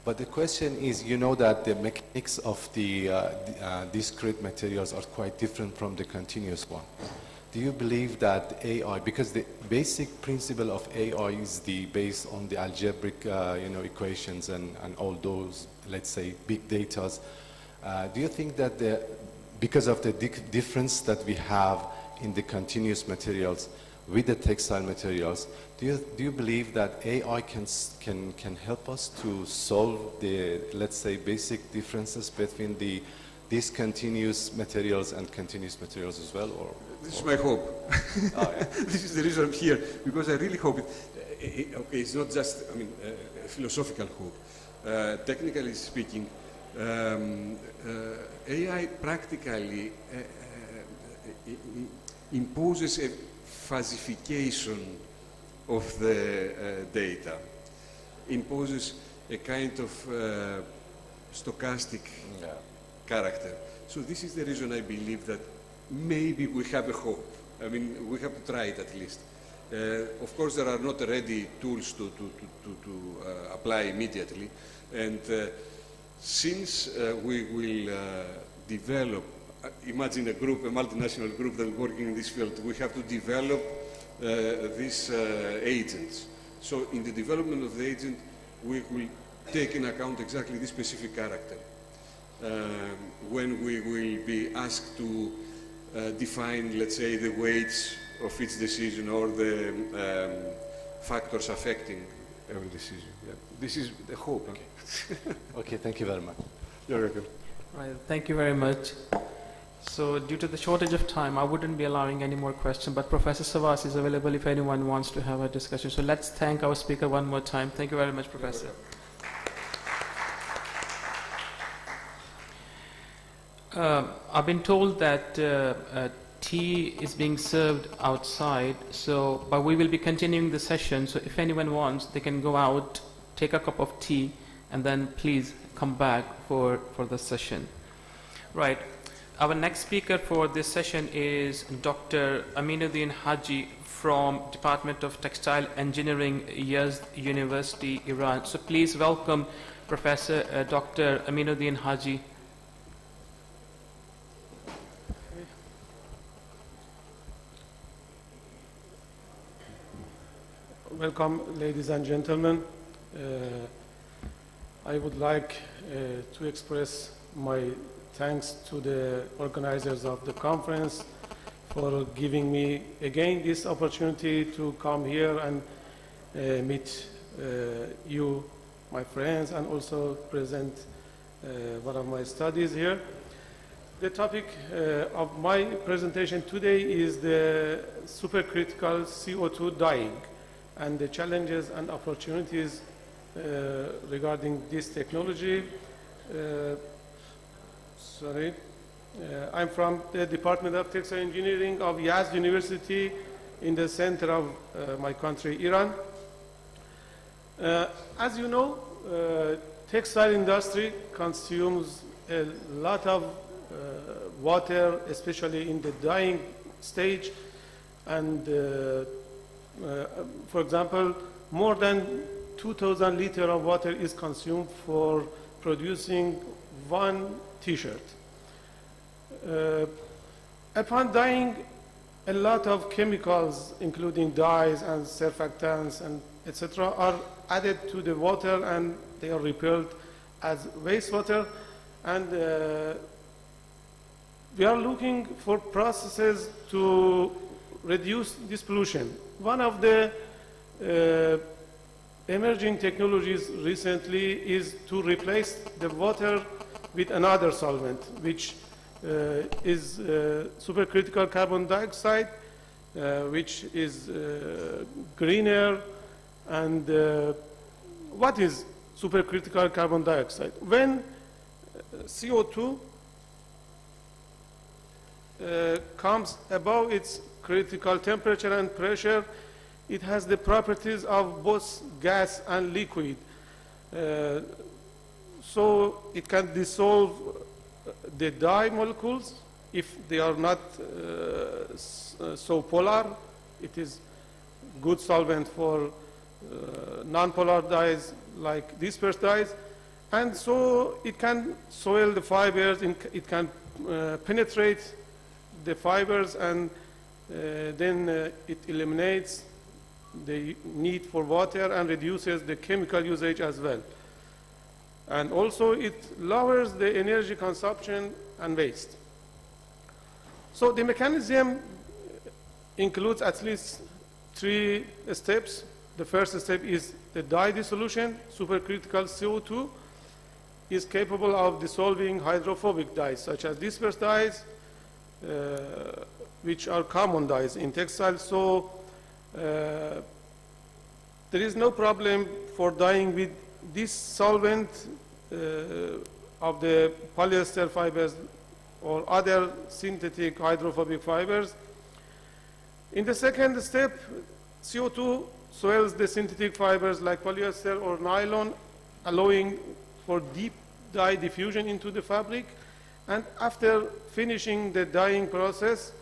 But the question is, you know that the mechanics of the discrete materials are quite different from the continuous one. Do you believe that AI, because the basic principle of AI is based on the algebraic equations and all those, let's say, big data, do you think that because of the difference that we have in the continuous materials with the textile materials, do you believe that AI can help us to solve the, let's say, basic differences between the discontinuous materials and continuous materials as well? Or this is my hope. Oh, yeah. This is the reason I'm here, because I really hope it. Okay, it's not just, I mean, a philosophical hope. Technically speaking, AI practically imposes a phasification of the data, imposes a kind of stochastic character. So this is the reason I believe that maybe we have a hope. I mean, we have to try it at least. Of course, there are not ready tools to apply immediately. And since we will develop, imagine a group, a multinational group that is working in this field, we have to develop these agents. So in the development of the agent, we will take into account exactly this specific character. When we will be asked to define, let's say, the weights of each decision or the factors affecting every decision. Yeah. This is the hope. Okay. Okay, thank you very much. You're welcome. Right, thank you very much. So due to the shortage of time, I wouldn't be allowing any more questions, but Professor Savas is available if anyone wants to have a discussion. So let's thank our speaker one more time. Thank you very much, Professor. I've been told that tea is being served outside, but we will be continuing the session, so if anyone wants, they can go out, take a cup of tea, and then please come back for the session. Right. Our next speaker for this session is Dr. Aminuddin Haji from Department of Textile Engineering, Yazd University, Iran. So please welcome Professor Dr. Aminuddin Haji. Welcome, ladies and gentlemen. I would like to express my thanks to the organizers of the conference for giving me again this opportunity to come here and meet you, my friends, and also present one of my studies here. The topic of my presentation today is the supercritical CO2 dyeing and the challenges and opportunities regarding this technology. I'm from the Department of Textile Engineering of Yazd University in the center of my country, Iran. As you know, textile industry consumes a lot of water, especially in the dyeing stage, and for example, more than 2,000 liters of water is consumed for producing one t-shirt. Upon dyeing, a lot of chemicals, including dyes and surfactants and etc., are added to the water, and they are repelled as wastewater. And we are looking for processes to reduce this pollution. One of the emerging technologies recently is to replace the water with another solvent, which is supercritical carbon dioxide, which is greener. And what is supercritical carbon dioxide? When CO2 comes above its critical temperature and pressure, it has the properties of both gas and liquid. So it can dissolve the dye molecules if they are not so polar. It is good solvent for non-polar dyes like dispersed dyes. And so it can soil the fibers, it can penetrate the fibers, and then it eliminates the need for water and reduces the chemical usage as well. And also it lowers the energy consumption and waste. So the mechanism includes at least 3 steps. The first step is the dye dissolution. Supercritical CO2 is capable of dissolving hydrophobic dyes, such as disperse dyes, which are common dyes in textiles. So there is no problem for dyeing with this solvent of the polyester fibers or other synthetic hydrophobic fibers. In the second step, CO2 soils the synthetic fibers like polyester or nylon, allowing for deep dye diffusion into the fabric. And after finishing the dyeing process,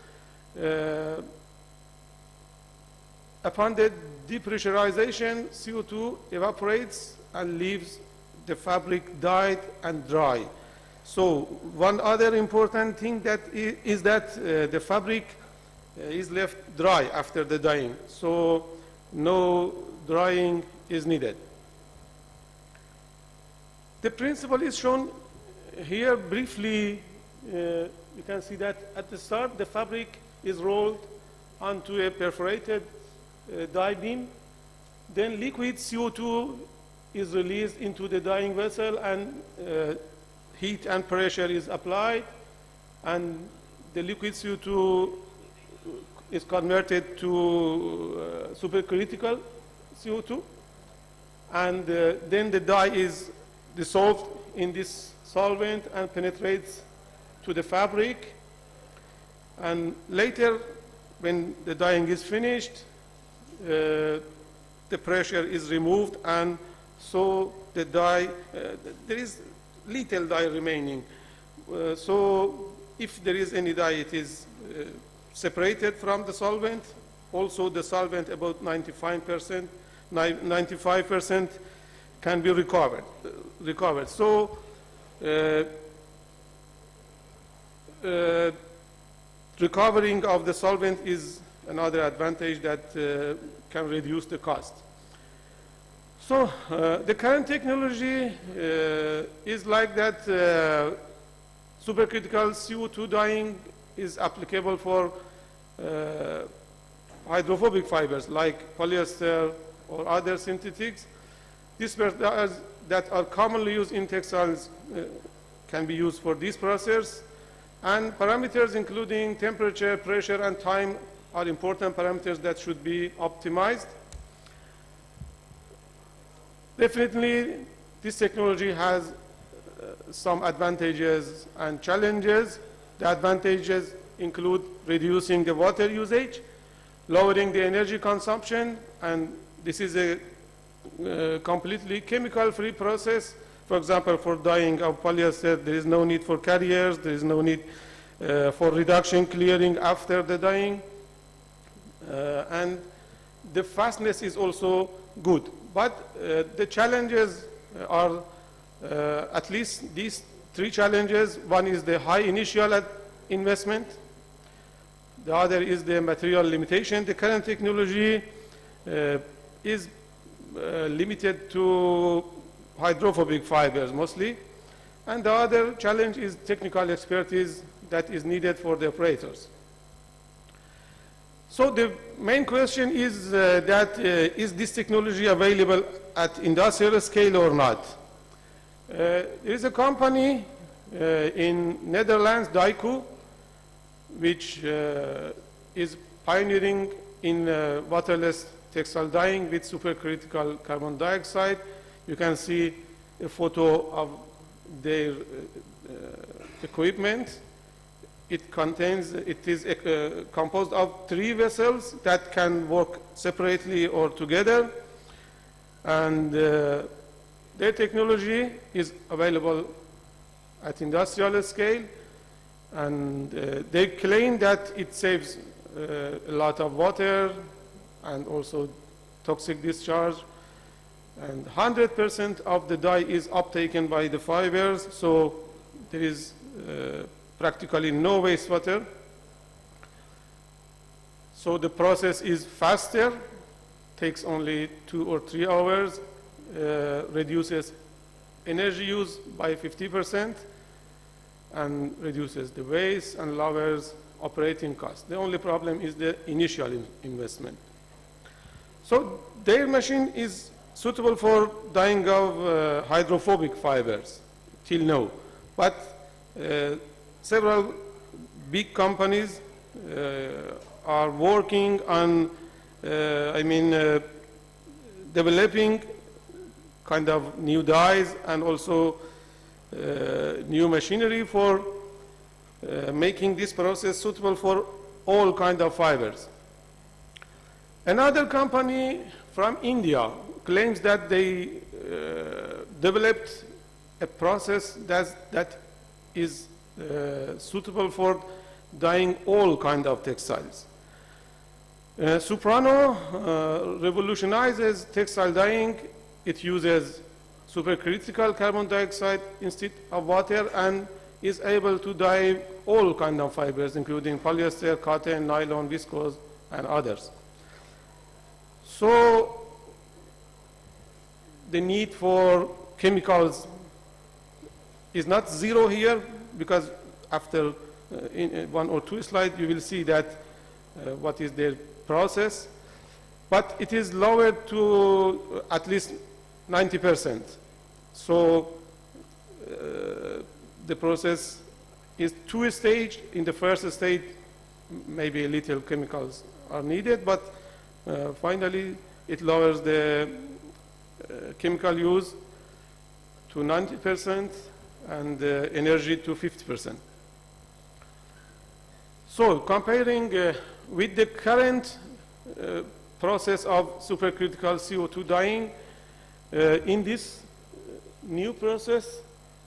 upon the depressurization, CO2 evaporates and leaves the fabric dyed and dry. So one other important thing that is that the fabric is left dry after the dyeing. So no drying is needed. The principle is shown here briefly. You can see that at the start the fabric is rolled onto a perforated dye beam. Then liquid CO2 is released into the dyeing vessel, and heat and pressure is applied, and the liquid CO2 is converted to supercritical CO2, and then the dye is dissolved in this solvent and penetrates to the fabric. And later, when the dyeing is finished, the pressure is removed, and so the dye, there is little dye remaining. So if there is any dye, it is separated from the solvent. Also the solvent, about 95% can be recovered. So recovering of the solvent is another advantage that can reduce the cost. So the current technology is like that. Supercritical CO2 dyeing is applicable for hydrophobic fibers like polyester or other synthetics. Disperse dyes that are commonly used in textiles can be used for this process. And parameters including temperature, pressure, and time are important parameters that should be optimized. Definitely, this technology has some advantages and challenges. The advantages include reducing the water usage, lowering the energy consumption, and this is a completely chemical-free process. For example, for dyeing of polyester, there is no need for carriers, there is no need for reduction clearing after the dyeing, and the fastness is also good. But the challenges are at least these 3 challenges. One is the high initial investment. The other is the material limitation. The current technology is limited to hydrophobic fibers mostly. And the other challenge is technical expertise that is needed for the operators. So the main question is is this technology available at industrial scale or not? There is a company in Netherlands, Daiku, which is pioneering in waterless textile dyeing with supercritical carbon dioxide. You can see a photo of their equipment. It is composed of 3 vessels that can work separately or together. And their technology is available at industrial scale. And they claim that it saves a lot of water and also toxic discharge. And 100% of the dye is uptaken by the fibers, so there is practically no wastewater. So the process is faster, takes only 2 or 3 hours, reduces energy use by 50%, and reduces the waste and lowers operating costs. The only problem is the initial investment. So their machine is suitable for dyeing of hydrophobic fibers till now. But several big companies are working on, developing kind of new dyes and also new machinery for making this process suitable for all kinds of fibers. Another company from India claims that they developed a process that is suitable for dyeing all kinds of textiles. Soprano revolutionizes textile dyeing. It uses supercritical carbon dioxide instead of water and is able to dye all kinds of fibers, including polyester, cotton, nylon, viscose, and others. So the need for chemicals is not zero here, because after in 1 or 2 slides you will see that what is their process, but it is lowered to at least 90%. So the process is 2-staged. In the first stage, maybe a little chemicals are needed, but finally it lowers the chemical use to 90% and energy to 50%. So comparing with the current process of supercritical CO2 dyeing, in this new process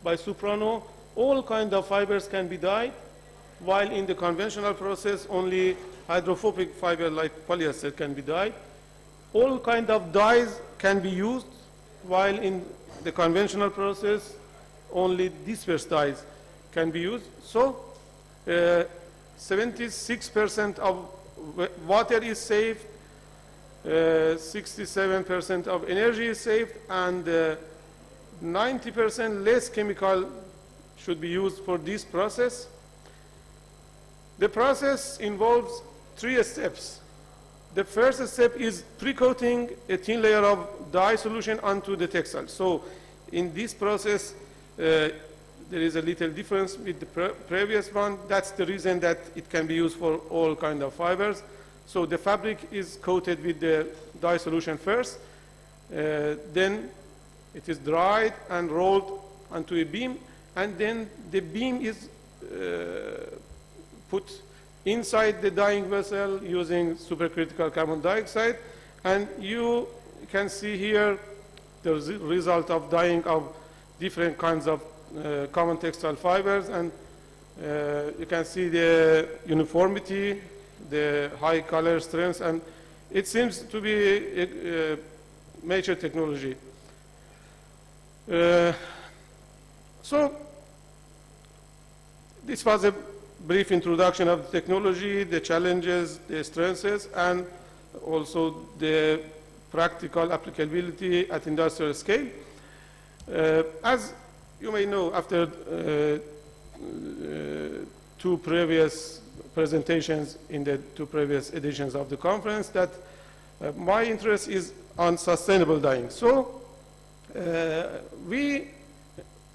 by Soprano, all kinds of fibers can be dyed, while in the conventional process only hydrophobic fiber like polyester can be dyed. All kinds of dyes can be used, while in the conventional process only dispersed dyes can be used. So 76% of water is saved, 67% of energy is saved, and 90% less chemical should be used for this process. The process involves 3 steps. The first step is pre-coating a thin layer of dye solution onto the textile. So in this process, there is a little difference with the previous one. That's the reason that it can be used for all kinds of fibers. So the fabric is coated with the dye solution first, then it is dried and rolled onto a beam, and then the beam is put inside the dyeing vessel using supercritical carbon dioxide, and you can see here the result of dyeing of different kinds of common textile fibers, and you can see the uniformity, the high color strength, and it seems to be a major technology. So this was a brief introduction of the technology, the challenges, the strengths, and also the practical applicability at industrial scale. As you may know, after 2 previous presentations in the 2 previous editions of the conference, that my interest is on sustainable dyeing. So we,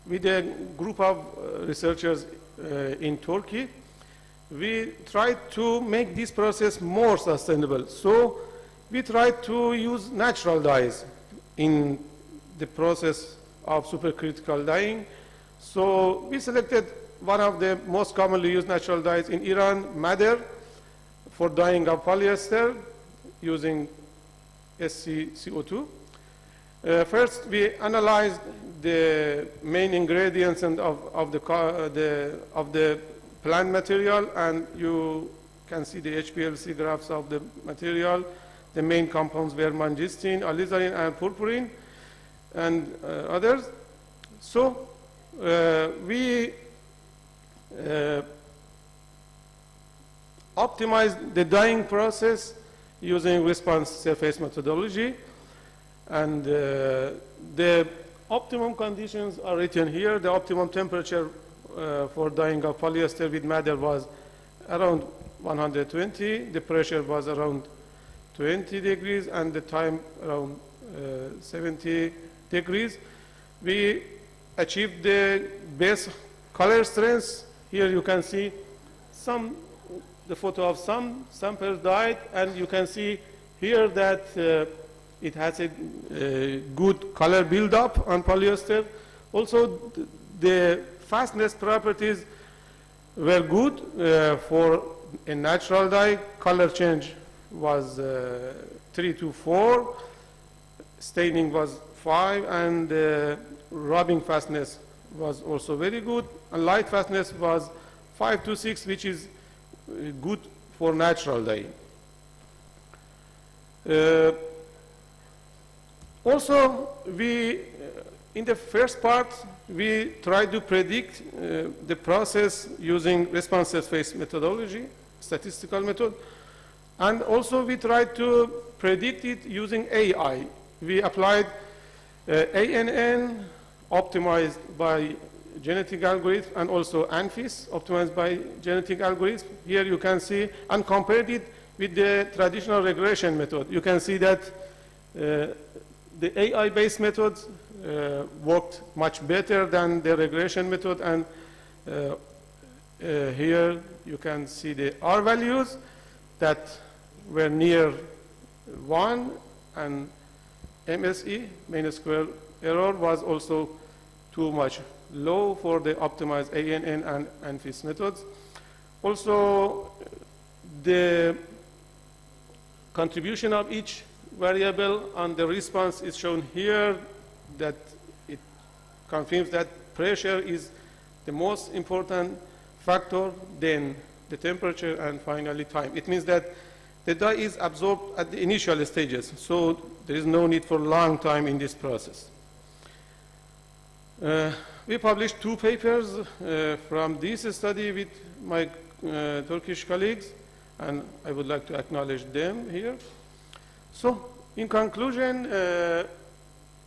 with a group of researchers in Turkey, we tried to make this process more sustainable. So we tried to use natural dyes in the process of supercritical dyeing. So we selected one of the most commonly used natural dyes in Iran, madder, for dyeing of polyester using SCCO2. First, we analyzed the main ingredients and of the plant material, and you can see the HPLC graphs of the material. The main compounds were mangistine, alizarin, and purpurine. and others. So we optimize the dyeing process using response surface methodology, and the optimum conditions are written here. The optimum temperature for dyeing of polyester with madder was around 120. The pressure was around 20 degrees, and the time around 70 degrees. We achieved the best color strengths. Here you can see the photo of some samples dyed, and you can see here that it has a good color buildup on polyester. Also, the fastness properties were good for a natural dye. Color change was 3 to 4, staining was 5, and rubbing fastness was also very good, and light fastness was 5 to 6, which is good for natural dyeing. Also, in the first part, we tried to predict the process using response surface methodology, statistical method, and also we tried to predict it using AI. We applied ANN, optimized by genetic algorithm, and also ANFIS, optimized by genetic algorithm. Here you can see, and compared it with the traditional regression method. You can see that the AI-based methods worked much better than the regression method, and here you can see the R values that were near 1, and MSE, mean square error, was also too much low for the optimized ANN and ANFIS methods. Also, the contribution of each variable on the response is shown here, that it confirms that pressure is the most important factor, then the temperature, and finally time. It means that the dye is absorbed at the initial stages, so there is no need for long time in this process. We published 2 papers from this study with my Turkish colleagues, and I would like to acknowledge them here. So, in conclusion,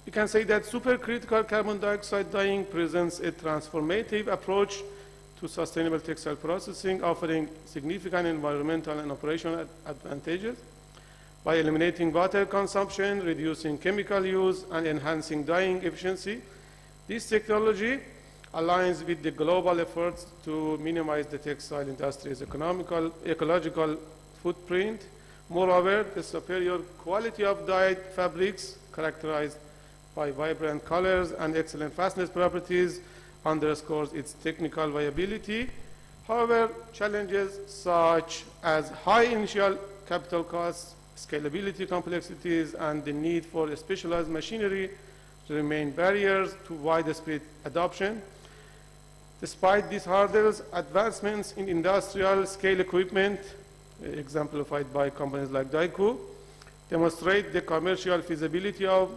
we can say that supercritical carbon dioxide dyeing presents a transformative approach to sustainable textile processing, offering significant environmental and operational advantages by eliminating water consumption, reducing chemical use, and enhancing dyeing efficiency. This technology aligns with the global efforts to minimize the textile industry's ecological footprint. Moreover, the superior quality of dyed fabrics, characterized by vibrant colors and excellent fastness properties, underscores its technical viability. However, challenges such as high initial capital costs, scalability complexities, and the need for specialized machinery remain barriers to widespread adoption. Despite these hurdles, advancements in industrial scale equipment, exemplified by companies like Daewoo, demonstrate the commercial feasibility of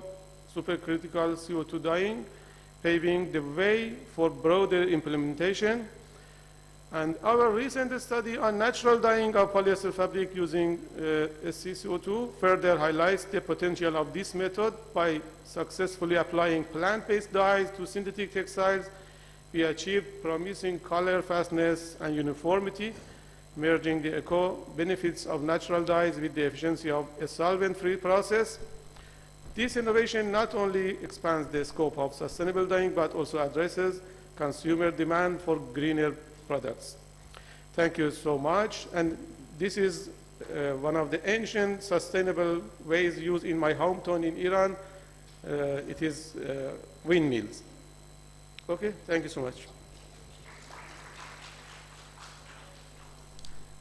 supercritical CO2 dyeing, paving the way for broader implementation. And our recent study on natural dyeing of polyester fabric using SCCO2 further highlights the potential of this method. By successfully applying plant-based dyes to synthetic textiles, we achieved promising color, fastness, and uniformity, merging the eco-benefits of natural dyes with the efficiency of a solvent-free process. This innovation not only expands the scope of sustainable dyeing, but also addresses consumer demand for greener products. Thank you so much. And this is one of the ancient sustainable ways used in my hometown in Iran. It is windmills. Okay, thank you so much.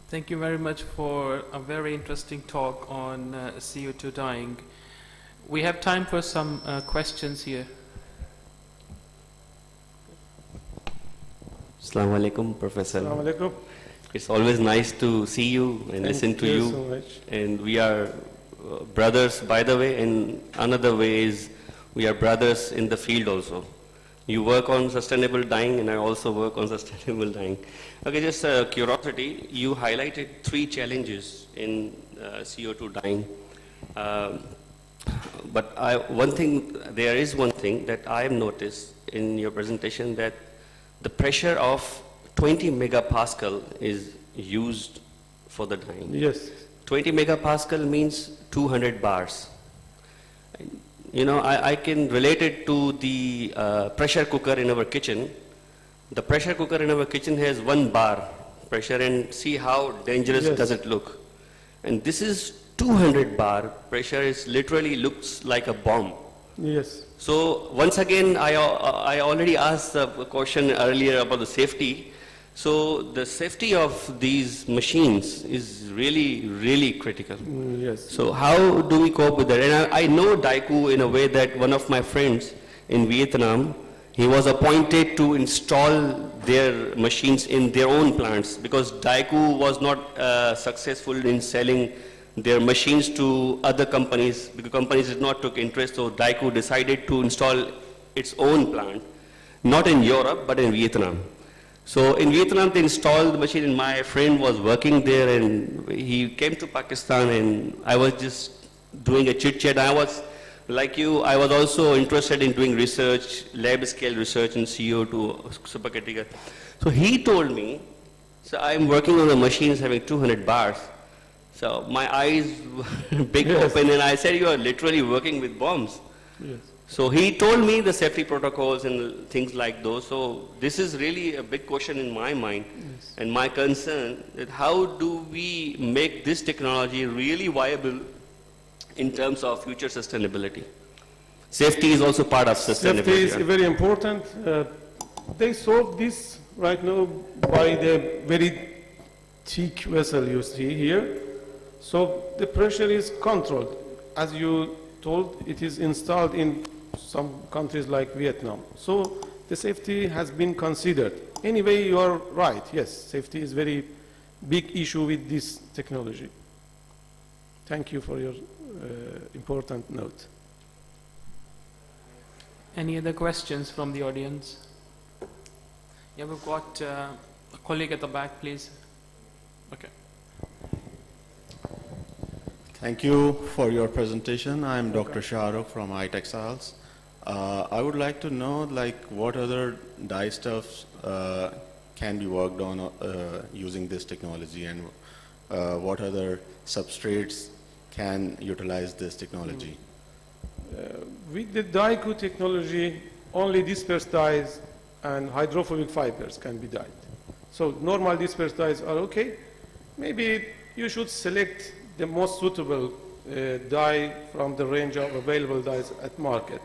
Thank you very much for a very interesting talk on CO2 dyeing. We have time for some questions here. Assalamu alaikum, Professor. Assalamu alaikum. It's always nice to see you and listen to you. So much. And we are brothers, by the way, and another way is We are brothers in the field also. You work on sustainable dyeing and I also work on sustainable dyeing. Okay, just curiosity, you highlighted 3 challenges in CO2 dyeing. But there is one thing that I have noticed in your presentation, that the pressure of 20 megapascal is used for the dyeing. Yes. 20 megapascal means 200 bars. You know, I can relate it to the pressure cooker in our kitchen. The pressure cooker in our kitchen has 1 bar pressure, and see how dangerous does it look. And this is 200 bar pressure, is literally looks like a bomb. Yes. So once again, I already asked a question earlier about the safety. So the safety of these machines is really, really critical. Yes. So how do we cope with that? And I know Daiku in a way that one of my friends in Vietnam, he was appointed to install their machines in their own plants, because Daiku was not successful in selling their machines to other companies, because companies did not take interest. So Daiku decided to install its own plant, not in Europe, but in Vietnam. So in Vietnam, they installed the machine, and my friend was working there, and he came to Pakistan, and I was just doing a chit-chat. I was, like you, I was also interested in doing research, lab-scale research in CO2 supercritical. So he told me, so I'm working on a machine having 200 bars. So my eyes were big open, and I said, you are literally working with bombs. Yes. So he told me the safety protocols and things like those. So this is really a big question in my mind, and my concern, that how do we make this technology really viable in terms of future sustainability? Safety is also part of sustainability. Safety is very important. They solve this right now by the very thick vessel you see here. So the pressure is controlled. As you told, it is installed in some countries like Vietnam. So the safety has been considered. Anyway, you are right. Yes, safety is very big issue with this technology. Thank you for your important note. Any other questions from the audience? Yeah, we've got a colleague at the back, please. Okay. Thank you for your presentation. I'm Dr. Shahrukh from Ickt-2025. I would like to know, like, what other dye stuffs can be worked on using this technology, and what other substrates can utilize this technology? With the Daiku technology, only dispersed dyes and hydrophobic fibers can be dyed. So normal dispersed dyes are okay. Maybe you should select the most suitable dye from the range of available dyes at market.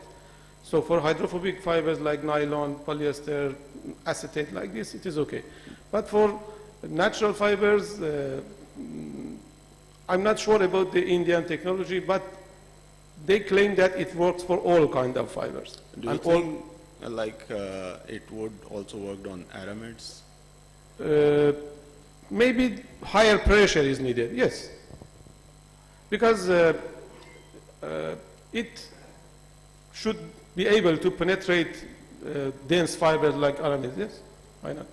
So for hydrophobic fibers like nylon, polyester, acetate like this, it is okay. But for natural fibers, I'm not sure about the Indian technology, but they claim that it works for all kind of fibers. Do you think it would also work on aramids? Maybe higher pressure is needed, yes. Because it should be able to penetrate dense fibers like aramids, yes? Why not?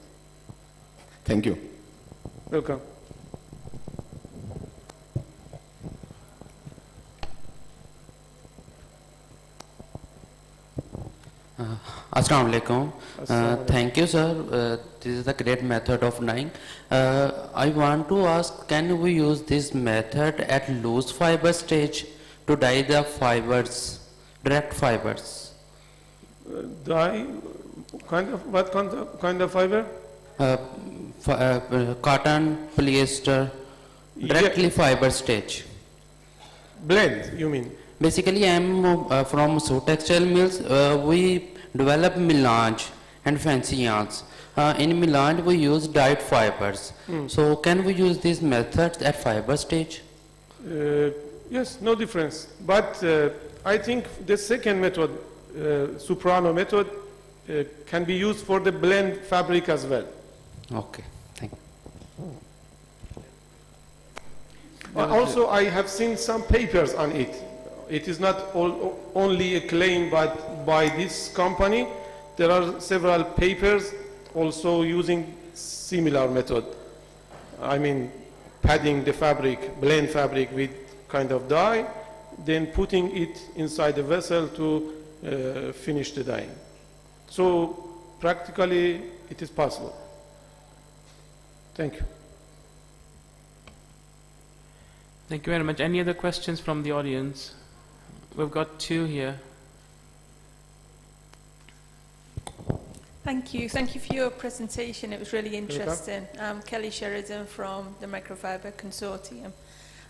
Thank you. Welcome. Assalamu alaikum. Thank you, sir. This is a great method of dyeing. I want to ask, can we use this method at loose fiber stage to dye the fibers, direct fibers? Dye? What kind of fiber? Cotton, polyester, directly fiber stage. Blend, you mean? Basically, I am from So Textile Mills. We develop melange and fancy yarns. In melange, we use dyed fibers. So, can we use these methods at fiber stage? Yes, no difference. But I think the second method, soprano method, can be used for the blend fabric as well. Okay, thank you. Also, I have seen some papers on it, it is not only a claim by this company. There are several papers also using similar method. I mean, padding the fabric, blend fabric with kind of dye, then putting it inside the vessel to finish the dyeing. So practically it is possible. Thank you. Thank you very much. Any other questions from the audience? We've got two here. Thank you. Thank you for your presentation. It was really interesting. I'm Kelly Sheridan from the Microfiber Consortium.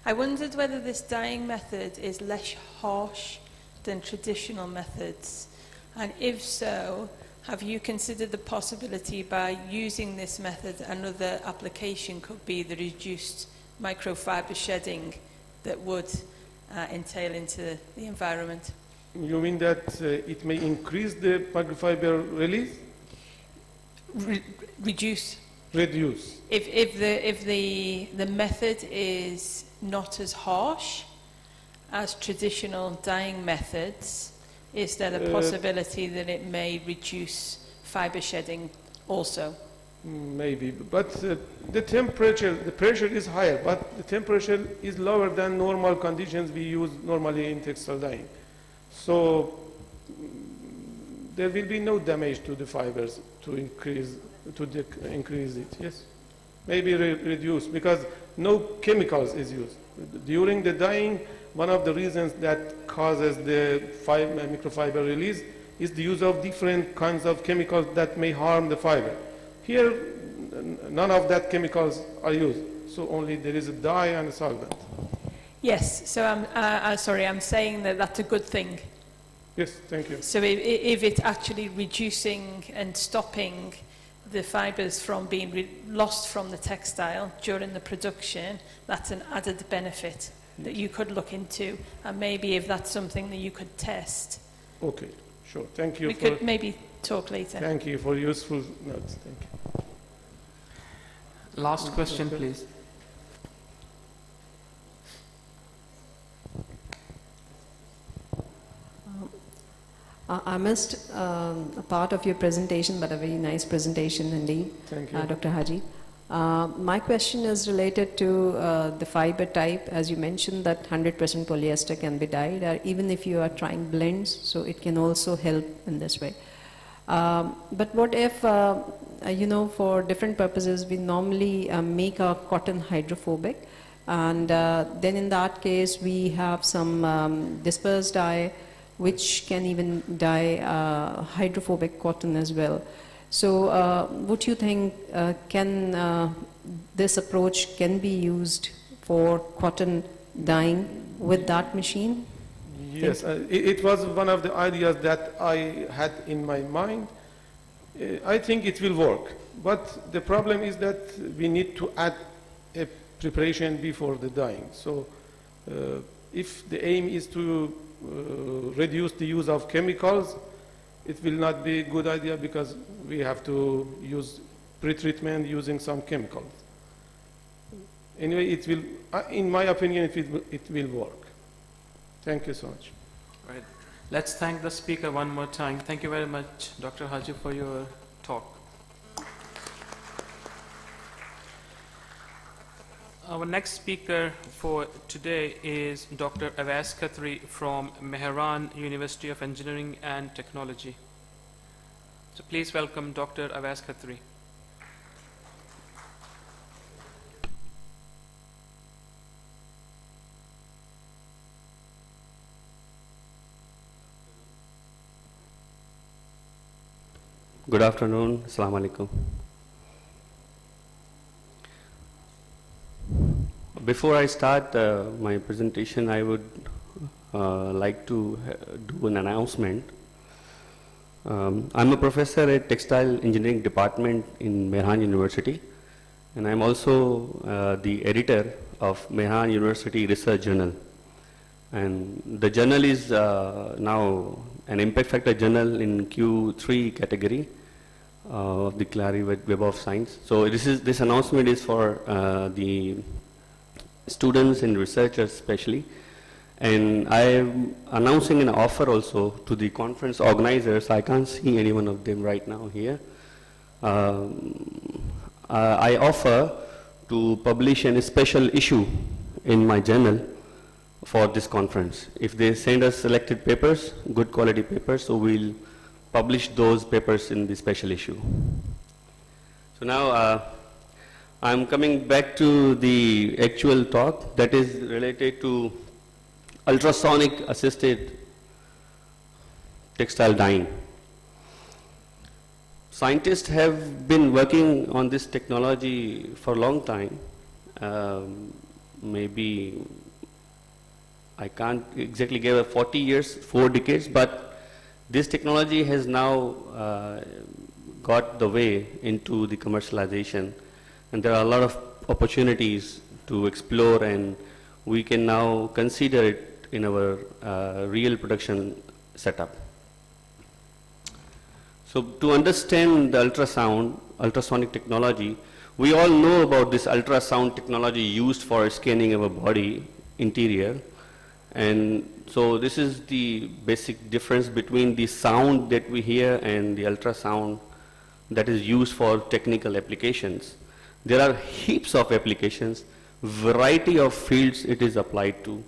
I wondered whether this dyeing method is less harsh than traditional methods, and if so, have you considered the possibility by using this method another application could be the reduced microfiber shedding that would entail into the environment? You mean that it may increase the microfiber release? Reduce. Reduce. If the method is not as harsh as traditional dyeing methods, is there a possibility that it may reduce fiber shedding also? Maybe, but the pressure is higher, but the temperature is lower than normal conditions we use normally in textile dyeing. So there will be no damage to the fibers to increase it. Yes, maybe reduce, because no chemicals is used during the dyeing. One of the reasons that causes the microfiber release is the use of different kinds of chemicals that may harm the fiber. Here, none of that chemicals are used, so only there is a dye and a solvent. Yes, so I'm saying that that's a good thing. Yes, thank you. So if it's actually reducing and stopping the fibers from being lost from the textile during the production, that's an added benefit that you could look into, and maybe if that's something that you could test. Okay, sure. Thank you. We could maybe talk later. Thank you for useful notes. Thank you. Last question, please. I missed a part of your presentation, but a very nice presentation indeed. Thank you. Dr. Haji. My question is related to the fiber type. As you mentioned that 100% polyester can be dyed, even if you are trying blends, so it can also help in this way. But what if, for different purposes, we normally make our cotton hydrophobic, and then in that case we have some dispersed dye which can even dye hydrophobic cotton as well. So would you think this approach can be used for cotton dyeing with that machine? Yes, it was one of the ideas that I had in my mind. I think it will work, but the problem is that we need to add a preparation before the dyeing. So if the aim is to reduce the use of chemicals, it will not be a good idea because we have to use pre-treatment using some chemicals. Anyway, it will, in my opinion, it will work. Thank you so much. Right. Let's thank the speaker one more time. Thank you very much, Dr. Haji, for your talk. Our next speaker for today is Dr. Awais Khatri from Mehran University of Engineering and Technology. So please welcome Dr. Awais Khatri. Good afternoon. Assalamu alaikum. Before I start my presentation, I would like to do an announcement. I'm a professor at Textile Engineering Department in Mehran University, and I'm also the editor of Mehran University Research Journal. And the journal is now an impact factor journal in Q3 category of the Clary Web of Science. So this announcement is for the students and researchers especially. And I'm announcing an offer also to the conference organizers. I can't see any one of them right now here. I offer to publish a special issue in my journal for this conference. If they send us selected papers, good quality papers, so we'll publish those papers in the special issue. So now I'm coming back to the actual talk that is related to ultrasonic assisted textile dyeing. Scientists have been working on this technology for a long time. Maybe I can't exactly give a 40 years, 4 decades, but this technology has now got the way into the commercialization, and there are a lot of opportunities to explore, and we can now consider it in our real production setup. So to understand the ultrasonic technology, we all know about this ultrasound technology used for scanning our body interior. And so this is the basic difference between the sound that we hear and the ultrasound that is used for technical applications. There are heaps of applications, variety of fields it is applied to.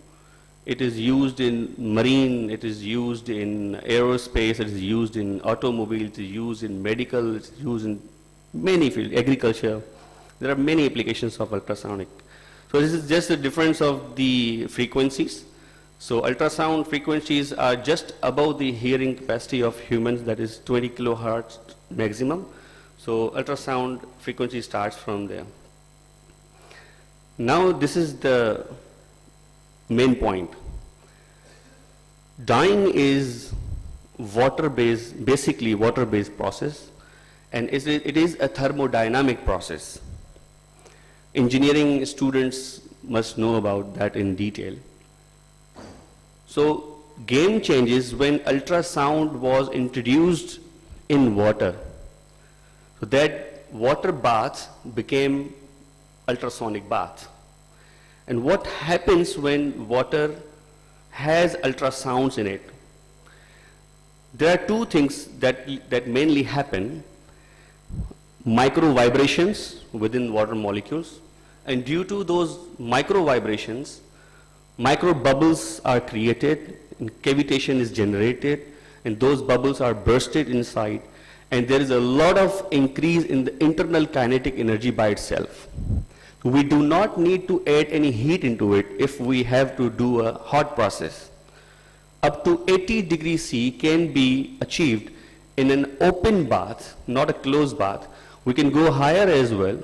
It is used in marine, it is used in aerospace, it is used in automobiles, it is used in medical, it is used in many fields, agriculture. There are many applications of ultrasonic. So this is just the difference of the frequencies. So ultrasound frequencies are just above the hearing capacity of humans, that is 20 kilohertz maximum. So ultrasound frequency starts from there. Now this is the main point. Dyeing is water-based, basically water-based process, and it is a thermodynamic process. Engineering students must know about that in detail. So game changes when ultrasound was introduced in water. So that water bath became ultrasonic bath. And what happens when water has ultrasounds in it? There are two things that mainly happen. Micro vibrations within water molecules, and due to those micro vibrations, micro bubbles are created, and cavitation is generated, and those bubbles are bursted inside, and there is a lot of increase in the internal kinetic energy by itself. We do not need to add any heat into it if we have to do a hot process. Up to 80 degrees C can be achieved in an open bath, not a closed bath. We can go higher as well.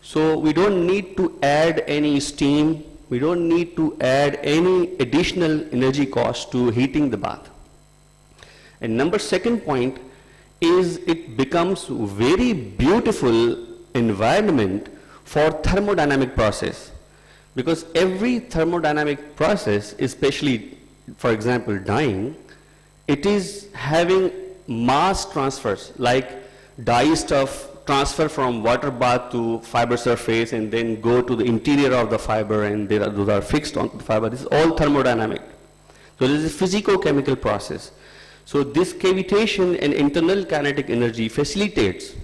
So we don't need to add any steam. We don't need to add any additional energy cost to heating the bath. And second point is it becomes very beautiful environment for thermodynamic process, because every thermodynamic process, especially for example dyeing, it is having mass transfers, like dye stuff transfer from water bath to fiber surface and then go to the interior of the fiber, and those are fixed on the fiber. This is all thermodynamic. So this is a physico-chemical process. So this cavitation and internal kinetic energy facilitates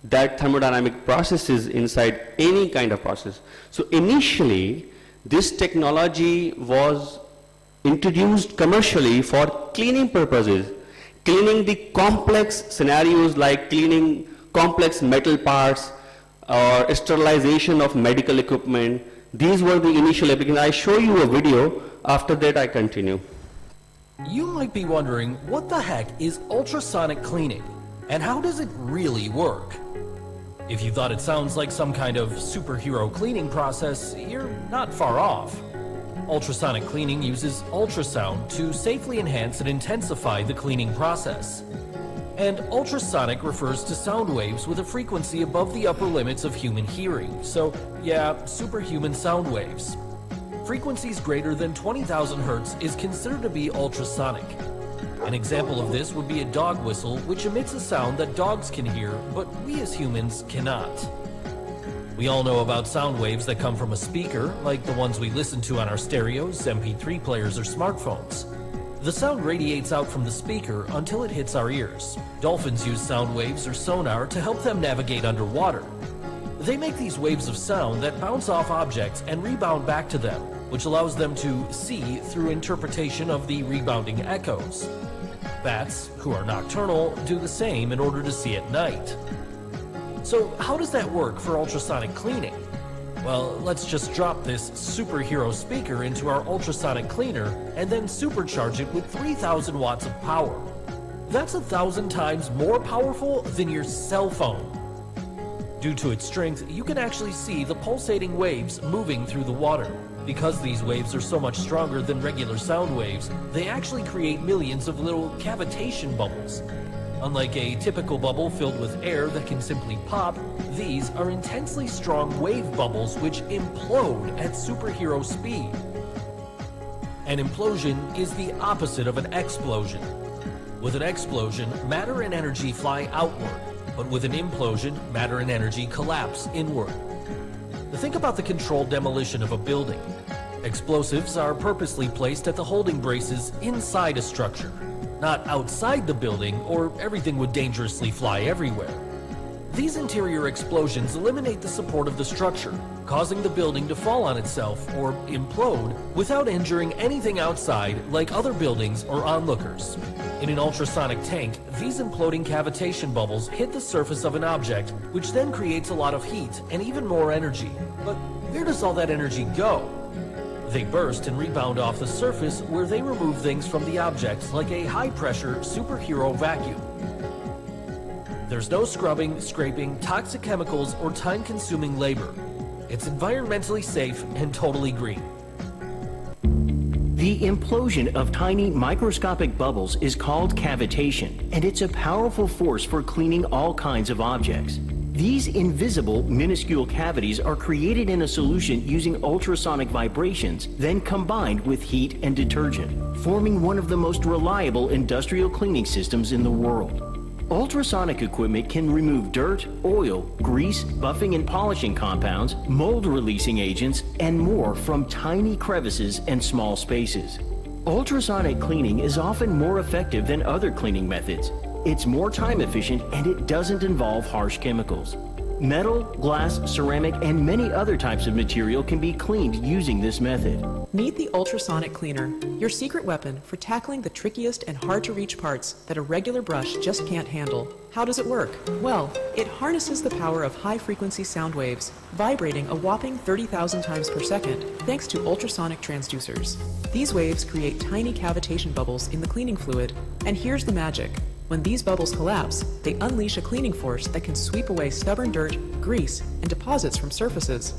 that thermodynamic processes inside any kind of process. So initially, this technology was introduced commercially for cleaning purposes, cleaning the complex scenarios like cleaning complex metal parts or sterilization of medical equipment. These were the initial applications. I show you a video, after that I continue. You might be wondering, what the heck is ultrasonic cleaning, and how does it really work? If you thought it sounds like some kind of superhero cleaning process, you're not far off. Ultrasonic cleaning uses ultrasound to safely enhance and intensify the cleaning process. And ultrasonic refers to sound waves with a frequency above the upper limits of human hearing. So, yeah, superhuman sound waves. Frequencies greater than 20,000 hertz is considered to be ultrasonic. An example of this would be a dog whistle, which emits a sound that dogs can hear, but we as humans cannot. We all know about sound waves that come from a speaker, like the ones we listen to on our stereos, MP3 players, or smartphones. The sound radiates out from the speaker until it hits our ears. Dolphins use sound waves or sonar to help them navigate underwater. They make these waves of sound that bounce off objects and rebound back to them, which allows them to see through interpretation of the rebounding echoes. Bats, who are nocturnal, do the same in order to see at night. So how does that work for ultrasonic cleaning? Well, let's just drop this superhero speaker into our ultrasonic cleaner and then supercharge it with 3,000 watts of power. That's 1,000 times more powerful than your cell phone. Due to its strength, you can actually see the pulsating waves moving through the water. Because these waves are so much stronger than regular sound waves, they actually create millions of little cavitation bubbles. Unlike a typical bubble filled with air that can simply pop, these are intensely strong wave bubbles which implode at superhero speed. An implosion is the opposite of an explosion. With an explosion, matter and energy fly outward, but with an implosion, matter and energy collapse inward. Think about the controlled demolition of a building. Explosives are purposely placed at the holding braces inside a structure, not outside the building, or everything would dangerously fly everywhere. These interior explosions eliminate the support of the structure, causing the building to fall on itself or implode without injuring anything outside like other buildings or onlookers. In an ultrasonic tank, these imploding cavitation bubbles hit the surface of an object, which then creates a lot of heat and even more energy. But where does all that energy go? They burst and rebound off the surface where they remove things from the object like a high-pressure superhero vacuum. There's no scrubbing, scraping, toxic chemicals, or time-consuming labor. It's environmentally safe and totally green. The implosion of tiny microscopic bubbles is called cavitation, and it's a powerful force for cleaning all kinds of objects. These invisible, minuscule cavities are created in a solution using ultrasonic vibrations, then combined with heat and detergent, forming one of the most reliable industrial cleaning systems in the world. Ultrasonic equipment can remove dirt, oil, grease, buffing and polishing compounds, mold-releasing agents, and more from tiny crevices and small spaces. Ultrasonic cleaning is often more effective than other cleaning methods. It's more time efficient and it doesn't involve harsh chemicals. Metal, glass, ceramic, and many other types of material can be cleaned using this method. Meet the ultrasonic cleaner, your secret weapon for tackling the trickiest and hard-to-reach parts that a regular brush just can't handle. How does it work? Well, it harnesses the power of high-frequency sound waves, vibrating a whopping 30,000 times per second, thanks to ultrasonic transducers. These waves create tiny cavitation bubbles in the cleaning fluid, and here's the magic. When these bubbles collapse, they unleash a cleaning force that can sweep away stubborn dirt, grease, and deposits from surfaces.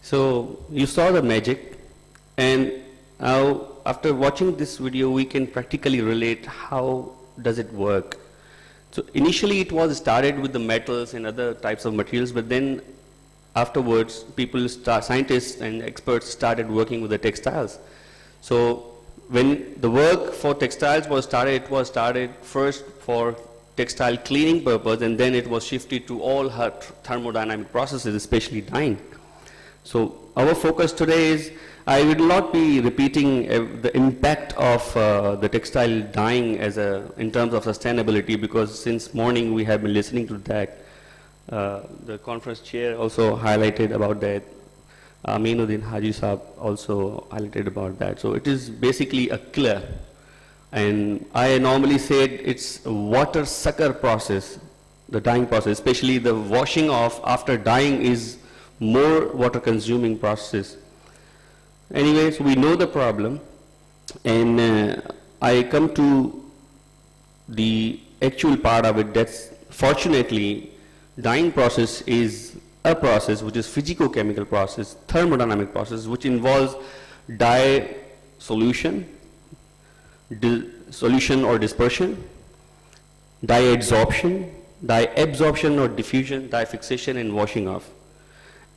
So you saw the magic, and now after watching this video, we can practically relate how does it work. So initially it was started with the metals and other types of materials, but then afterwards scientists and experts started working with the textiles. So when the work for textiles was started, it was started first for textile cleaning purpose, and then it was shifted to all thermodynamic processes, especially dyeing. So our focus today is, I will not be repeating the impact of the textile dyeing in terms of sustainability, because since morning we have been listening to that. The conference chair also highlighted about that. Aminuddin Haji Saab also highlighted about that. So it is basically a killer. And I normally said it's a water sucker process, the dyeing process, especially the washing off after dyeing is more water consuming process. Anyways, we know the problem, and I come to the actual part of it. That's fortunately, dyeing process is a process which is physicochemical process, thermodynamic process, which involves dye solution or dispersion, dye absorption or diffusion, dye fixation, and washing off.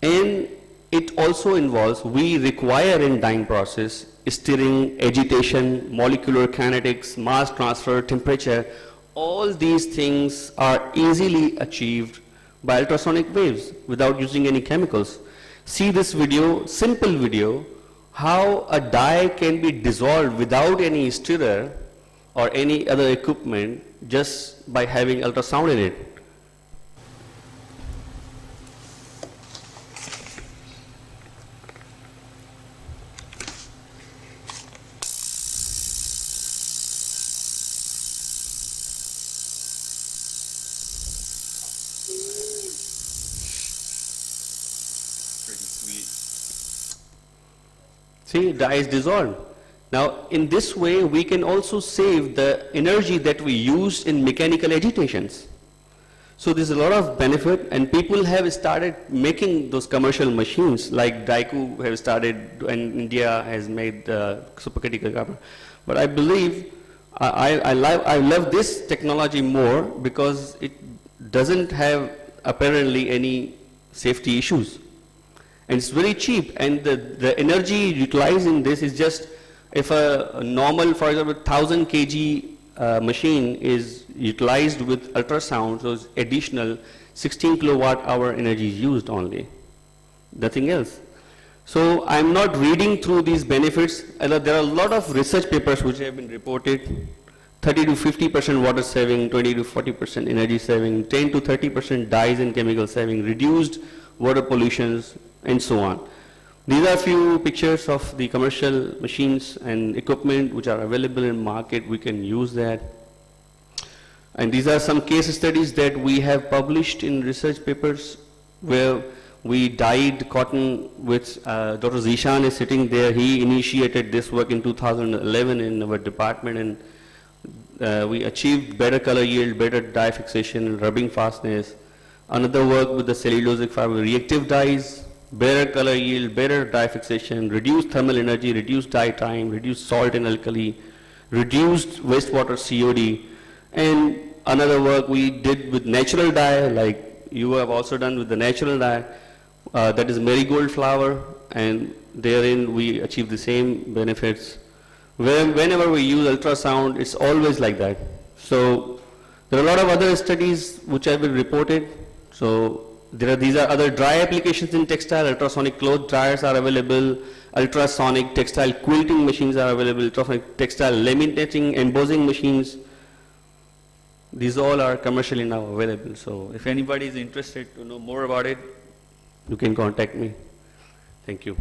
And it also involves, we require in dyeing process, stirring, agitation, molecular kinetics, mass transfer, temperature. All these things are easily achieved by ultrasonic waves without using any chemicals. See this video, simple video, how a dye can be dissolved without any stirrer or any other equipment just by having ultrasound in it. See, dye is dissolved. Now, in this way, we can also save the energy that we use in mechanical agitations. So there's a lot of benefit, and people have started making those commercial machines, like Daiku have started, and India has made the supercritical copper. But I believe, I love this technology more because it doesn't have apparently any safety issues. And it's very cheap, and the energy utilized in this is just, if a normal, for example, 1000 kg machine is utilized with ultrasound, so it's additional 16 kilowatt hour energy is used only, nothing else. So I'm not reading through these benefits. There are a lot of research papers which have been reported, 30 to 50% water saving, 20 to 40% energy saving, 10 to 30% dyes and chemical saving, reduced water pollutions, and so on. These are a few pictures of the commercial machines and equipment which are available in market. We can use that. And these are some case studies that we have published in research papers where we dyed cotton with, Dr. Zishan is sitting there. He initiated this work in 2011 in our department, and we achieved better color yield, better dye fixation, rubbing fastness. Another work with the cellulosic fiber reactive dyes, better color yield, better dye fixation, reduced thermal energy, reduced dye time, reduced salt and alkali, reduced wastewater COD. And another work we did with natural dye, like you have also done with the natural dye, that is marigold flower, and therein we achieve the same benefits. Whenever we use ultrasound, it's always like that. So there are a lot of other studies which have been reported. So these are other dry applications in textile. Ultrasonic cloth dryers are available. Ultrasonic textile quilting machines are available. Ultrasonic textile laminating, embossing machines. These all are commercially now available. So if anybody is interested to know more about it, you can contact me. Thank you.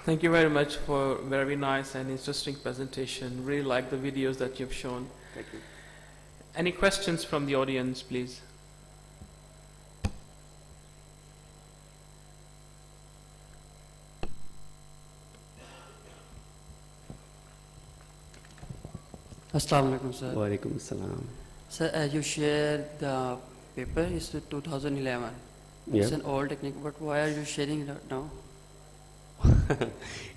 Thank you very much for a very nice and interesting presentation. Really like the videos that you've shown. Thank you. Any questions from the audience, please? Assalamu alaikum, sir. Wa alaikum assalam. Sir, as you shared the paper is 2011. Yeah. It's an old technique, but why are you sharing it now?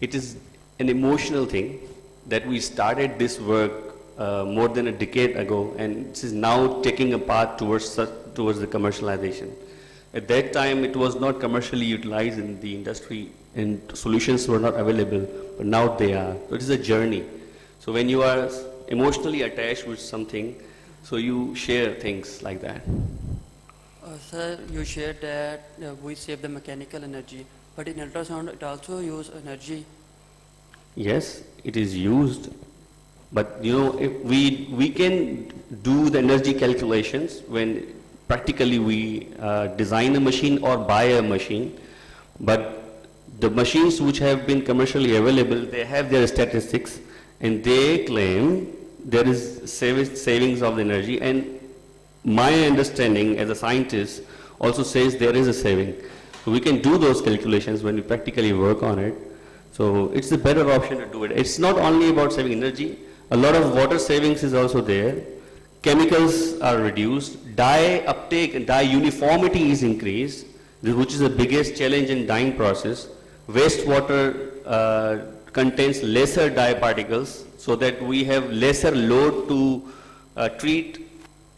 It is an emotional thing that we started this work more than a decade ago, and this is now taking a path towards the commercialization. At that time, it was not commercially utilized in the industry, and solutions were not available, but now they are. So it is a journey. So when you are emotionally attached with something, so you share things like that. Sir, you shared that we save the mechanical energy, but in ultrasound, it also uses energy. Yes, it is used. But you know, if we can do the energy calculations when practically we design a machine or buy a machine, but the machines which have been commercially available, they have their statistics, and they claim there is savings of the energy, and my understanding as a scientist also says there is a saving. So we can do those calculations when we practically work on it. So it's a better option to do it. It's not only about saving energy. A lot of water savings is also there. Chemicals are reduced. Dye uptake and dye uniformity is increased, which is the biggest challenge in dyeing process. Wastewater contains lesser dye particles, so that we have lesser load to treat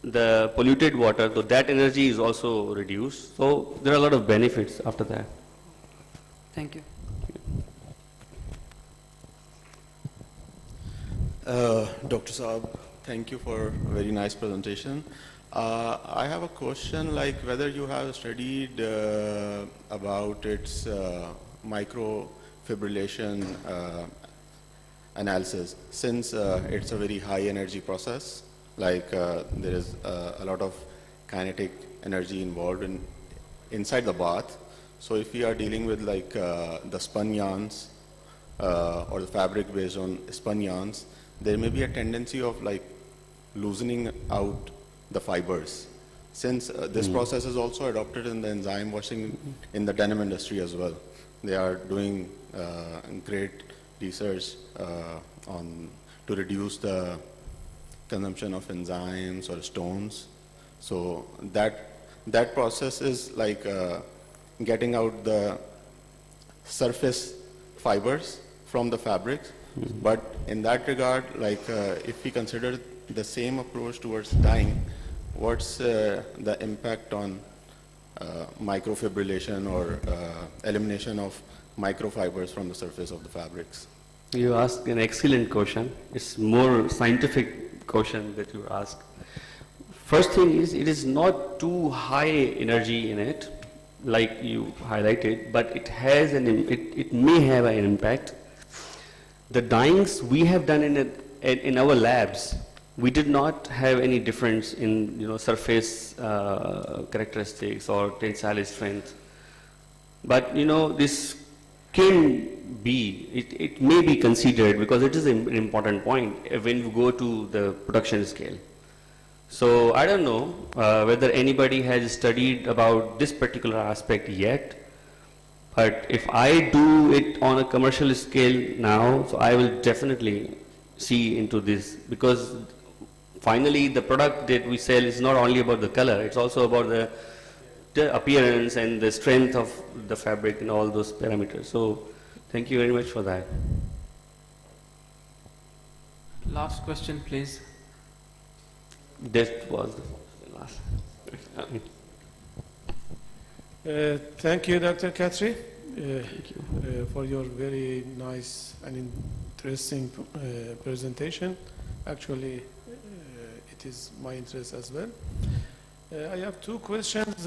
the polluted water, so that energy is also reduced. So there are a lot of benefits after that. Thank you. Dr. Saab, Thank you for a very nice presentation. I have a question, like whether you have studied about its microfibrillation analysis, since it's a very high energy process, like there is a lot of kinetic energy involved inside the bath. So if we are dealing with like the spun yarns or the fabric based on spun yarns, there may be a tendency of like loosening out the fibers. Since this process is also adopted in the enzyme washing in the denim industry as well. They are doing great research to reduce the consumption of enzymes or stones. So that process is like getting out the surface fibers from the fabrics. But in that regard, like if we consider the same approach towards dyeing, what's the impact on microfibrillation or elimination of microfibers from the surface of the fabrics? You asked an excellent question. It's more scientific question that you ask. First thing is, it is not too high energy in it, like you highlighted, but it has it may have an impact. The dyings we have done in our labs, we did not have any difference in surface characteristics or tensile strength. But this can be, it may be considered because it is an important point when we go to the production scale. So I don't know whether anybody has studied about this particular aspect yet, but if I do it on a commercial scale now, so I will definitely see into this, because finally the product that we sell is not only about the color, it's also about the appearance and the strength of the fabric and all those parameters. So thank you very much for that. Last question, please. That was the last. Thank you, Dr. Khatri, for your very nice and interesting presentation. Actually, it is my interest as well. I have two questions.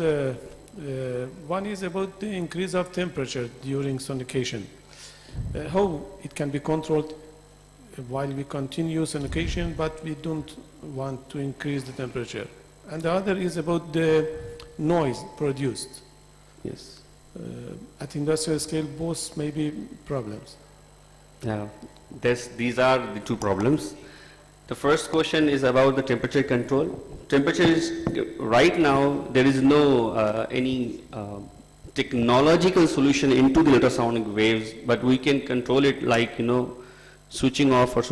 One is about the increase of temperature during sonication. How it can be controlled while we continue sonication, but we don't want to increase the temperature. And the other is about the noise produced. Yes. At industrial scale, both may be problems. Yeah, these are the two problems. The first question is about the temperature control. Temperature is, right now, there is no any technological solution into the ultrasonic waves, but we can control it like, switching off or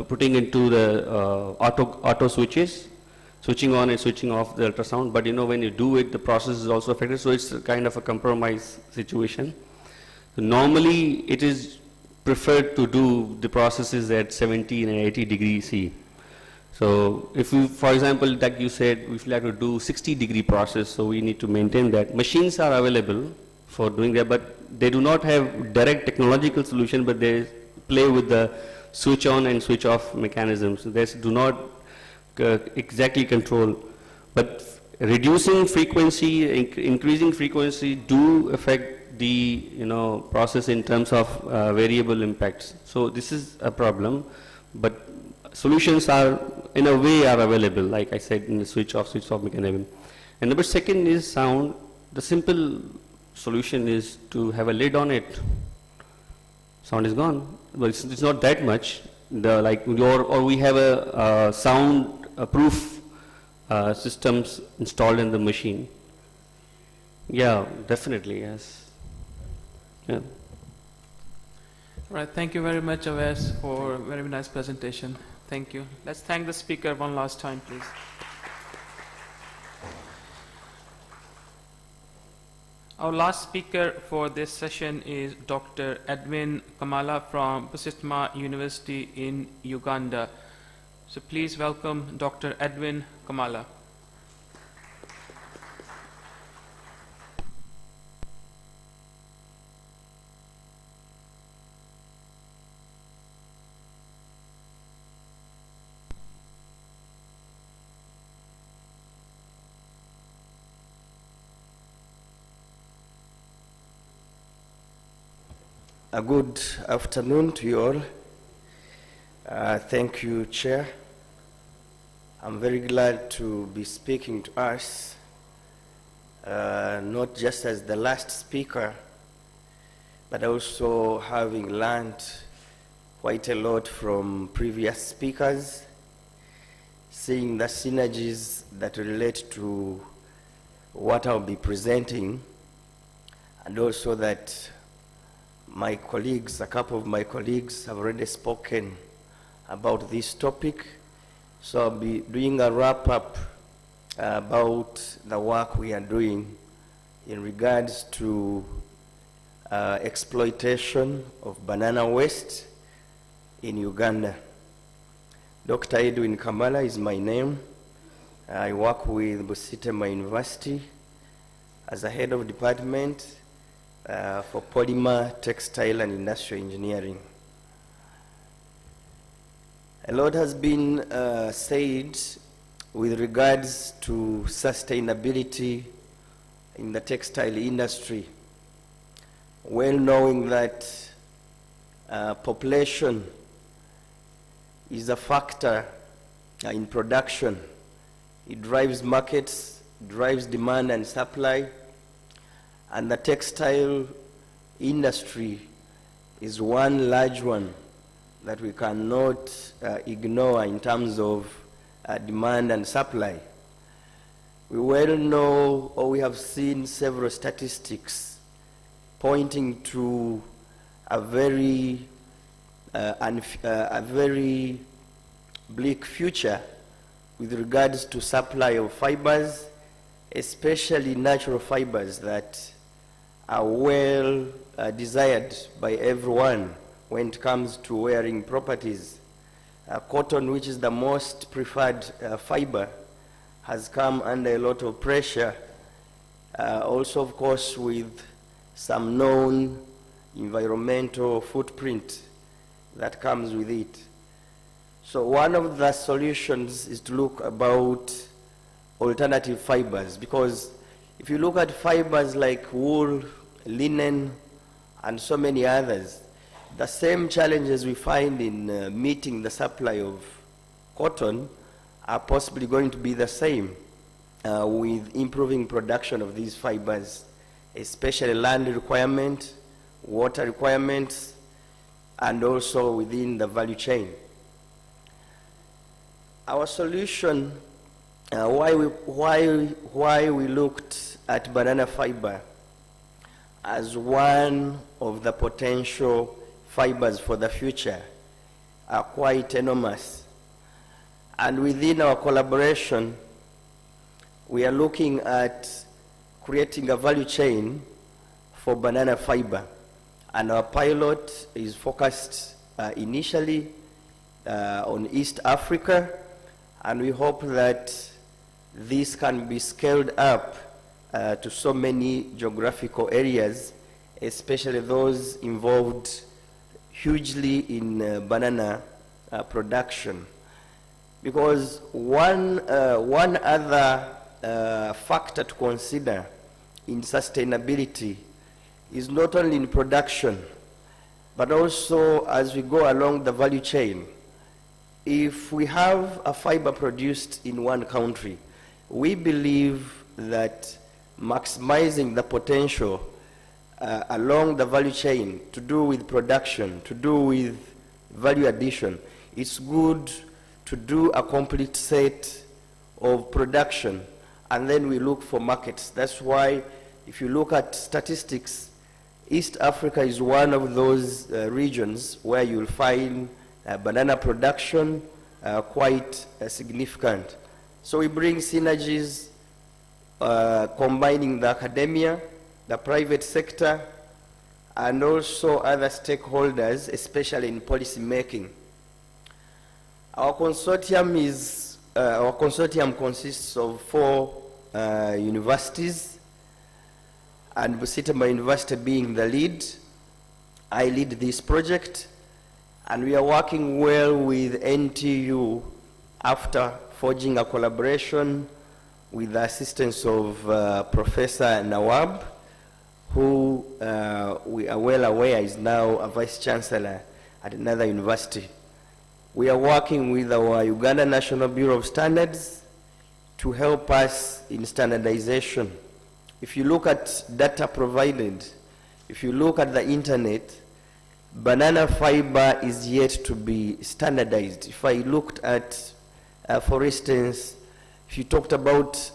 putting into the auto switches, switching on and switching off the ultrasound. But when you do it, the process is also affected, so it's kind of a compromise situation. So normally, it is preferred to do the processes at 70 and 80 degrees C. So if we, for example, like you said, if we like to do 60-degree process, so we need to maintain that. Machines are available for doing that, but they do not have direct technological solution, but they play with the switch on and switch off mechanisms. So they do not exactly control, but reducing frequency, increasing frequency do affect the process in terms of variable impacts. So this is a problem, but solutions are in a way are available, like I said, in the switch off mechanism. And number second is sound. The simple solution is to have a lid on it. Sound is gone. Well, it's not that much. Or we have a sound proof systems installed in the machine. Yeah, definitely, yes. Yeah. Right, thank you very much, Awais, for a very nice presentation. Thank you. Let's thank the speaker one last time, please. Our last speaker for this session is Dr. Edwin Kamala from Busitma University in Uganda. So please welcome Dr. Edwin Kamala. A good afternoon to you all. Thank you, Chair. I'm very glad to be speaking to us, not just as the last speaker, but also having learned quite a lot from previous speakers, seeing the synergies that relate to what I'll be presenting, and also that my colleagues, a couple of my colleagues have already spoken about this topic. So I'll be doing a wrap-up about the work we are doing in regards to exploitation of banana waste in Uganda. Dr. Edwin Kamala is my name. I work with Busitema University as a head of department for polymer, textile, and industrial engineering. A lot has been said with regards to sustainability in the textile industry, well knowing that population is a factor in production. It drives markets, drives demand and supply, and the textile industry is one large one that we cannot ignore in terms of demand and supply. We well know, or we have seen several statistics pointing to a very bleak future with regards to supply of fibers, especially natural fibers that are well desired by everyone when it comes to wearing properties. Cotton, which is the most preferred fiber, has come under a lot of pressure. Also, of course, with some known environmental footprint that comes with it. So one of the solutions is to look about alternative fibers, because if you look at fibers like wool, linen, and so many others, the same challenges we find in meeting the supply of cotton are possibly going to be the same with improving production of these fibers, especially land requirement, water requirements, and also within the value chain. Our solution, why we looked at banana fiber as one of the potential fibers for the future, are quite enormous. And within our collaboration, we are looking at creating a value chain for banana fiber. And our pilot is focused initially on East Africa, and we hope that this can be scaled up to so many geographical areas, especially those involved hugely in banana production. Because one other factor to consider in sustainability is not only in production, but also as we go along the value chain. If we have a fiber produced in one country, we believe that maximizing the potential along the value chain to do with production, to do with value addition, it's good to do a complete set of production, and then we look for markets. That's why if you look at statistics, East Africa is one of those regions where you'll find banana production quite significant. So we bring synergies combining the academia, the private sector, and also other stakeholders, especially in policy making. Our consortium consists of 4 universities, and Busitema University being the lead. I lead this project, and we are working well with NTU after forging a collaboration with the assistance of Professor Nawab, who we are well aware is now a vice chancellor at another university. We are working with our Uganda National Bureau of Standards to help us in standardization. If you look at data provided, if you look at the internet, banana fiber is yet to be standardized. If I looked at, for instance, if you talked about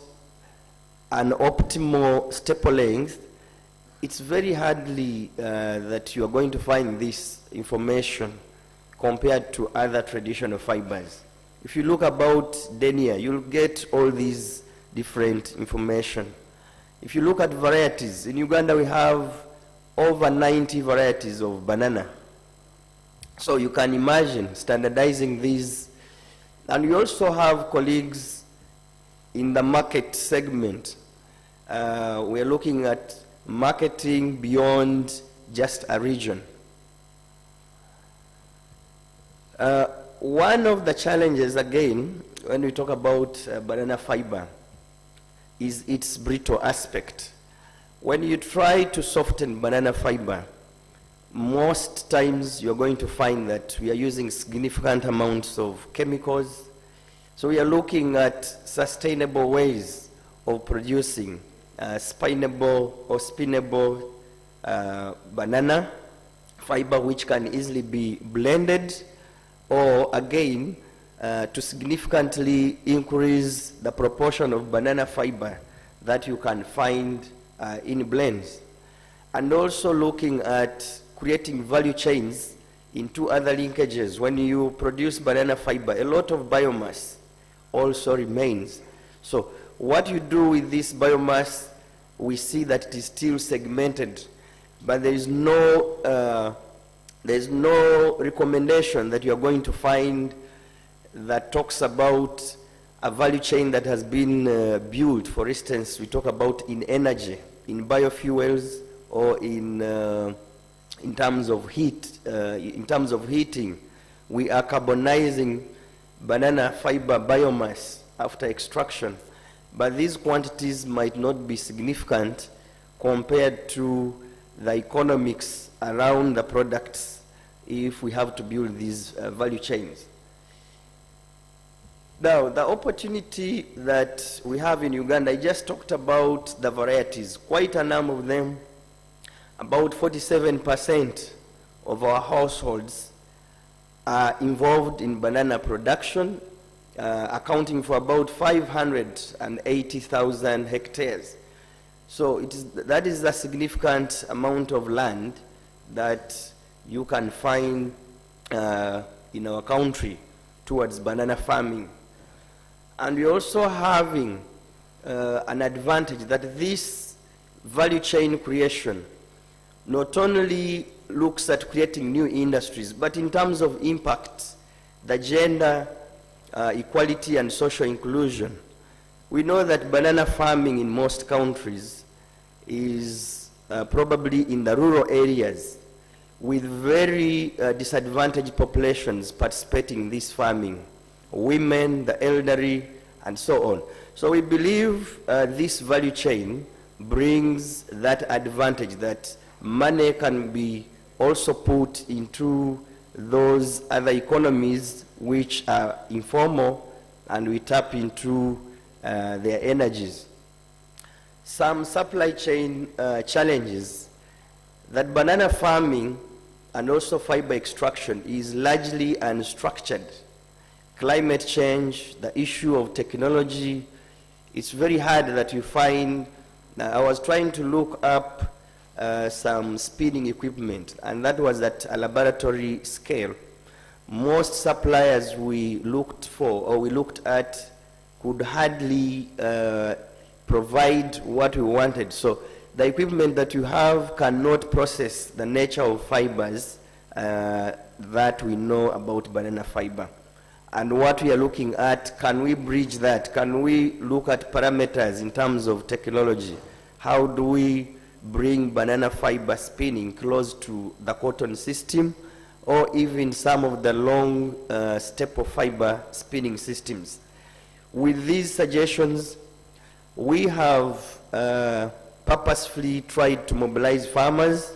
an optimal staple length, it's very hardly that you are going to find this information compared to other traditional fibers. If you look about denier, you'll get all these different information. If you look at varieties, in Uganda we have over 90 varieties of banana. So you can imagine standardizing these. And we also have colleagues in the market segment. We're looking at marketing beyond just a region. One of the challenges, again, when we talk about banana fiber, is its brittle aspect. When you try to soften banana fiber, most times you're going to find that we are using significant amounts of chemicals. So we are looking at sustainable ways of producing spinable or spinnable banana fiber, which can easily be blended, or again, to significantly increase the proportion of banana fiber that you can find in blends. And also looking at creating value chains in two other linkages. When you produce banana fiber, a lot of biomass also remains. So what you do with this biomass, we see that it is still segmented, but there is no recommendation that you are going to find that talks about a value chain that has been built. For instance, we talk about in energy, in biofuels, or in terms of heat, in terms of heating. We are carbonizing banana fiber biomass after extraction, but these quantities might not be significant compared to the economics around the products if we have to build these value chains. Now, the opportunity that we have in Uganda, I just talked about the varieties, quite a number of them. About 47% of our households are involved in banana production, accounting for about 580,000 hectares. So that is a significant amount of land that you can find in our country towards banana farming. And we're also having an advantage that this value chain creation not only looks at creating new industries, but in terms of impact, the gender equality and social inclusion. We know that banana farming in most countries is probably in the rural areas with very disadvantaged populations participating in this farming, women, the elderly, and so on. So we believe this value chain brings that advantage that money can be also put into those other economies which are informal, and we tap into their energies. Some supply chain challenges: that banana farming and also fiber extraction is largely unstructured. Climate change, the issue of technology, it's very hard that you find. I was trying to look up some spinning equipment, and that was at a laboratory scale. Most suppliers we looked for, or we looked at, could hardly provide what we wanted. So the equipment that you have cannot process the nature of fibers that we know about banana fiber. And what we are looking at, can we bridge that? Can we look at parameters in terms of technology? How do we bring banana fiber spinning close to the cotton system, or even some of the long staple fiber spinning systems? With these suggestions, we have purposefully tried to mobilize farmers.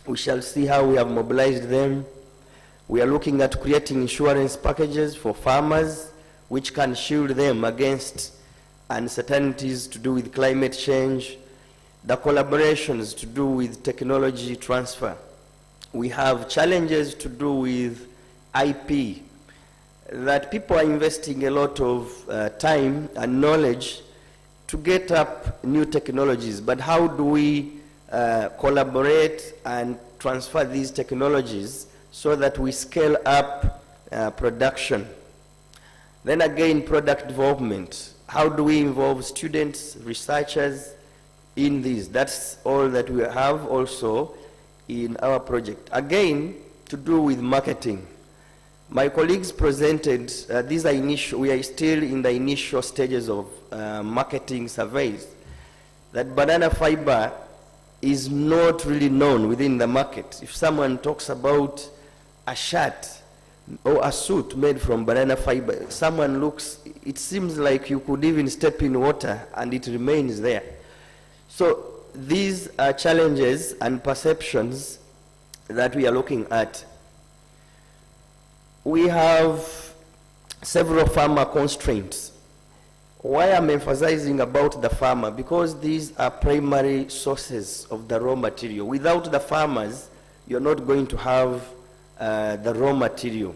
We shall see how we have mobilized them. We are looking at creating insurance packages for farmers which can shield them against uncertainties to do with climate change, the collaborations to do with technology transfer. We have challenges to do with IP, that people are investing a lot of time and knowledge to get up new technologies, but how do we collaborate and transfer these technologies so that we scale up production? Then again, product development. How do we involve students, researchers in this? That's all that we have also in our project. Again, to do with marketing. My colleagues presented, these are we are still in the initial stages of marketing surveys, that banana fiber is not really known within the market. If someone talks about a shirt or a suit made from banana fiber, someone looks, it seems like you could even step in water and it remains there. So these are challenges and perceptions that we are looking at. We have several farmer constraints. Why I'm emphasizing about the farmer? Because these are primary sources of the raw material. Without the farmers, you're not going to have the raw material.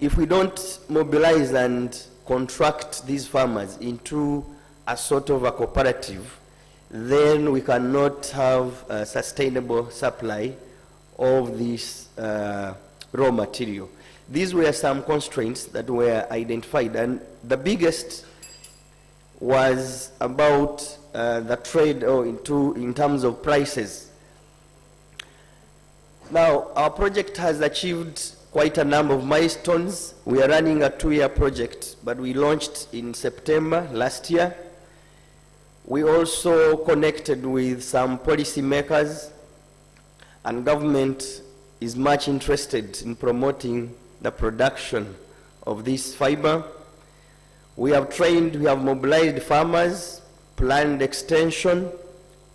If we don't mobilize and contract these farmers into a sort of a cooperative, then we cannot have a sustainable supply of this raw material. These were some constraints that were identified, and the biggest was about the trade in terms of prices. Now, our project has achieved quite a number of milestones. We are running a 2-year project, but we launched in September last year. We also connected with some policymakers, and government is much interested in promoting the production of this fiber. We have trained, we have mobilized farmers, planned extension,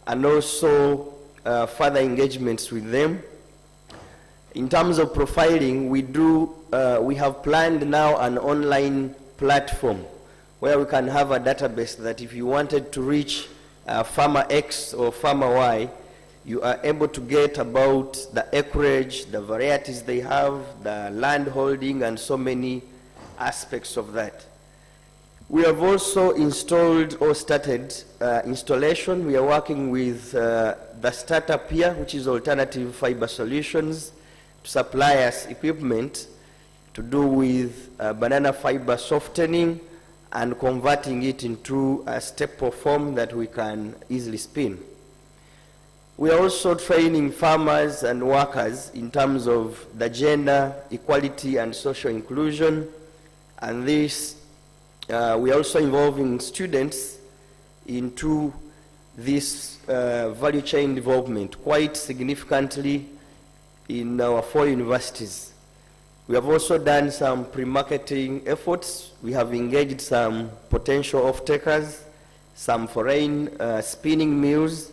and also further engagements with them. In terms of profiling, we have planned now an online platform where we can have a database that if you wanted to reach farmer X or farmer Y, you are able to get about the acreage, the varieties they have, the land holding, and so many aspects of that. We have also installed or started installation. We are working with the startup here, which is Alternative Fiber Solutions, to supply us equipment to do with banana fiber softening and converting it into a staple form that we can easily spin. We are also training farmers and workers in terms of the gender equality and social inclusion, and this we are also involving students into this value chain development quite significantly in our 4 universities. We have also done some pre-marketing efforts. We have engaged some potential off-takers, some foreign spinning mills,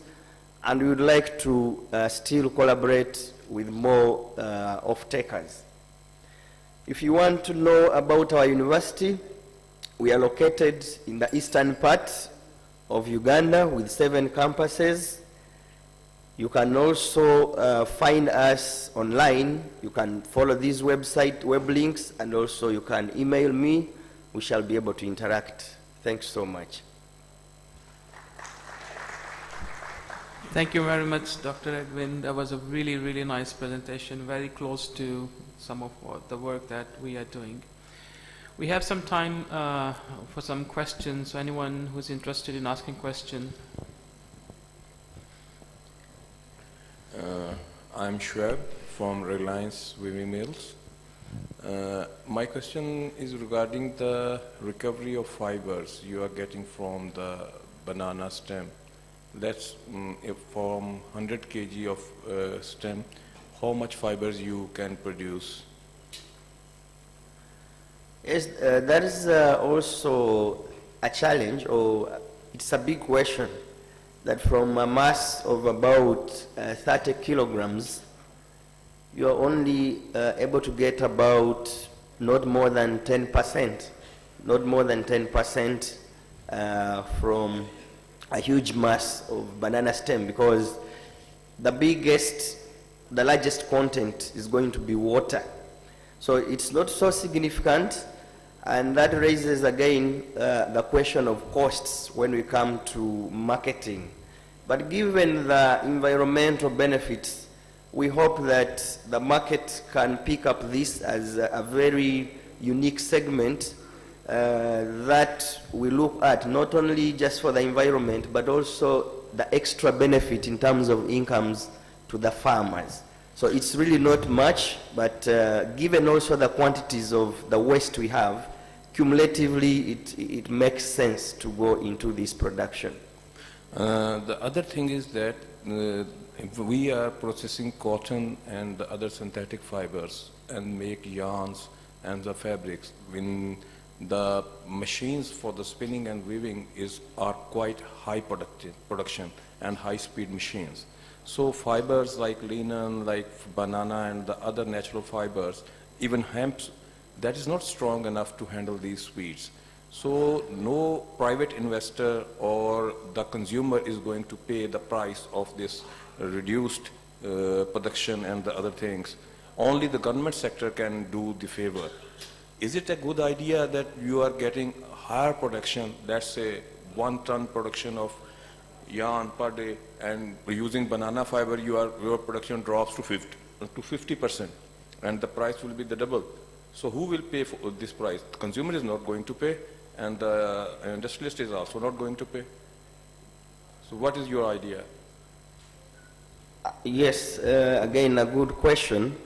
and we would like to still collaborate with more off-takers. If you want to know about our university, we are located in the eastern part of Uganda with 7 campuses. You can also find us online. You can follow these website web links, and also you can email me. We shall be able to interact. Thanks so much. Thank you very much, Dr. Edwin. That was a really, really nice presentation, very close to some of the work that we are doing. We have some time for some questions. So anyone who's interested in asking questions? I'm Schwab from Reliance Weaving Mills. My question is regarding the recovery of fibers you are getting from the banana stem. That's if from 100 kg of stem, how much fibers you can produce? Yes, that is also a challenge, or it's a big question. that from a mass of about 30 kilograms, you are only able to get about not more than 10%, from a huge mass of banana stem, because the largest content is going to be water. So it's not so significant, and that raises again the question of costs when we come to marketing. But given the environmental benefits, we hope that the market can pick up this as a very unique segment that we look at, not only just for the environment, but also the extra benefit in terms of incomes to the farmers. So it's really not much, but given also the quantities of the waste we have, cumulatively it makes sense to go into this production. The other thing is that if we are processing cotton and the other synthetic fibers and make yarns and the fabrics, when the machines for the spinning and weaving are quite high production and high speed machines. So fibers like linen, like banana and the other natural fibers, even hemp, that is not strong enough to handle these speeds. So no private investor or the consumer is going to pay the price of this reduced production and the other things. Only the government sector can do the favor. Is it a good idea that you are getting higher production, let's say 1 ton production of yarn per day, and using banana fiber your production drops to 50%, and the price will be the double? So who will pay for this price? The consumer is not going to pay, and the industrialist is also not going to pay. So what is your idea? Yes, again, a good question.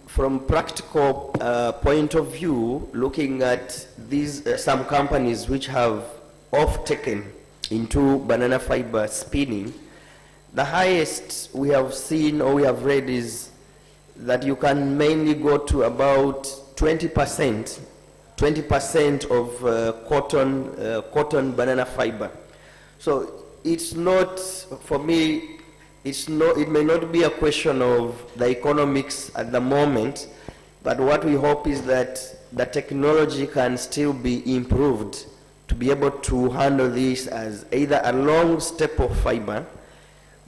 From practical point of view, looking at these some companies which have off-taken into banana fiber spinning, the highest we have seen or we have read is that you can mainly go to about 20% of cotton banana fiber. So it's not, for me, it may not be a question of the economics at the moment, but what we hope is that the technology can still be improved to be able to handle this as either a long staple fiber.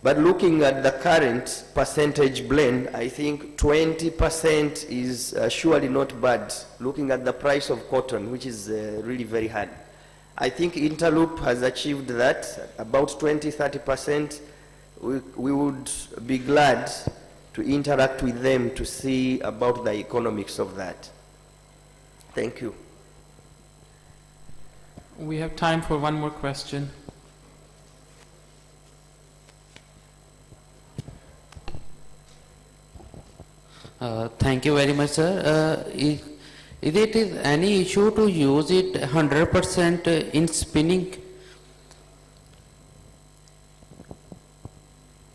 But looking at the current percentage blend, I think 20% is surely not bad, looking at the price of cotton, which is really very hard. I think Interloop has achieved that, about 20–30%. We would be glad to interact with them to see about the economics of that. Thank you. We have time for one more question. Thank you very much, sir. Is it any issue to use it 100% in spinning?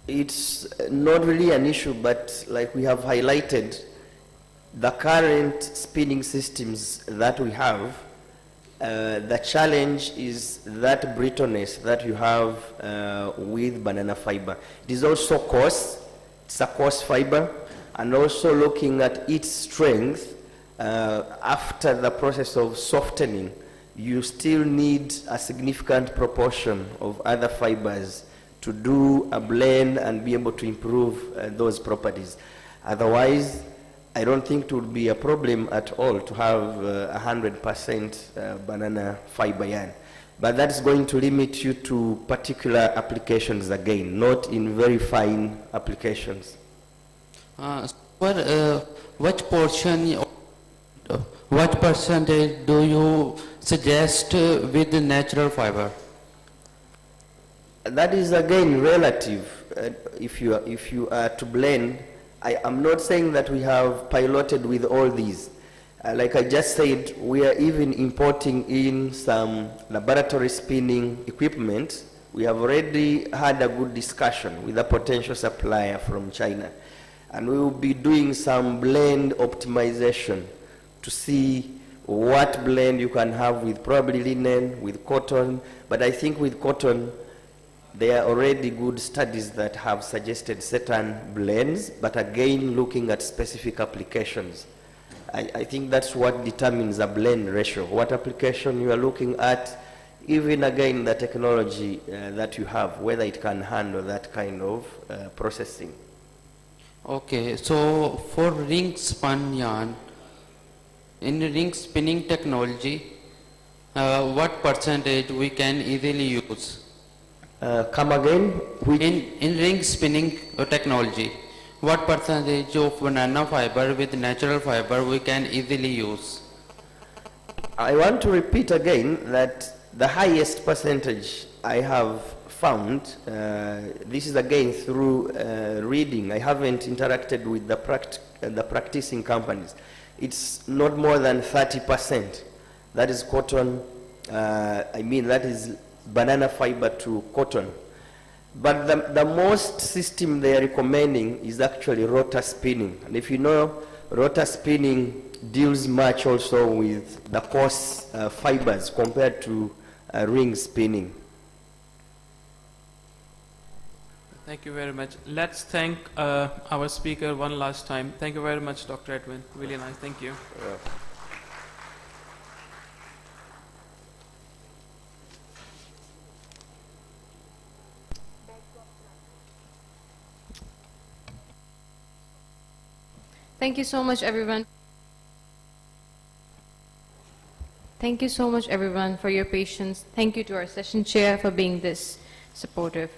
It's not really an issue, but like we have highlighted, the current spinning systems that we have, the challenge is that brittleness that you have with banana fiber. It is also coarse, it's a coarse fiber, and also looking at its strength after the process of softening, you still need a significant proportion of other fibers to do a blend and be able to improve those properties. Otherwise, I don't think it would be a problem at all to have 100% banana fiber yarn. But that's going to limit you to particular applications again, not in very fine applications. What percentage do you suggest with the natural fiber? That is again relative. If you are to blend, I am not saying that we have piloted with all these. Like I just said, we are even importing in some laboratory spinning equipment. We have already had a good discussion with a potential supplier from China, and we will be doing some blend optimization to see what blend you can have with probably linen, with cotton. But I think with cotton, there are already good studies that have suggested certain blends, but again, looking at specific applications. I think that's what determines a blend ratio, what application you are looking at, even again the technology that you have, whether it can handle that kind of processing. Okay, so for ring spun yarn, in ring spinning technology, what percentage we can easily use? Come again? In ring spinning technology, what percentage of banana fiber with natural fiber we can easily use? I want to repeat again that the highest percentage I have found, this is again through reading, I haven't interacted with the practicing companies, it's not more than 30%. That is cotton, that is banana fiber to cotton. But the most system they are recommending is actually rotor spinning. And if you know, rotor spinning deals much also with the coarse fibers compared to ring spinning. Thank you very much. Let's thank our speaker one last time. Thank you very much, Dr. Edwin. Really nice. Thank you. Thank you so much, everyone. Thank you so much, everyone, for your patience. Thank you to our session chair for being this supportive.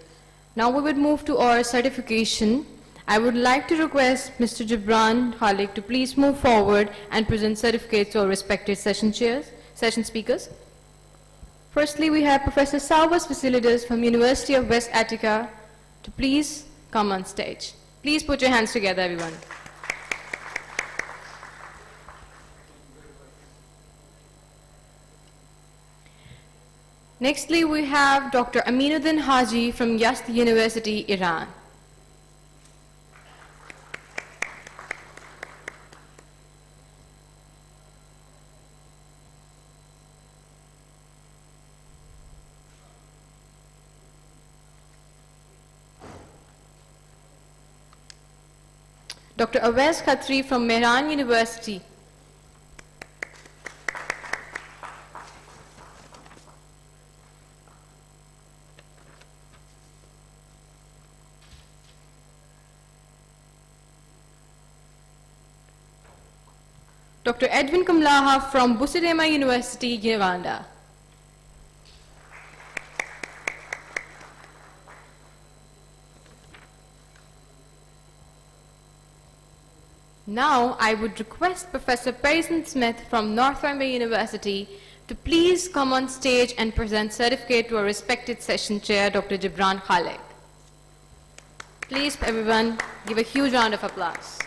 Now we would move to our certification. I would like to request Mr. Gibran Khalik to please move forward and present certificates to our respected session speakers. Firstly, we have Professor Salvas Vasilides from University of West Attica to please come on stage. Please put your hands together, everyone. Nextly, we have Dr. Aminuddin Haji from Yazd University, Iran. Dr. Awais Khatri from Mehran University. Dr. Edwin Kamlaha from Busirema University, Uganda. Now, I would request Professor Payson Smith from Northumbria University to please come on stage and present certificate to our respected session chair, Dr. Gibran Khalik. Please, everyone, give a huge round of applause.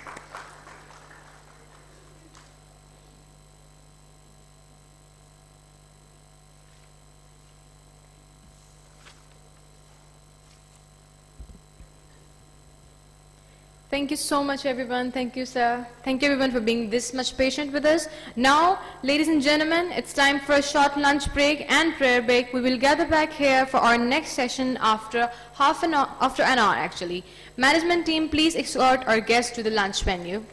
Thank you so much, everyone. Thank you, sir. Thank you, everyone, for being this much patient with us. Now, ladies and gentlemen, it's time for a short lunch break and prayer break. We will gather back here for our next session after an hour, actually. Management team, please escort our guests to the lunch venue.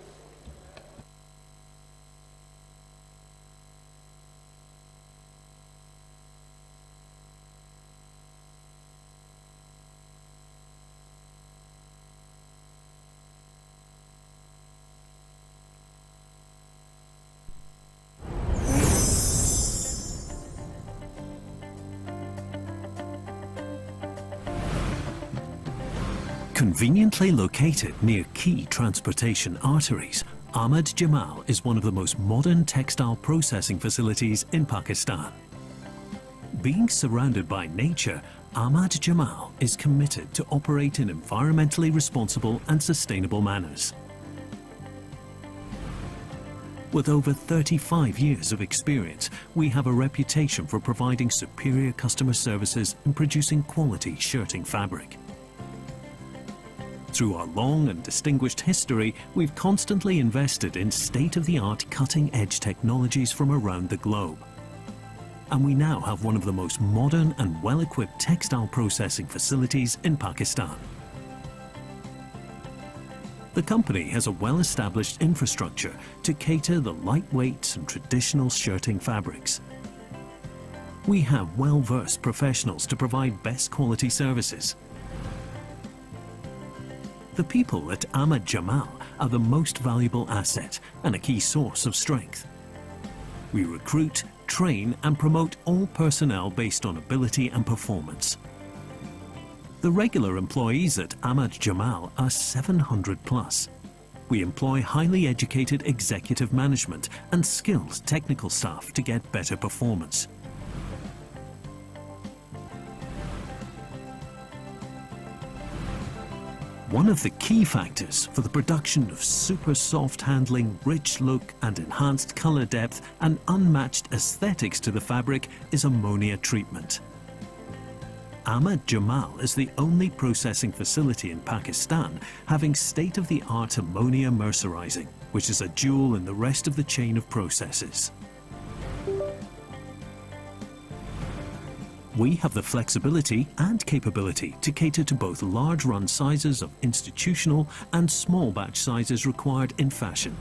Conveniently located near key transportation arteries, Ahmad Jamal is one of the most modern textile processing facilities in Pakistan. Being surrounded by nature, Ahmad Jamal is committed to operate in environmentally responsible and sustainable manners. With over 35 years of experience, we have a reputation for providing superior customer services and producing quality shirting fabric. Through our long and distinguished history, we've constantly invested in state-of-the-art cutting-edge technologies from around the globe. and we now have one of the most modern and well-equipped textile processing facilities in Pakistan. The company has a well-established infrastructure to cater the lightweight and traditional shirting fabrics. We have well-versed professionals to provide best quality services. The people at Ahmad Jamal are the most valuable asset and a key source of strength. We recruit, train and promote all personnel based on ability and performance. The regular employees at Ahmad Jamal are 700 plus. We employ highly educated executive management and skilled technical staff to get better performance. One of the key factors for the production of super soft handling, rich look and enhanced color depth and unmatched aesthetics to the fabric is ammonia treatment. Ahmad Jamal is the only processing facility in Pakistan having state-of-the-art ammonia mercerizing, which is a jewel in the rest of the chain of processes. We have the flexibility and capability to cater to both large run sizes of institutional and small batch sizes required in fashion.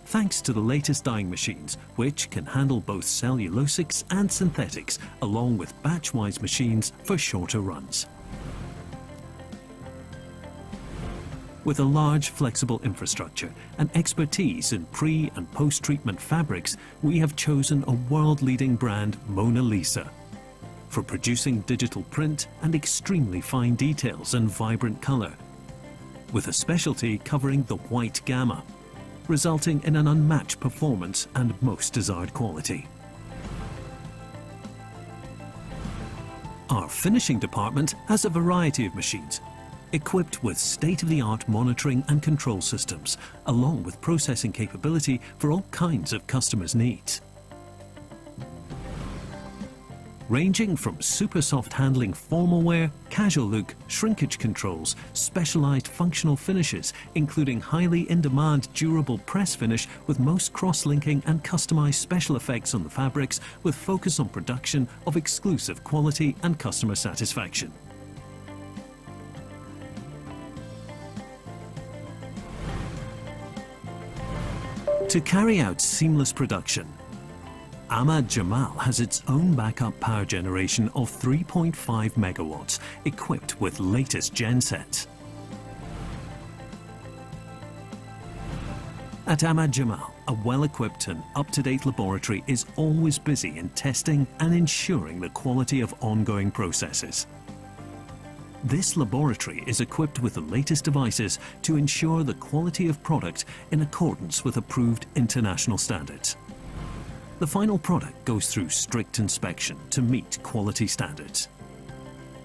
Thanks to the latest dyeing machines, which can handle both cellulosics and synthetics, along with batch-wise machines for shorter runs. With a large flexible infrastructure and expertise in pre- and post-treatment fabrics, we have chosen a world-leading brand, Mona Lisa, for producing digital print and extremely fine details and vibrant color, with a specialty covering the white gamma, resulting in an unmatched performance and most desired quality. Our finishing department has a variety of machines, equipped with state-of-the-art monitoring and control systems, along with processing capability for all kinds of customers' needs. Ranging from super soft handling formal wear, casual look, shrinkage controls, specialized functional finishes, including highly in-demand durable press finish with most cross-linking and customized special effects on the fabrics with focus on production of exclusive quality and customer satisfaction. To carry out seamless production, Ahmad Jamal has its own backup power generation of 3.5 megawatts, equipped with latest gensets. At Ahmad Jamal, a well-equipped and up-to-date laboratory is always busy in testing and ensuring the quality of ongoing processes. This laboratory is equipped with the latest devices to ensure the quality of product in accordance with approved international standards. The final product goes through strict inspection to meet quality standards.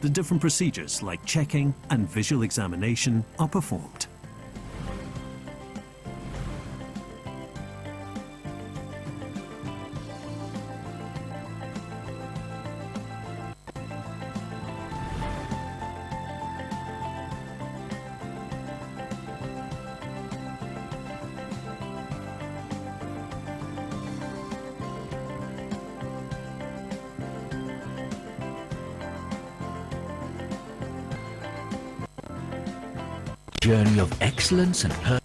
The different procedures like checking and visual examination are performed. Journey of excellence and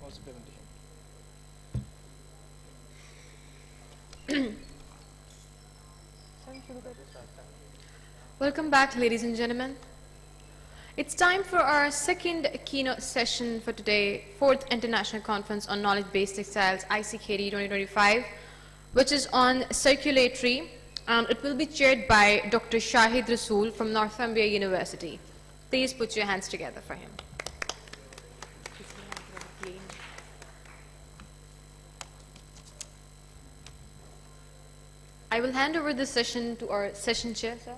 also presentation. Welcome back, ladies and gentlemen. It's time for our second keynote session for today, 4th International Conference on Knowledge-Based Textiles, Ickt-2025, which is on circulatory, and it will be chaired by Dr. Shahid Rasool from Northumbria University. Please put your hands together for him. I will hand over this session to our session chair, sir.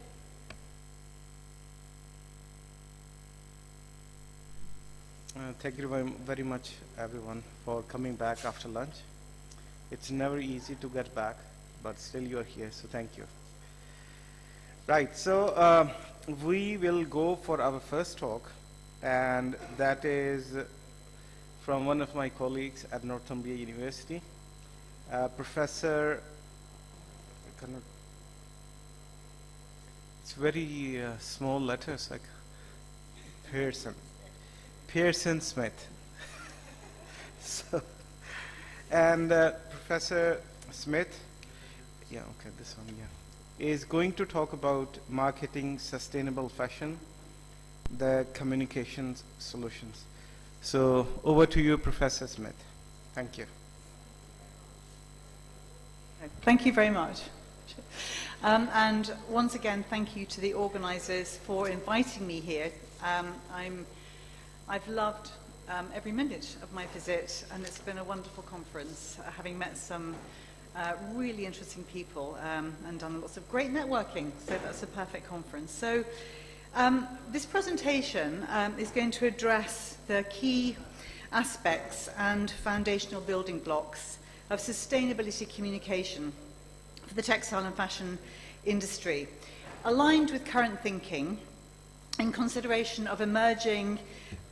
Thank you very much, everyone, for coming back after lunch. It's never easy to get back, but still you are here, so thank you. Right, so we will go for our first talk, and that is from one of my colleagues at Northumbria University, Professor, it's very small letters, like Pearson Smith. So, and Professor Smith, yeah, okay, this one, yeah, is going to talk about marketing sustainable fashion, the communications solutions. So over to you, Professor Smith. Thank you. Thank you very much. And once again, thank you to the organizers for inviting me here. I've loved every minute of my visit, and it's been a wonderful conference, having met some really interesting people and done lots of great networking, so that's a perfect conference. So this presentation is going to address the key aspects and foundational building blocks of sustainability communication for the textile and fashion industry, aligned with current thinking in consideration of emerging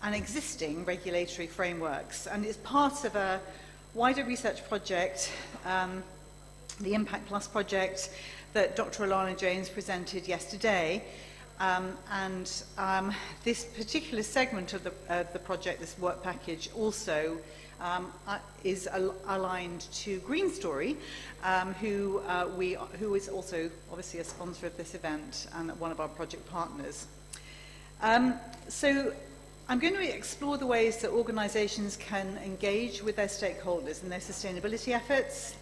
and existing regulatory frameworks. And it's part of a wider research project, the Impact Plus project that Dr. Alana James presented yesterday. This particular segment of the project, this work package, also is aligned to Green Story, who is also obviously a sponsor of this event and one of our project partners. So I'm going to explore the ways that organizations can engage with their stakeholders in their sustainability efforts,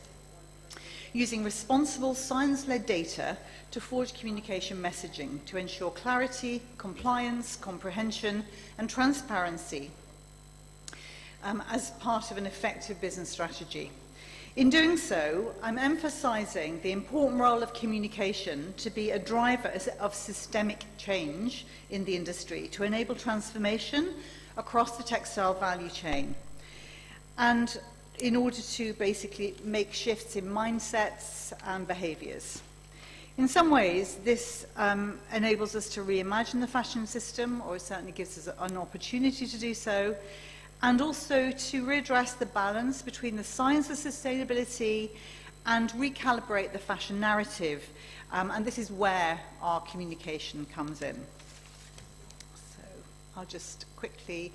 using responsible science-led data to forge communication messaging to ensure clarity, compliance, comprehension, and transparency as part of an effective business strategy. In doing so, I'm emphasizing the important role of communication to be a driver of systemic change in the industry to enable transformation across the textile value chain, and in order to basically make shifts in mindsets and behaviors. In some ways, this enables us to reimagine the fashion system, or it certainly gives us an opportunity to do so, and also to readdress the balance between the science of sustainability and recalibrate the fashion narrative. And this is where our communication comes in. So I'll just quickly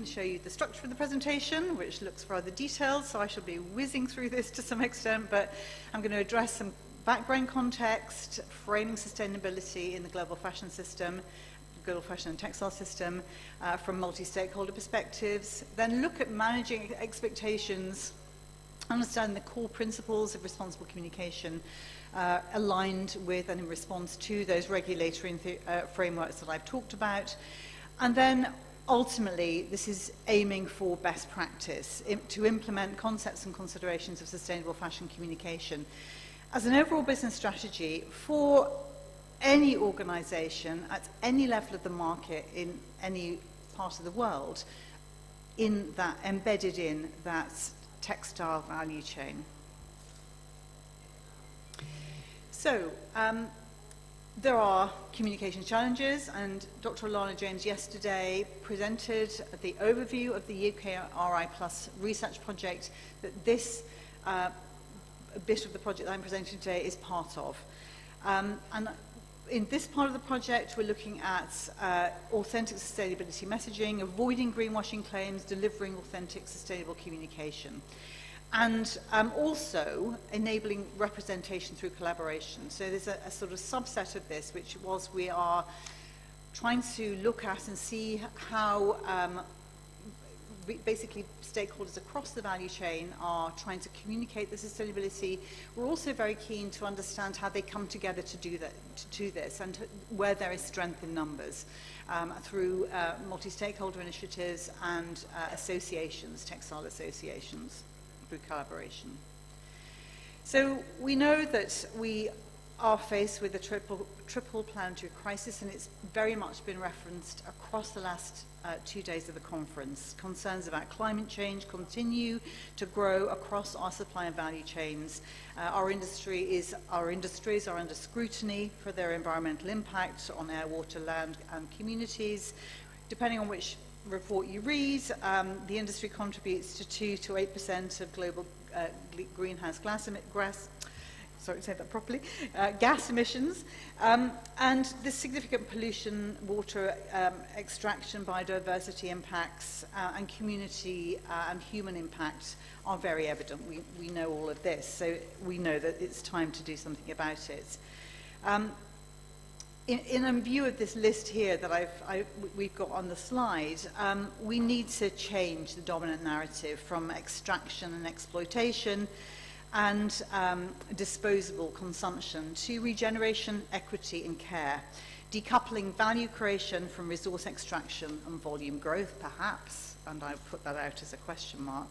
show you the structure of the presentation, which looks rather detailed, so I shall be whizzing through this to some extent, but I'm going to address some background context, framing sustainability in the global fashion system, global fashion and textile system from multi-stakeholder perspectives, then look at managing expectations, understand the core principles of responsible communication aligned with and in response to those regulatory frameworks that I've talked about, and then ultimately this is aiming for best practice to implement concepts and considerations of sustainable fashion communication as an overall business strategy for any organization at any level of the market in any part of the world embedded in that textile value chain. So there are communication challenges, and Dr. Alana James yesterday presented the overview of the UKRI Plus research project that this bit of the project that I'm presenting today is part of. And In this part of the project, we're looking at authentic sustainability messaging, avoiding greenwashing claims, delivering authentic sustainable communication, and also enabling representation through collaboration. So there's a sort of subset of this, which was we are trying to look at and see how basically stakeholders across the value chain are trying to communicate the sustainability. We're also very keen to understand how they come together to do this, and where there is strength in numbers through multi-stakeholder initiatives and associations, textile associations, through collaboration. So we know that we are faced with a triple planetary crisis, and it's very much been referenced across the last 2 days of the conference. Concerns about climate change continue to grow across our supply and value chains. Our industries are under scrutiny for their environmental impact on air, water, land, and communities. Depending on which report you read, the industry contributes to 2 to 8% of global greenhouse gas emissions, and the significant pollution, water extraction, biodiversity impacts, and community and human impact are very evident. We know all of this, so we know that it's time to do something about it. In view of this list here that we've got on the slide, we need to change the dominant narrative from extraction and exploitation and disposable consumption to regeneration, equity, and care, decoupling value creation from resource extraction and volume growth, perhaps, and I put that out as a question mark.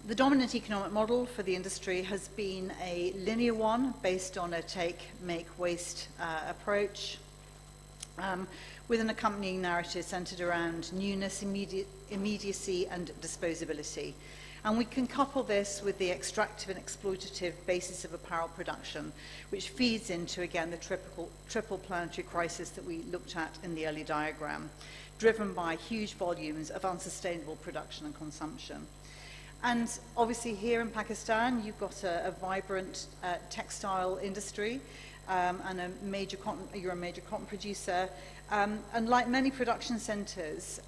The dominant economic model for the industry has been a linear one based on a take, make, waste approach, with an accompanying narrative centered around newness, immediacy, and disposability. And we can couple this with the extractive and exploitative basis of apparel production, which feeds into, again, the triple planetary crisis that we looked at in the early diagram, driven by huge volumes of unsustainable production and consumption. And obviously here in Pakistan, you've got a vibrant textile industry, and you're a major cotton producer. And like many production centers,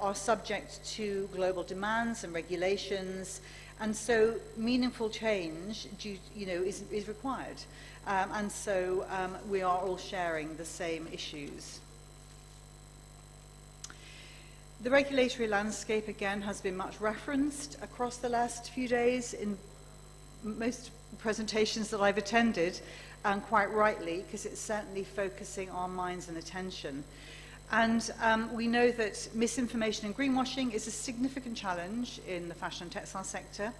are subject to global demands and regulations, and so meaningful change is required. And so we are all sharing the same issues. The regulatory landscape, again, has been much referenced across the last few days in most presentations that I've attended, and quite rightly, because it's certainly focusing our minds and attention. And we know that misinformation and greenwashing is a significant challenge in the fashion and textile sector,